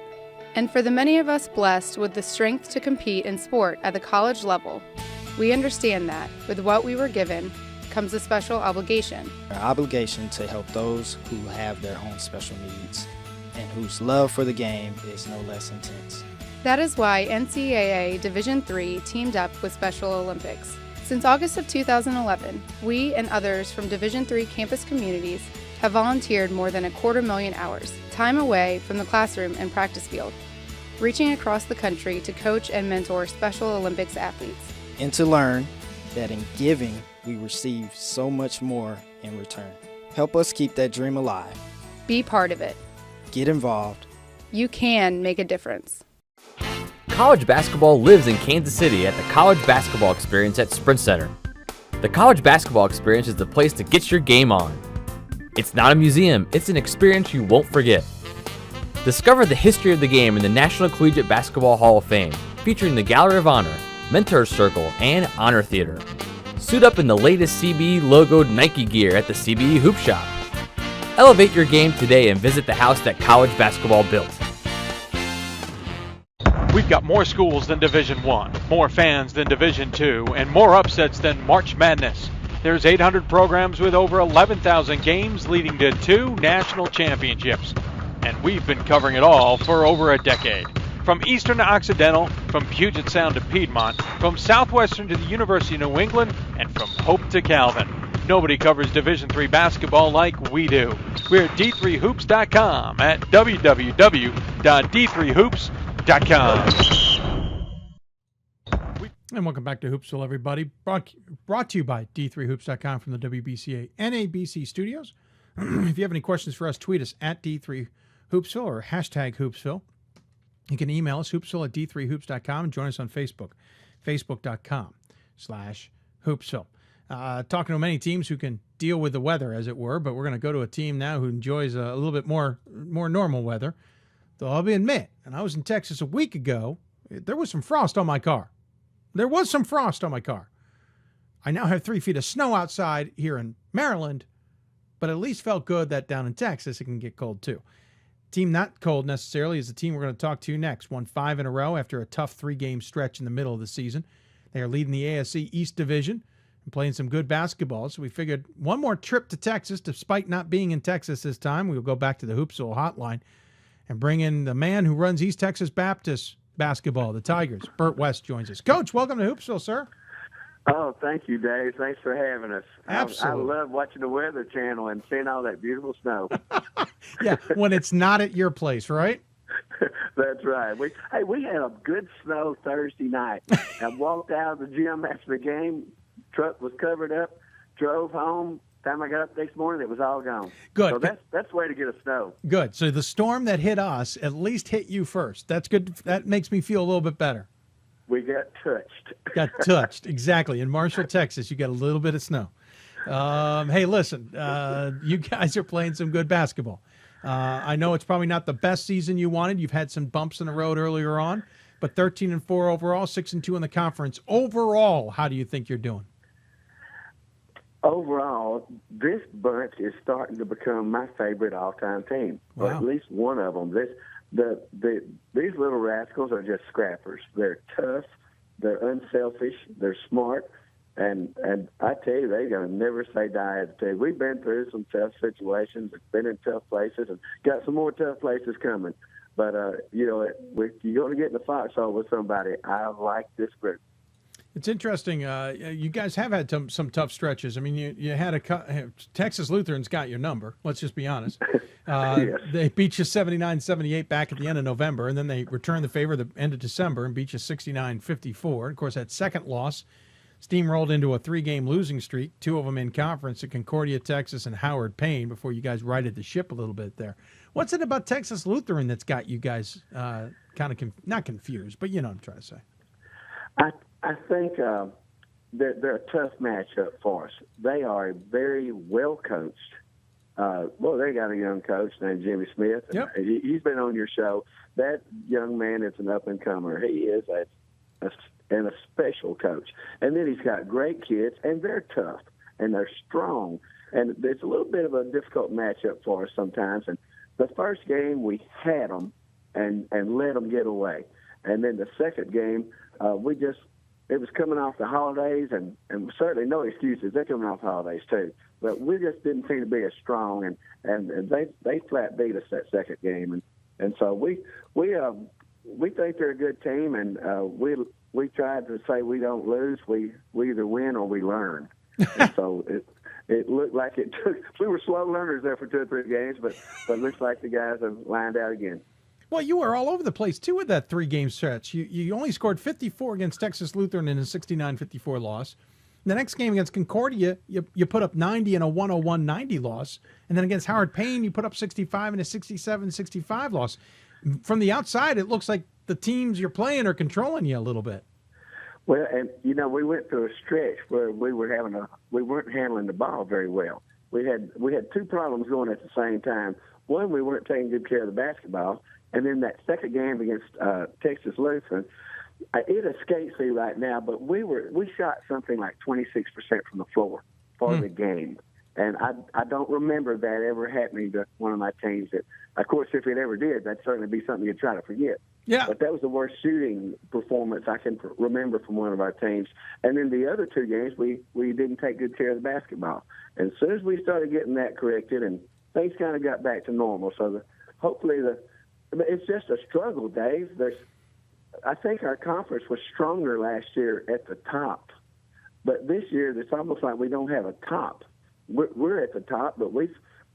And for the many of us blessed with the strength to compete in sport at the college level, we understand that with what we were given comes a special obligation. Our obligation to help those who have their own special needs and whose love for the game is no less intense. That is why NCAA Division III teamed up with Special Olympics Since August of 2011, we and others from Division III campus communities have volunteered more than 250,000 hours, time away from the classroom and practice field, reaching across the country to coach and mentor Special Olympics athletes. And to learn that in giving, we receive so much more in return. Help us keep that dream alive. Be part of it. Get involved. You can make a difference. College basketball lives in Kansas City at the College Basketball Experience at Sprint Center. The College Basketball Experience is the place to get your game on. It's not a museum, it's an experience you won't forget. Discover the history of the game in the National Collegiate Basketball Hall of Fame, featuring the Gallery of Honor, Mentor Circle, and Honor Theater. Suit up in the latest CBE logoed Nike gear at the CBE Hoop Shop. Elevate your game today and visit the house that college basketball built. We've got more schools than Division I, more fans than Division II, and more upsets than March Madness. There's 800 programs with over 11,000 games leading to 2 national championships. And we've been covering it all for over a decade. From Eastern to Occidental, from Puget Sound to Piedmont, from Southwestern to the University of New England, and from Hope to Calvin. Nobody covers Division III basketball like we do. We're at d3hoops.com at www.d3hoops.com. And welcome back to Hoopsville, everybody. Brought to you by d3hoops.com from the WBCA NABC studios. If you have any questions for us, tweet us at d3hoopsville or hashtag Hoopsville. You can email us, hoopsville at d3hoops.com, and join us on Facebook, facebook.com/Hoopsville. Talking to many teams who can deal with the weather, as it were, but we're going to go to a team now who enjoys a little bit more normal weather. Though I'll admit, and I was in Texas a week ago, there was some frost on my car. I now have 3 feet of snow outside here in Maryland, but at least felt good that down in Texas it can get cold too. Team not cold necessarily is the team we're going to talk to next. Won 5 in a row after a tough 3-game stretch in the middle of the season. They are leading the ASC East Division and playing some good basketball. So we figured one more trip to Texas, despite not being in Texas this time. We'll go back to the Hoopsville hotline and bring in the man who runs East Texas Baptist basketball, the Tigers. Bert West joins us. Coach, welcome to Hoopsville, sir. Oh, thank you, Dave. Thanks for having us. Absolutely. I love watching the Weather Channel and seeing all that beautiful snow. Yeah, when it's not at your place, right? That's right. We had a good snow Thursday night. I walked out of the gym after the game. Truck was covered up. Drove home. Time I got up next morning, it was all gone. Good. So that's the way to get a snow. Good. So the storm that hit us at least hit you first. That's good. That makes me feel a little bit better. We got touched. Got touched, exactly. In Marshall, Texas, you got a little bit of snow. Hey, listen, you guys are playing some good basketball. I know it's probably not the best season you wanted. You've had some bumps in the road earlier on, but 13-4 overall, 6-2 in the conference. Overall, how do you think you're doing? Overall, this bunch is starting to become my favorite all-time team, or at least one of them. These little rascals are just scrappers. They're tough, they're unselfish, they're smart, and I tell you, they're going to never say die as a team. We've been through some tough situations, been in tough places, and got some more tough places coming. But, you're going to get in the foxhole with somebody. I like this group. It's interesting. You guys have had some tough stretches. I mean, you had Texas Lutherans got your number. Let's just be honest. Yes. They beat you 79-78 back at the end of November, and then they returned the favor at the end of December and beat you 69-54. Of course, that second loss steamrolled into a 3-game losing streak, 2 of them in conference at Concordia, Texas, and Howard Payne before you guys righted the ship a little bit there. What's it about Texas Lutheran that's got you guys kind of not confused, but you know what I'm trying to say? I think they're a tough matchup for us. They are very well coached. They got a young coach named Jimmy Smith. Yep. He's been on your show. That young man is an up-and-comer. He is a special coach. And then he's got great kids, and they're tough, and they're strong. And it's a little bit of a difficult matchup for us sometimes. And the first game, we had them and let them get away. And then the second game, it was coming off the holidays, and certainly no excuses. They're coming off the holidays too. But we just didn't seem to be as strong, and they flat beat us that second game, and so we think they're a good team, and we tried to say we don't lose. We either win or we learn. And so it looked like it took. We were slow learners there for 2 or 3 games, but it looks like the guys have lined out again. Well, you were all over the place, too, with that 3-game stretch. You only scored 54 against Texas Lutheran in a 69-54 loss. The next game against Concordia, you put up 90 in a 101-90 loss. And then against Howard Payne, you put up 65 in a 67-65 loss. From the outside, it looks like the teams you're playing are controlling you a little bit. Well, and, we went through a stretch where we weren't handling the ball very well. We had 2 problems going at the same time. One, we weren't taking good care of the basketball. And then that second game against Texas Lutheran, it escapes me right now, but we shot something like 26% from the floor for the game. And I don't remember that ever happening to one of my teams. That, of course, if it ever did, that'd certainly be something you'd try to forget. Yeah. But that was the worst shooting performance I can remember from one of our teams. And then the other 2 games, we didn't take good care of the basketball. And as soon as we started getting that corrected, and things kind of got back to normal. So hopefully it's just a struggle, Dave. I think our conference was stronger last year at the top. But this year, it's almost like we don't have a top. We're at the top, but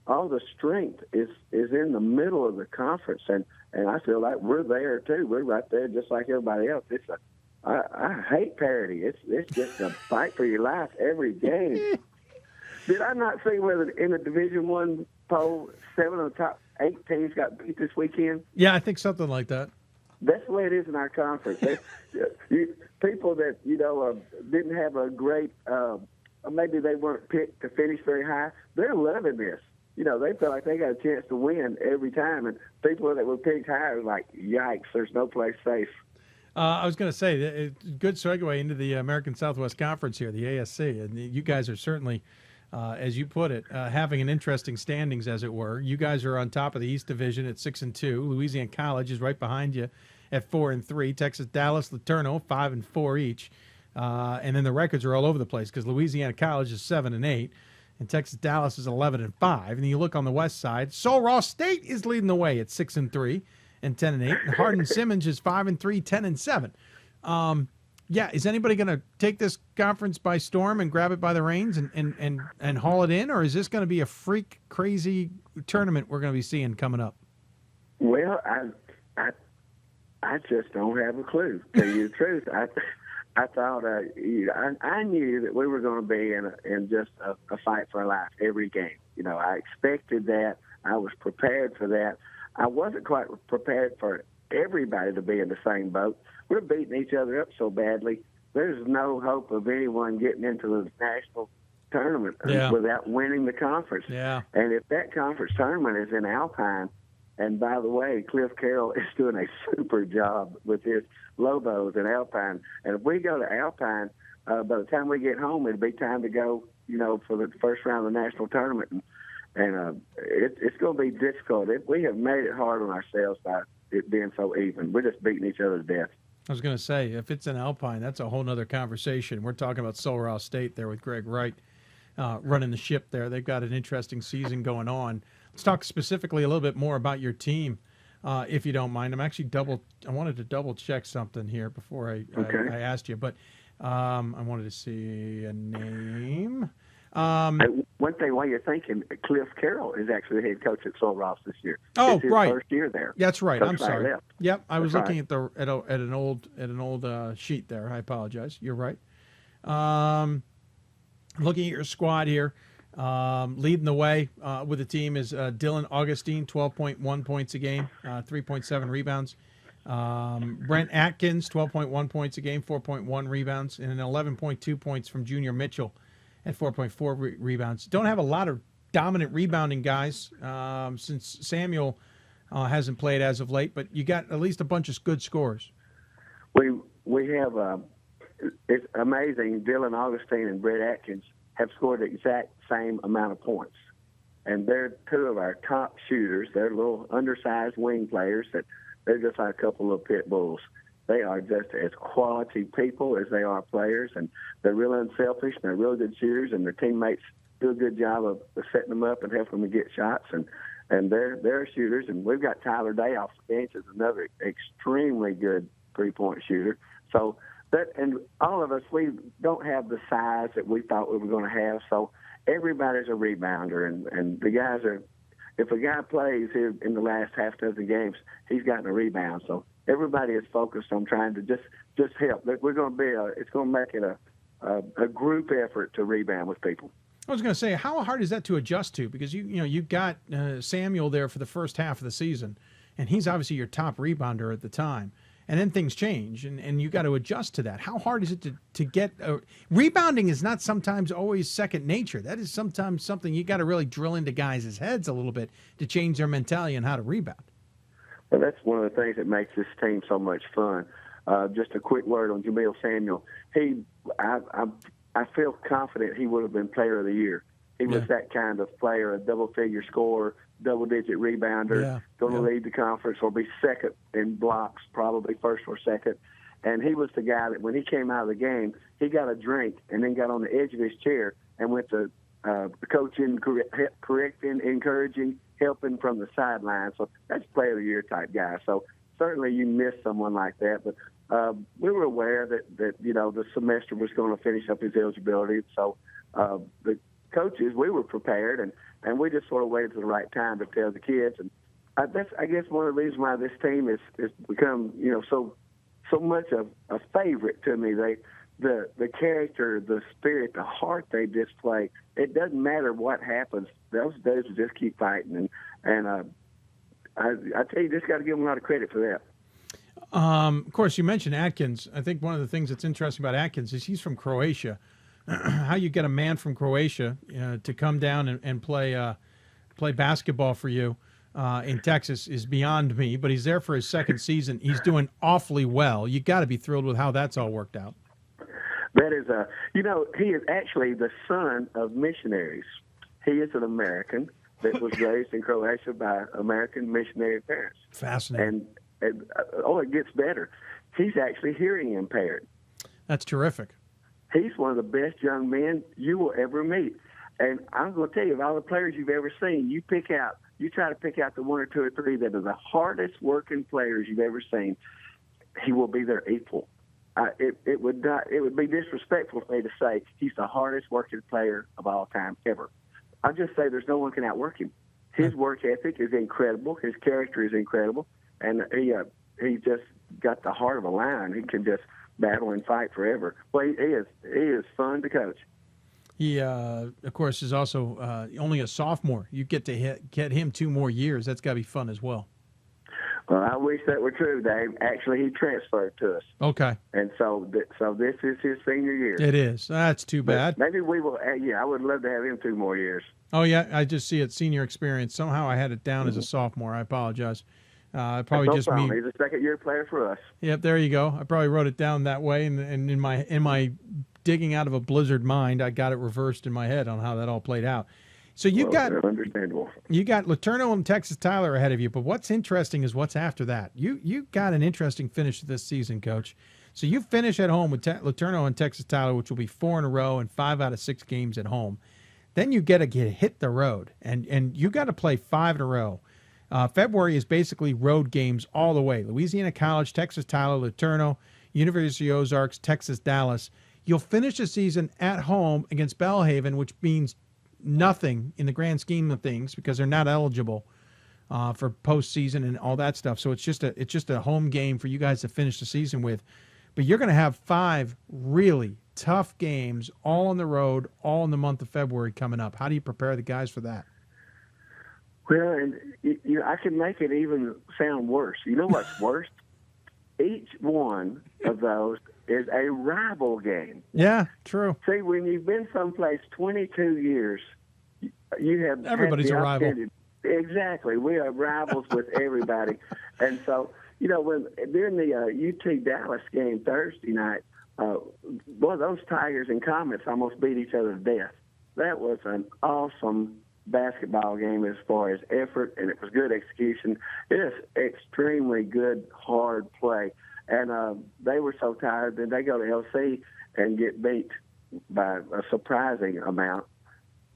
all the strength is in the middle of the conference, and I feel like we're there too. We're right there, just like everybody else. I hate parity. It's just a fight for your life every game. Did I not see whether in the Division I poll 7 of the top 8 teams got beat this weekend? Yeah, I think something like that. That's the way it is in our conference. People that didn't have a great. Maybe they weren't picked to finish very high. They're loving this. They feel like they got a chance to win every time. And people that were picked high are like, yikes, there's no place safe. I was going to say, good segue into the American Southwest Conference here, the ASC. And you guys are certainly, as you put it, having an interesting standings, as it were. You guys are on top of the East Division at 6-2. Louisiana College is right behind you at 4-3. Texas Dallas, Laterno, 5-4 each. And then the records are all over the place because Louisiana College is 7-8, and Texas Dallas is 11-5. And then you look on the west side, Sul Ross State is leading the way at 6-3 and 10-8. And Hardin Simmons is 5-3, 10-7. Yeah, is anybody going to take this conference by storm and grab it by the reins and haul it in, or is this going to be a freak crazy tournament we're going to be seeing coming up? Well, I just don't have a clue. To tell you the truth, I thought I knew that we were going to be in just a fight for our life every game. I expected that. I was prepared for that. I wasn't quite prepared for everybody to be in the same boat. We're beating each other up so badly. There's no hope of anyone getting into the national tournament without winning the conference. Yeah. And if that conference tournament is in Alpine, and by the way, Cliff Carroll is doing a super job with his Lobos in Alpine. And if we go to Alpine, by the time we get home, it'll be time to go, for the first round of the national tournament. And it's going to be difficult. We have made it hard on ourselves by it being so even. We're just beating each other to death. I was going to say, if it's in Alpine, that's a whole nother conversation. We're talking about Sul Ross State there with Greg Wright running the ship there. They've got an interesting season going on. Let's talk specifically a little bit more about your team, if you don't mind. I wanted to double check something here before I asked you, but I wanted to see a name. One thing while you're thinking, Cliff Carroll is actually the head coach at Sul Ross this year. Oh, it's his right. first year there. That's right. I'm sorry. Left. Yep, I was That's looking at an old sheet there. I apologize. You're right. Looking at your squad here, leading the way with the team is Dylan Augustine, 12.1 points a game, 3.7 rebounds. Brent Atkins, 12.1 points a game, 4.1 rebounds, and 11.2 points from Junior Mitchell at 4.4 rebounds. Don't have a lot of dominant rebounding guys since Samuel hasn't played as of late, but you got at least a bunch of good scores. We have it's amazing. Dylan Augustine and Brett Atkins have scored the exact same amount of points, and they're 2 of our top shooters. They're little undersized wing players that they're just like a couple of pit bulls. They are just as quality people as they are players, and they're real unselfish, and they're real good shooters, and their teammates do a good job of setting them up and helping them get shots, and they're shooters. And we've got Tyler Day off the bench as another extremely good three-point shooter. So And all of us, we don't have the size that we thought we were going to have. So everybody's a rebounder, and the guys are. If a guy plays here in the last half dozen games, he's gotten a rebound. So everybody is focused on trying to just help. We're going to be it's going to make it a group effort to rebound with people. I was going to say, how hard is that to adjust to? Because you got Samuel there for the first half of the season, and he's obviously your top rebounder at the time. And then things change, and you got to adjust to that. How hard is it to get rebounding? Is not sometimes always second nature. That is sometimes something you got to really drill into guys' heads a little bit to change their mentality on how to rebound. Well, that's one of the things that makes this team so much fun. Just a quick word on Jamil Samuel. I feel confident he would have been Player of the Year. He was that kind of player, a double-figure scorer, double-digit rebounder, going to lead the conference or be second in blocks, probably first or second. And he was the guy that when he came out of the game, he got a drink and then got on the edge of his chair and went to coaching, correcting, encouraging, helping from the sideline. So that's Player of the Year type guy. So certainly you miss someone like that. But we were aware that the semester was going to finish up his eligibility. So the coaches, we were prepared, and we just sort of waited to the right time to tell the kids. And that's, I guess, one of the reasons why this team has become, so much of a favorite to me. The character, the spirit, the heart they display. It doesn't matter what happens. Those dudes just keep fighting. And I tell you, just got to give them a lot of credit for that. Of course, you mentioned Atkins. I think one of the things that's interesting about Atkins is he's from Croatia. How you get a man from Croatia to come down and play basketball for you in Texas is beyond me, but he's there for his second season. He's doing awfully well. You got to be thrilled with how that's all worked out. That is he is actually the son of missionaries. He is an American that was raised in Croatia by American missionary parents. Fascinating. And it gets better. He's actually hearing impaired. That's terrific. He's one of the best young men you will ever meet. And I'm going to tell you, of all the players you've ever seen, you try to pick out the one or two or three that are the hardest working players you've ever seen. He will be their equal. It would be disrespectful for me to say he's the hardest working player of all time ever. I'll just say there's no one can outwork him. His work ethic is incredible. His character is incredible. And he just got the heart of a lion. He can just battle and fight forever. Well, he is fun to coach. He, of course, is also only a sophomore. You get to get him 2 more years. That's got to be fun as well. Well, I wish that were true, Dave. Actually, he transferred to us. Okay. And so this is his senior year. It is. That's too bad. But maybe we will. I would love to have him 2 more years. Oh, yeah. I just see it, senior experience. Somehow I had it down as a sophomore. I apologize. Probably just me. He's a second-year player for us. Yep, there you go. I probably wrote it down that way, and in my digging out of a blizzard mind, I got it reversed in my head on how that all played out. So understandable. You got Laterno and Texas Tyler ahead of you, but what's interesting is what's after that. You got an interesting finish to this season, Coach. So you finish at home with Laterno and Texas Tyler, which will be 4 in a row and 5 out of 6 games at home. Then you got to hit the road, and you got to play 5 in a row. February is basically road games all the way. Louisiana College, Texas Tyler, Laterno, University of Ozarks, Texas Dallas. You'll finish the season at home against Belhaven, which means nothing in the grand scheme of things because they're not eligible for postseason and all that stuff. So it's just a home game for you guys to finish the season with. But you're going to have 5 really tough games all on the road, all in the month of February coming up. How do you prepare the guys for that? Well, and I can make it even sound worse. You know what's worse? Each one of those is a rival game. Yeah, true. See, when you've been someplace 22 years, you have everybody's a rival. Exactly, we are rivals with everybody, and so when during the UT Dallas game Thursday night, those Tigers and Comets almost beat each other to death. That was an awesome basketball game as far as effort, and it was good execution. It is extremely good, hard play. And they were so tired that they go to LC and get beat by a surprising amount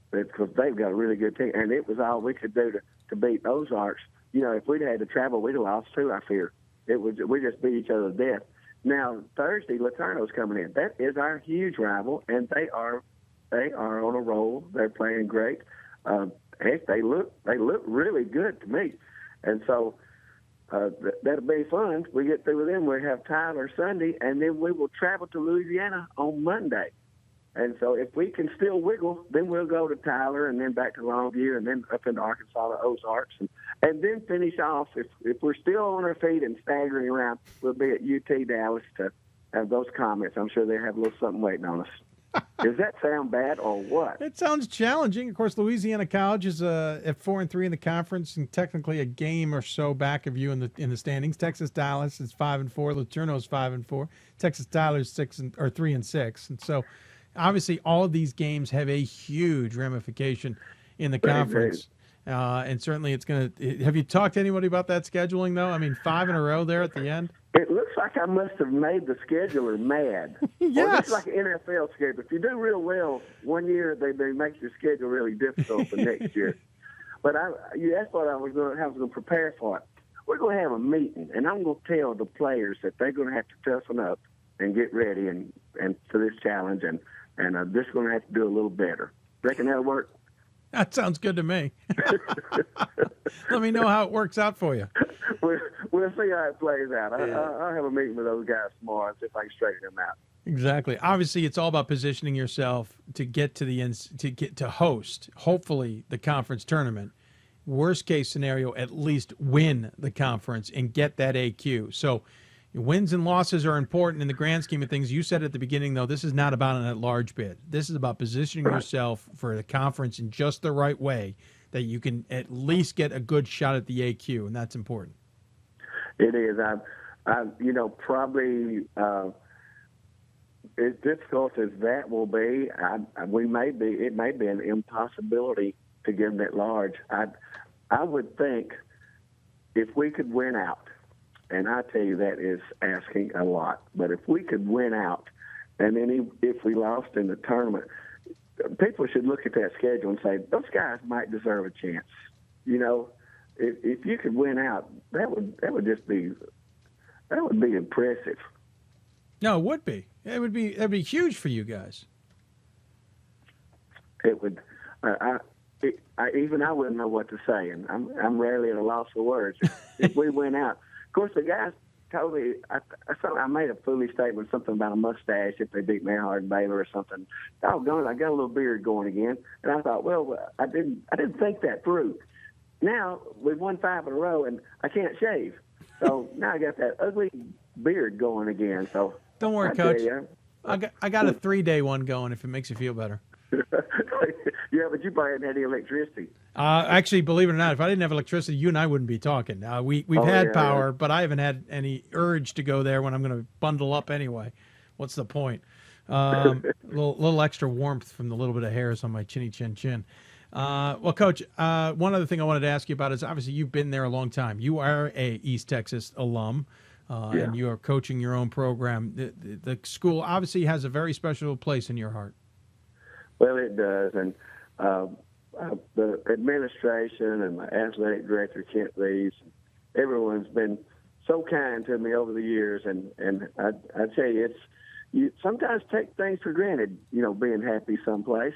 because they've got a really good team. And it was all we could do to beat Ozarks. If we'd had to travel, we'd have lost too, I fear. We just beat each other to death. Now Thursday, Laterno's coming in. That is our huge rival, and they are on a roll. They're playing great. Heck, they look really good to me, and so that'll be fun. We get through with them. We have Tyler Sunday, and then we will travel to Louisiana on Monday. And so if we can still wiggle, then we'll go to Tyler and then back to Longview and then up into Arkansas to Ozarks and then finish off. If we're still on our feet and staggering around, we'll be at UT Dallas to have those comments. I'm sure they have a little something waiting on us. Does that sound bad or what? It sounds challenging. Of course, Louisiana College is at 4-3 in the conference and technically a game or so back of you in the standings. Texas Dallas is 5-4. Laterno's 5-4. Texas Tyler's 3-6. And so obviously, all of these games have a huge ramification in the conference. And certainly it's going to – have you talked to anybody about that scheduling, though? I mean, 5 in a row there at the end? It looks like I must have made the scheduler mad. Yes. It's like an NFL schedule. If you do real well one year, they make your schedule really difficult for next year. But that's what I was going to prepare for it. We're going to have a meeting, and I'm going to tell the players that they're going to have to toughen up and get ready and for this challenge and this going to have to do a little better. Reckon that'll work? That sounds good to me. Let me know how it works out for you. We'll see how it plays out. I'll have a meeting with those guys tomorrow and see if I can straighten them out. Exactly. Obviously, it's all about positioning yourself to get to the end, to host, hopefully, the conference tournament. Worst case scenario, at least win the conference and get that AQ. So wins and losses are important in the grand scheme of things. You said at the beginning, though, this is not about an at-large bid. This is about positioning yourself for the conference in just the right way that you can at least get a good shot at the AQ, and that's important. It is. Probably as difficult as that will be, it may be an impossibility to get them at large. I would think if we could win out, and I tell you, that is asking a lot. But if we could win out, and then if we lost in the tournament, people should look at that schedule and say, those guys might deserve a chance. If you could win out, that would be impressive. No, it would be. That'd be huge for you guys. It would. Even I wouldn't know what to say, and I'm rarely at a loss for words. If we went out. Of course, the guys told me I made a foolish statement, something about a mustache if they beat Mayhard and Baylor or something. Doggone it, I got a little beard going again, and I thought, well, I didn't think that through. Now we've won 5 in a row, and I can't shave, so now I got that ugly beard going again. So don't worry, Coach. I got a 3-day one going if it makes you feel better. Yeah, but you probably hadn't had any electricity. Actually, believe it or not, if I didn't have electricity, you and I wouldn't be talking. We've had power, but I haven't had any urge to go there when I'm going to bundle up anyway. What's the point? Little extra warmth from the little bit of hairs on my chinny chin. Well, Coach, one other thing I wanted to ask you about is obviously you've been there a long time. You are a East Texas alum, and you are coaching your own program. The school obviously has a very special place in your heart. Well, it does, and the administration and my athletic director, Kent Reeves, everyone's been so kind to me over the years, and I tell you, you sometimes take things for granted, being happy someplace.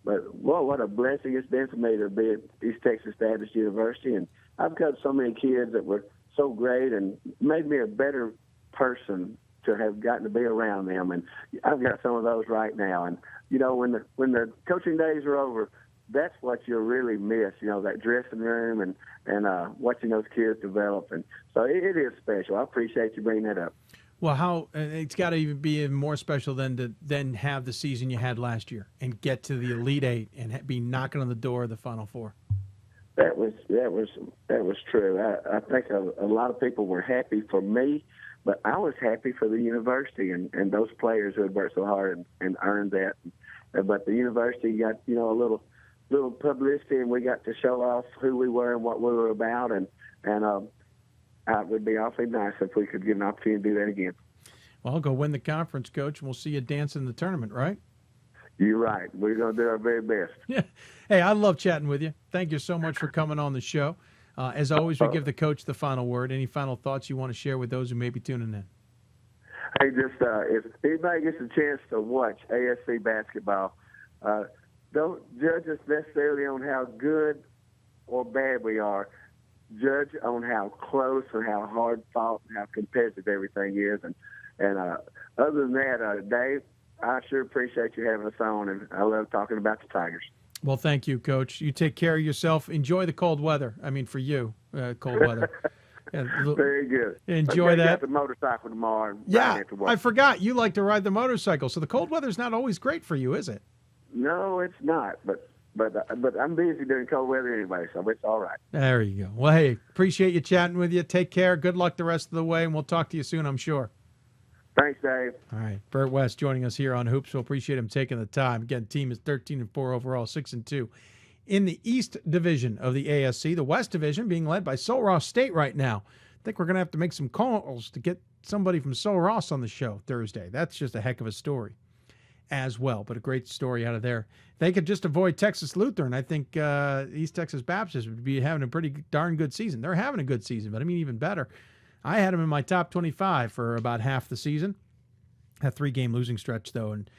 But, well, what a blessing it's been for me to be at East Texas Baptist University, and I've got so many kids that were so great and made me a better person to have gotten to be around them, and I've got some of those right now. And when the coaching days are over, that's what you'll really miss. That dressing room and watching those kids develop, and so it is special. I appreciate you bringing that up. Well, it's got to even be even more special than to then have the season you had last year and get to the Elite Eight and be knocking on the door of the Final Four. That was true. I think a lot of people were happy for me, but I was happy for the university and those players who had worked so hard and earned that. But the university got a little publicity, and we got to show off who we were and what we were about, and it would be awfully nice if we could get an opportunity to do that again. Well, I'll go win the conference, Coach, and we'll see you dance in the tournament, right? You're right. We're going to do our very best. Yeah. Hey, I love chatting with you. Thank you so much for coming on the show. As always, we give the coach the final word. Any final thoughts you want to share with those who may be tuning in? Hey, just if anybody gets a chance to watch ASC basketball, don't judge us necessarily on how good or bad we are. Judge on how close and how hard fought and how competitive everything is. And other than that, Dave, I sure appreciate you having us on, and I love talking about the Tigers. Well, thank you, Coach. You take care of yourself. Enjoy the cold weather. I mean, for you, cold weather. Yeah, very good. Enjoy that. Got the motorcycle tomorrow. Yeah, I forgot. You like to ride the motorcycle, so the cold weather's not always great for you, is it? No, it's not. But I'm busy during cold weather anyway, so it's all right. There you go. Well, hey, appreciate you chatting with you. Take care. Good luck the rest of the way, and we'll talk to you soon, I'm sure. Thanks, Dave. All right, Bert West joining us here on Hoopsville. Appreciate him taking the time. Again, team is 13-4 overall, 6-2. In the East Division of the ASC, the West Division being led by Sul Ross State right now. I think we're going to have to make some calls to get somebody from Sul Ross on the show Thursday. That's just a heck of a story as well, but a great story out of there. If they could just avoid Texas Lutheran, I think East Texas Baptist would be having a pretty darn good season. They're having a good season, but I mean even better. I had them in my top 25 for about half the season. A 3-game losing stretch, though, and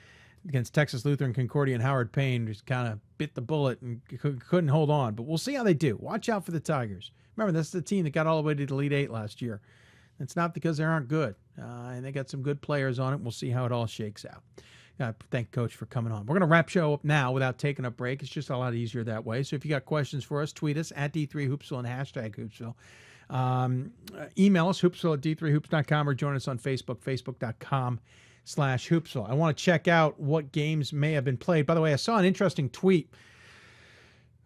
against Texas Lutheran, Concordia, and Howard Payne just kind of bit the bullet and couldn't hold on. But we'll see how they do. Watch out for the Tigers. Remember, that's the team that got all the way to the Elite Eight last year. It's not because they aren't good, and they got some good players on it. We'll see how it all shakes out. Thank Coach for coming on. We're going to wrap show up now without taking a break. It's just a lot easier that way. So if you got questions for us, tweet us at D3Hoopsville and hashtag Hoopsville. Email us, hoopsville@d3hoops.com, or join us on Facebook, facebook.com/Hoopsville. I want to check out what games may have been played. By the way, I saw an interesting tweet,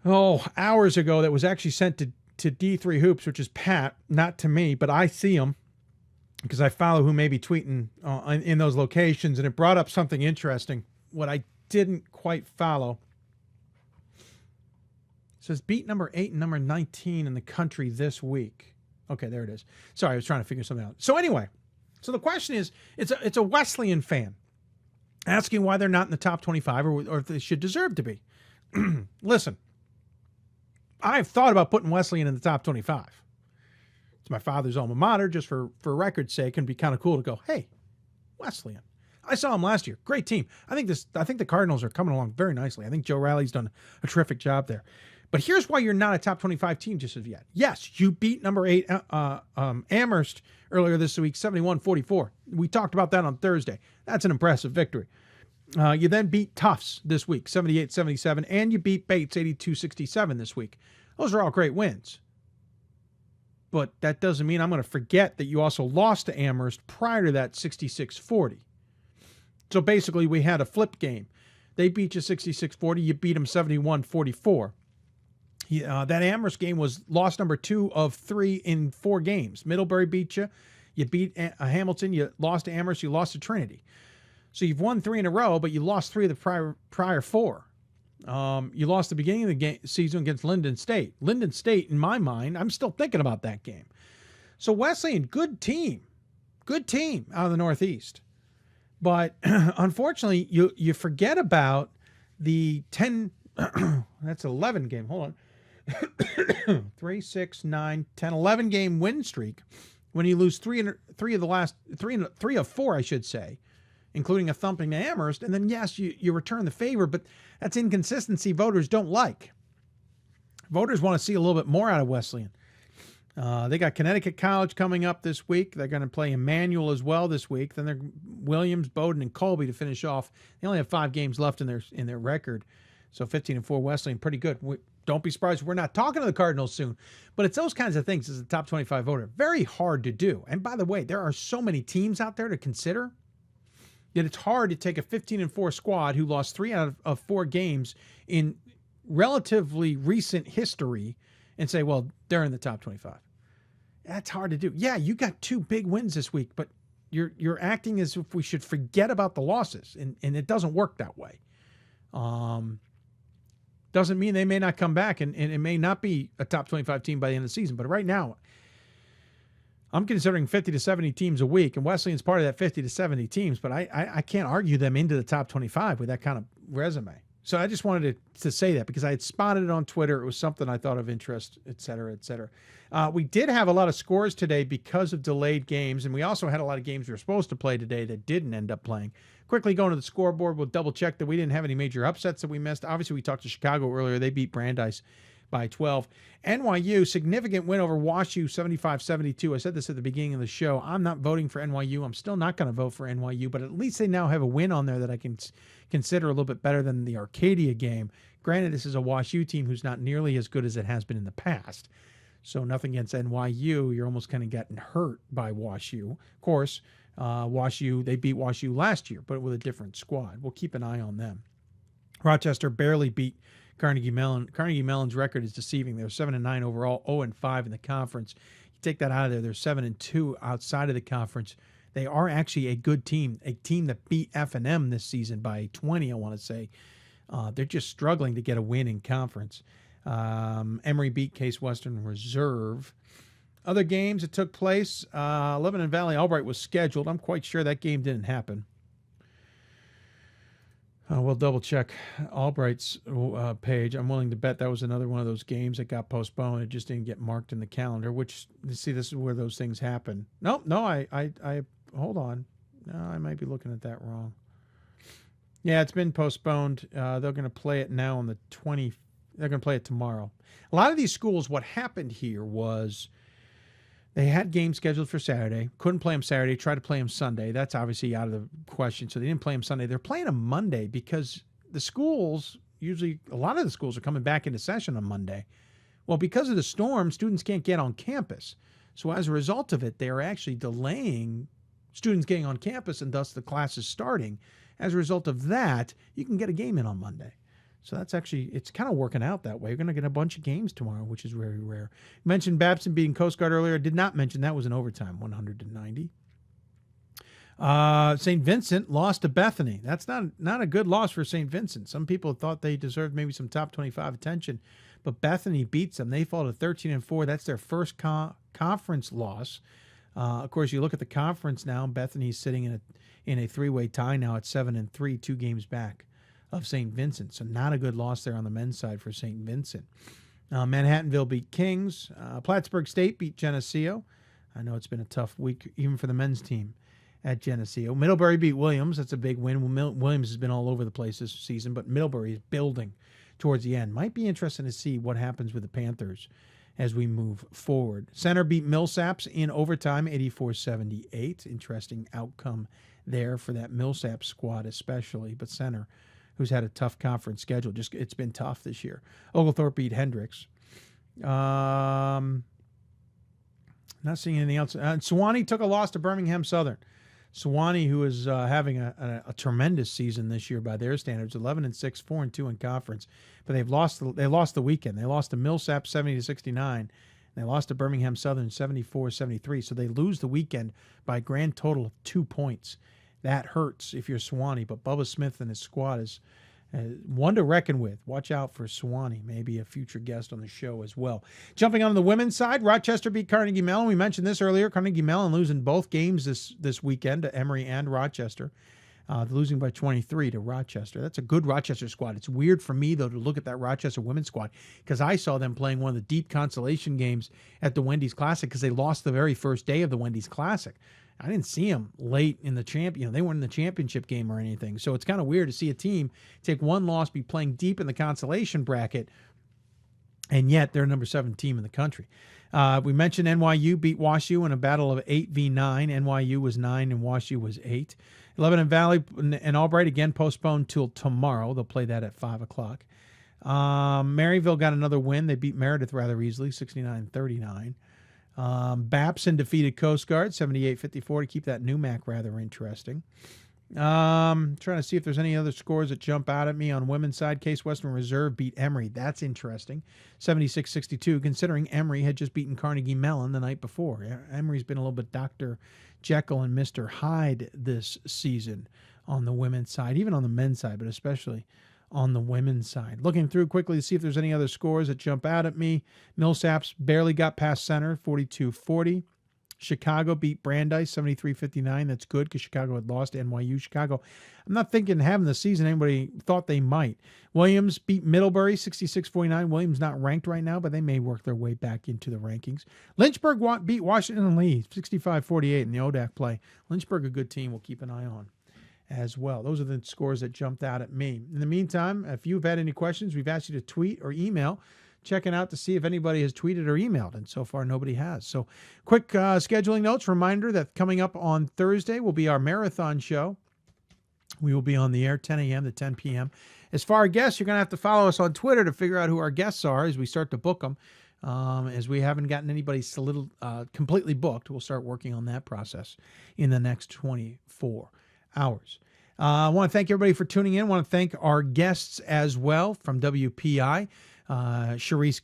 hours ago that was actually sent to D3 Hoops, which is Pat, not to me, but I see him because I follow who may be tweeting in those locations, and it brought up something interesting. What I didn't quite follow. It says beat number 8 and number 19 in the country this week. Okay, there it is. Sorry, I was trying to figure something out. So anyway, so the question is, it's a Wesleyan fan asking why they're not in the top 25 or if they should deserve to be. Listen, I've thought about putting Wesleyan in the top 25. It's my father's alma mater, just for record's sake, and be kind of cool to go, hey, Wesleyan. I saw them last year. Great team. I think the Cardinals are coming along very nicely. I think Joe Riley's done a terrific job there. But here's why you're not a top 25 team just as yet. Yes, you beat number 8 Amherst earlier this week, 71-44. We talked about that on Thursday. That's an impressive victory. You then beat Tufts this week, 78-77, and you beat Bates, 82-67 this week. Those are all great wins. But that doesn't mean I'm going to forget that you also lost to Amherst prior to that, 66-40. So basically, we had a flip game. They beat you 66-40. You beat them 71-44. That Amherst game was loss number 2 of 3 in 4 games. Middlebury beat you. You beat Hamilton. You lost to Amherst. You lost to Trinity. So you've won 3 in a row, but you lost 3 of the prior 4. You lost the beginning of the season against Linden State. Linden State, in my mind, I'm still thinking about that game. So Wesleyan, good team out of the Northeast. But unfortunately, you forget about the 10, that's 11 game, hold on, 3, 6, 9, 10, 11 game win streak when you lose 3 of 4, I should say, including a thumping to Amherst. And then, yes, you return the favor, but that's inconsistency voters don't like. Voters want to see a little bit more out of Wesleyan. They got Connecticut College coming up this week. They're going to play Emmanuel as well this week. Then they're Williams, Bowdoin, and Colby to finish off. They only have 5 games left in their record. So 15-4 Wesleyan, pretty good. Don't be surprised we're not talking to the Cardinals soon. But it's those kinds of things as a top 25 voter. Very hard to do. And by the way, there are so many teams out there to consider that it's hard to take a 15-4 squad who lost 3 out of 4 games in relatively recent history and say, well, they're in the top 25. That's hard to do. Yeah, you got 2 big wins this week, but you're acting as if we should forget about the losses, and it doesn't work that way. Doesn't mean they may not come back, and it may not be a top 25 team by the end of the season. But right now, I'm considering 50 to 70 teams a week, and Wesleyan's part of that 50 to 70 teams, but I can't argue them into the top 25 with that kind of resume. So I just wanted to say that because I had spotted it on Twitter. It was something I thought of interest, et cetera, et cetera. We did have a lot of scores today because of delayed games, and we also had a lot of games we were supposed to play today that didn't end up playing. Quickly going to the scoreboard, we'll double check that we didn't have any major upsets that we missed. Obviously, we talked to Chicago earlier. They beat Brandeis by 12. NYU, significant win over WashU, 75-72. I said this at the beginning of the show. I'm not voting for NYU. I'm still not going to vote for NYU, but at least they now have a win on there that I can consider a little bit better than the Arcadia game. Granted, this is a WashU team who's not nearly as good as it has been in the past. So nothing against NYU. You're almost kind of getting hurt by WashU. Of course, WashU, they beat WashU last year, but with a different squad. We'll keep an eye on them. Rochester barely beat Carnegie Mellon. Carnegie Mellon's record is deceiving. They're 7-9 overall, 0-5 in the conference. You take that out of there, they're 7-2 outside of the conference. They are actually a good team, a team that beat F&M this season by 20, I want to say. They're just struggling to get a win in conference. Emory beat Case Western Reserve. Other games that took place, Lebanon Valley Albright was scheduled. I'm quite sure that game didn't happen. We'll double check Albright's page. I'm willing to bet that was another one of those games that got postponed. It just didn't get marked in the calendar, which, see, this is where those things happen. No, I hold on. No, I might be looking at that wrong. Yeah, it's been postponed. They're going to play it now on the 20th. They're going to play it tomorrow. A lot of these schools, what happened here was they had games scheduled for Saturday, couldn't play them Saturday, tried to play them Sunday. That's obviously out of the question, so they didn't play them Sunday. They're playing them Monday because the schools, usually a lot of the schools are coming back into session on Monday. Well, because of the storm, students can't get on campus. So as a result of it, they're actually delaying students getting on campus and thus the classes starting. As a result of that, you can get a game in on Monday. So that's actually, it's kind of working out that way. You're going to get a bunch of games tomorrow, which is very rare. You mentioned Babson beating Coast Guard earlier. I did not mention that was an overtime, 100-90. St. Vincent lost to Bethany. That's not a good loss for St. Vincent. Some people thought they deserved maybe some top 25 attention, but Bethany beats them. They fall to 13-4. That's their first conference loss. Of course, you look at the conference now. Bethany's sitting in a three-way tie now at 7-3, 2 games back of St. Vincent. So not a good loss there on the men's side for St. Vincent. Manhattanville beat Kings. Plattsburgh State beat Geneseo. I know it's been a tough week even for the men's team at Geneseo. Middlebury beat Williams. That's a big win. Williams has been all over the place this season, but Middlebury is building towards the end. Might be interesting to see what happens with the Panthers as we move forward. Center beat Millsaps in overtime, 84-78. Interesting outcome there for that Millsaps squad especially, but Center, who's had a tough conference schedule. It's been tough this year. Oglethorpe beat Hendricks. Not seeing anything else. Sewanee took a loss to Birmingham Southern. Sewanee, who is having a tremendous season this year by their standards, 11-6, 4-2 in conference. But they lost the weekend. They lost to Millsap 70-69. And they lost to Birmingham Southern 74-73. So they lose the weekend by a grand total of 2 points. That hurts if you're Sewanee, but Bubba Smith and his squad is one to reckon with. Watch out for Sewanee, maybe a future guest on the show as well. Jumping on the women's side, Rochester beat Carnegie Mellon. We mentioned this earlier. Carnegie Mellon losing both games this weekend to Emory and Rochester. Losing by 23 to Rochester. That's a good Rochester squad. It's weird for me, though, to look at that Rochester women's squad because I saw them playing one of the deep consolation games at the Wendy's Classic because they lost the very first day of the Wendy's Classic. I didn't see them late in the champion. They weren't in the championship game or anything. So it's kind of weird to see a team take one loss, be playing deep in the consolation bracket, and yet they're number 7 team in the country. We mentioned NYU beat WashU in a battle of 8v9. NYU was 9 and WashU was 8. Lebanon Valley and Albright again postponed till tomorrow. They'll play that at 5 o'clock. Maryville got another win. They beat Meredith rather easily, 69-39. Babson defeated Coast Guard 78-54 to keep that NUMAC rather interesting. Trying to see if there's any other scores that jump out at me on women's side. Case Western Reserve beat Emory. That's interesting. 76-62, considering Emory had just beaten Carnegie Mellon the night before. Emory's been a little bit Dr. Jekyll and Mr. Hyde this season on the women's side, even on the men's side, but especially on the women's side. Looking through quickly to see if there's any other scores that jump out at me. Millsaps barely got past Center, 42-40. Chicago beat Brandeis 73-59. That's good because Chicago had lost to NYU. Chicago, I'm not thinking having the season anybody thought they might. Williams beat Middlebury 66-49. Williams not ranked right now, but they may work their way back into the rankings. Lynchburg beat Washington and Lee 65-48 in the ODAC play. Lynchburg, a good team we'll keep an eye on as well. Those are the scores that jumped out at me. In the meantime, if you've had any questions, we've asked you to tweet or email, checking out to see if anybody has tweeted or emailed, and so far nobody has. So quick scheduling notes, reminder that coming up on Thursday will be our marathon show. We will be on the air 10 a.m. to 10 p.m. As far as guests, you're going to have to follow us on Twitter to figure out who our guests are as we start to book them. As we haven't gotten anybody completely booked, we'll start working on that process in the next 24 hours. I want to thank everybody for tuning in. I want to thank our guests as well from WPI, Cherise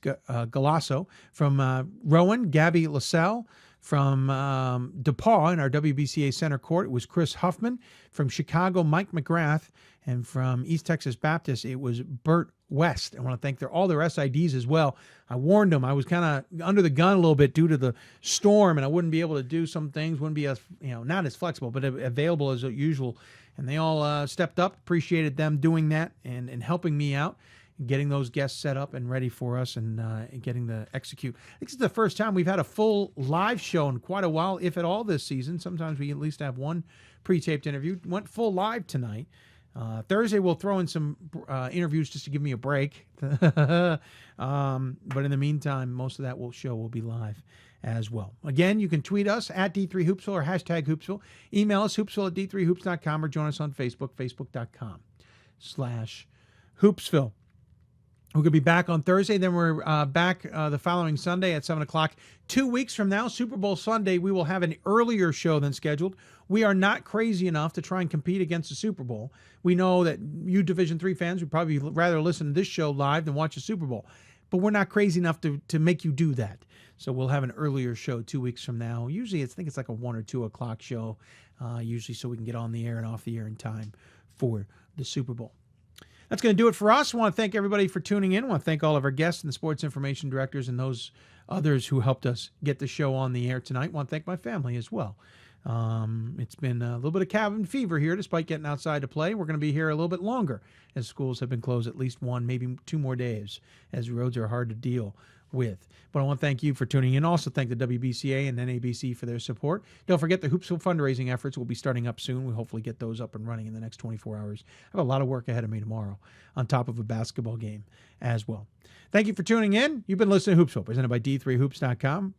Galasso, from Rowan, Gabby Lisella, from DePauw in our WBCA Center Court, it was Kris Huffman. From Chicago, Mike McGrath. And from East Texas Baptist, it was Bert West. I want to thank all their SIDs as well. I warned them I was kind of under the gun a little bit due to the storm, and I wouldn't be able to do some things, wouldn't be as, not as flexible, but available as usual. And they all stepped up, appreciated them doing that and helping me out, getting those guests set up and ready for us and getting to execute. I think it's the first time we've had a full live show in quite a while, if at all, this season. Sometimes we at least have one pre-taped interview. Went full live tonight. Thursday we'll throw in some interviews just to give me a break. But in the meantime, most of that show will be live as well. Again, you can tweet us at D3Hoopsville or hashtag Hoopsville. Email us, hoopsville@d3hoops.com, or join us on Facebook, facebook.com/Hoopsville. We're going to be back on Thursday. Then we're back the following Sunday at 7 o'clock. 2 weeks from now, Super Bowl Sunday, we will have an earlier show than scheduled. We are not crazy enough to try and compete against the Super Bowl. We know that you Division III fans would probably rather listen to this show live than watch a Super Bowl. But we're not crazy enough to make you do that. So we'll have an earlier show 2 weeks from now. Usually, I think it's like a 1 or 2 o'clock show, usually so we can get on the air and off the air in time for the Super Bowl. That's going to do it for us. I want to thank everybody for tuning in. I want to thank all of our guests and the sports information directors and those others who helped us get the show on the air tonight. I want to thank my family as well. It's been a little bit of cabin fever here despite getting outside to play. We're going to be here a little bit longer as schools have been closed at least 1, maybe 2 more days as roads are hard to deal with. But I want to thank you for tuning in. Also thank the WBCA and NABC for their support. Don't forget the Hoopsville fundraising efforts will be starting up soon. We'll hopefully get those up and running in the next 24 hours. I have a lot of work ahead of me tomorrow on top of a basketball game as well. Thank you for tuning in. You've been listening to Hoopsville, presented by D3Hoops.com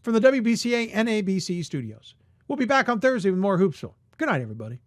from the WBCA NABC studios. We'll be back on Thursday with more Hoopsville. Good night, everybody.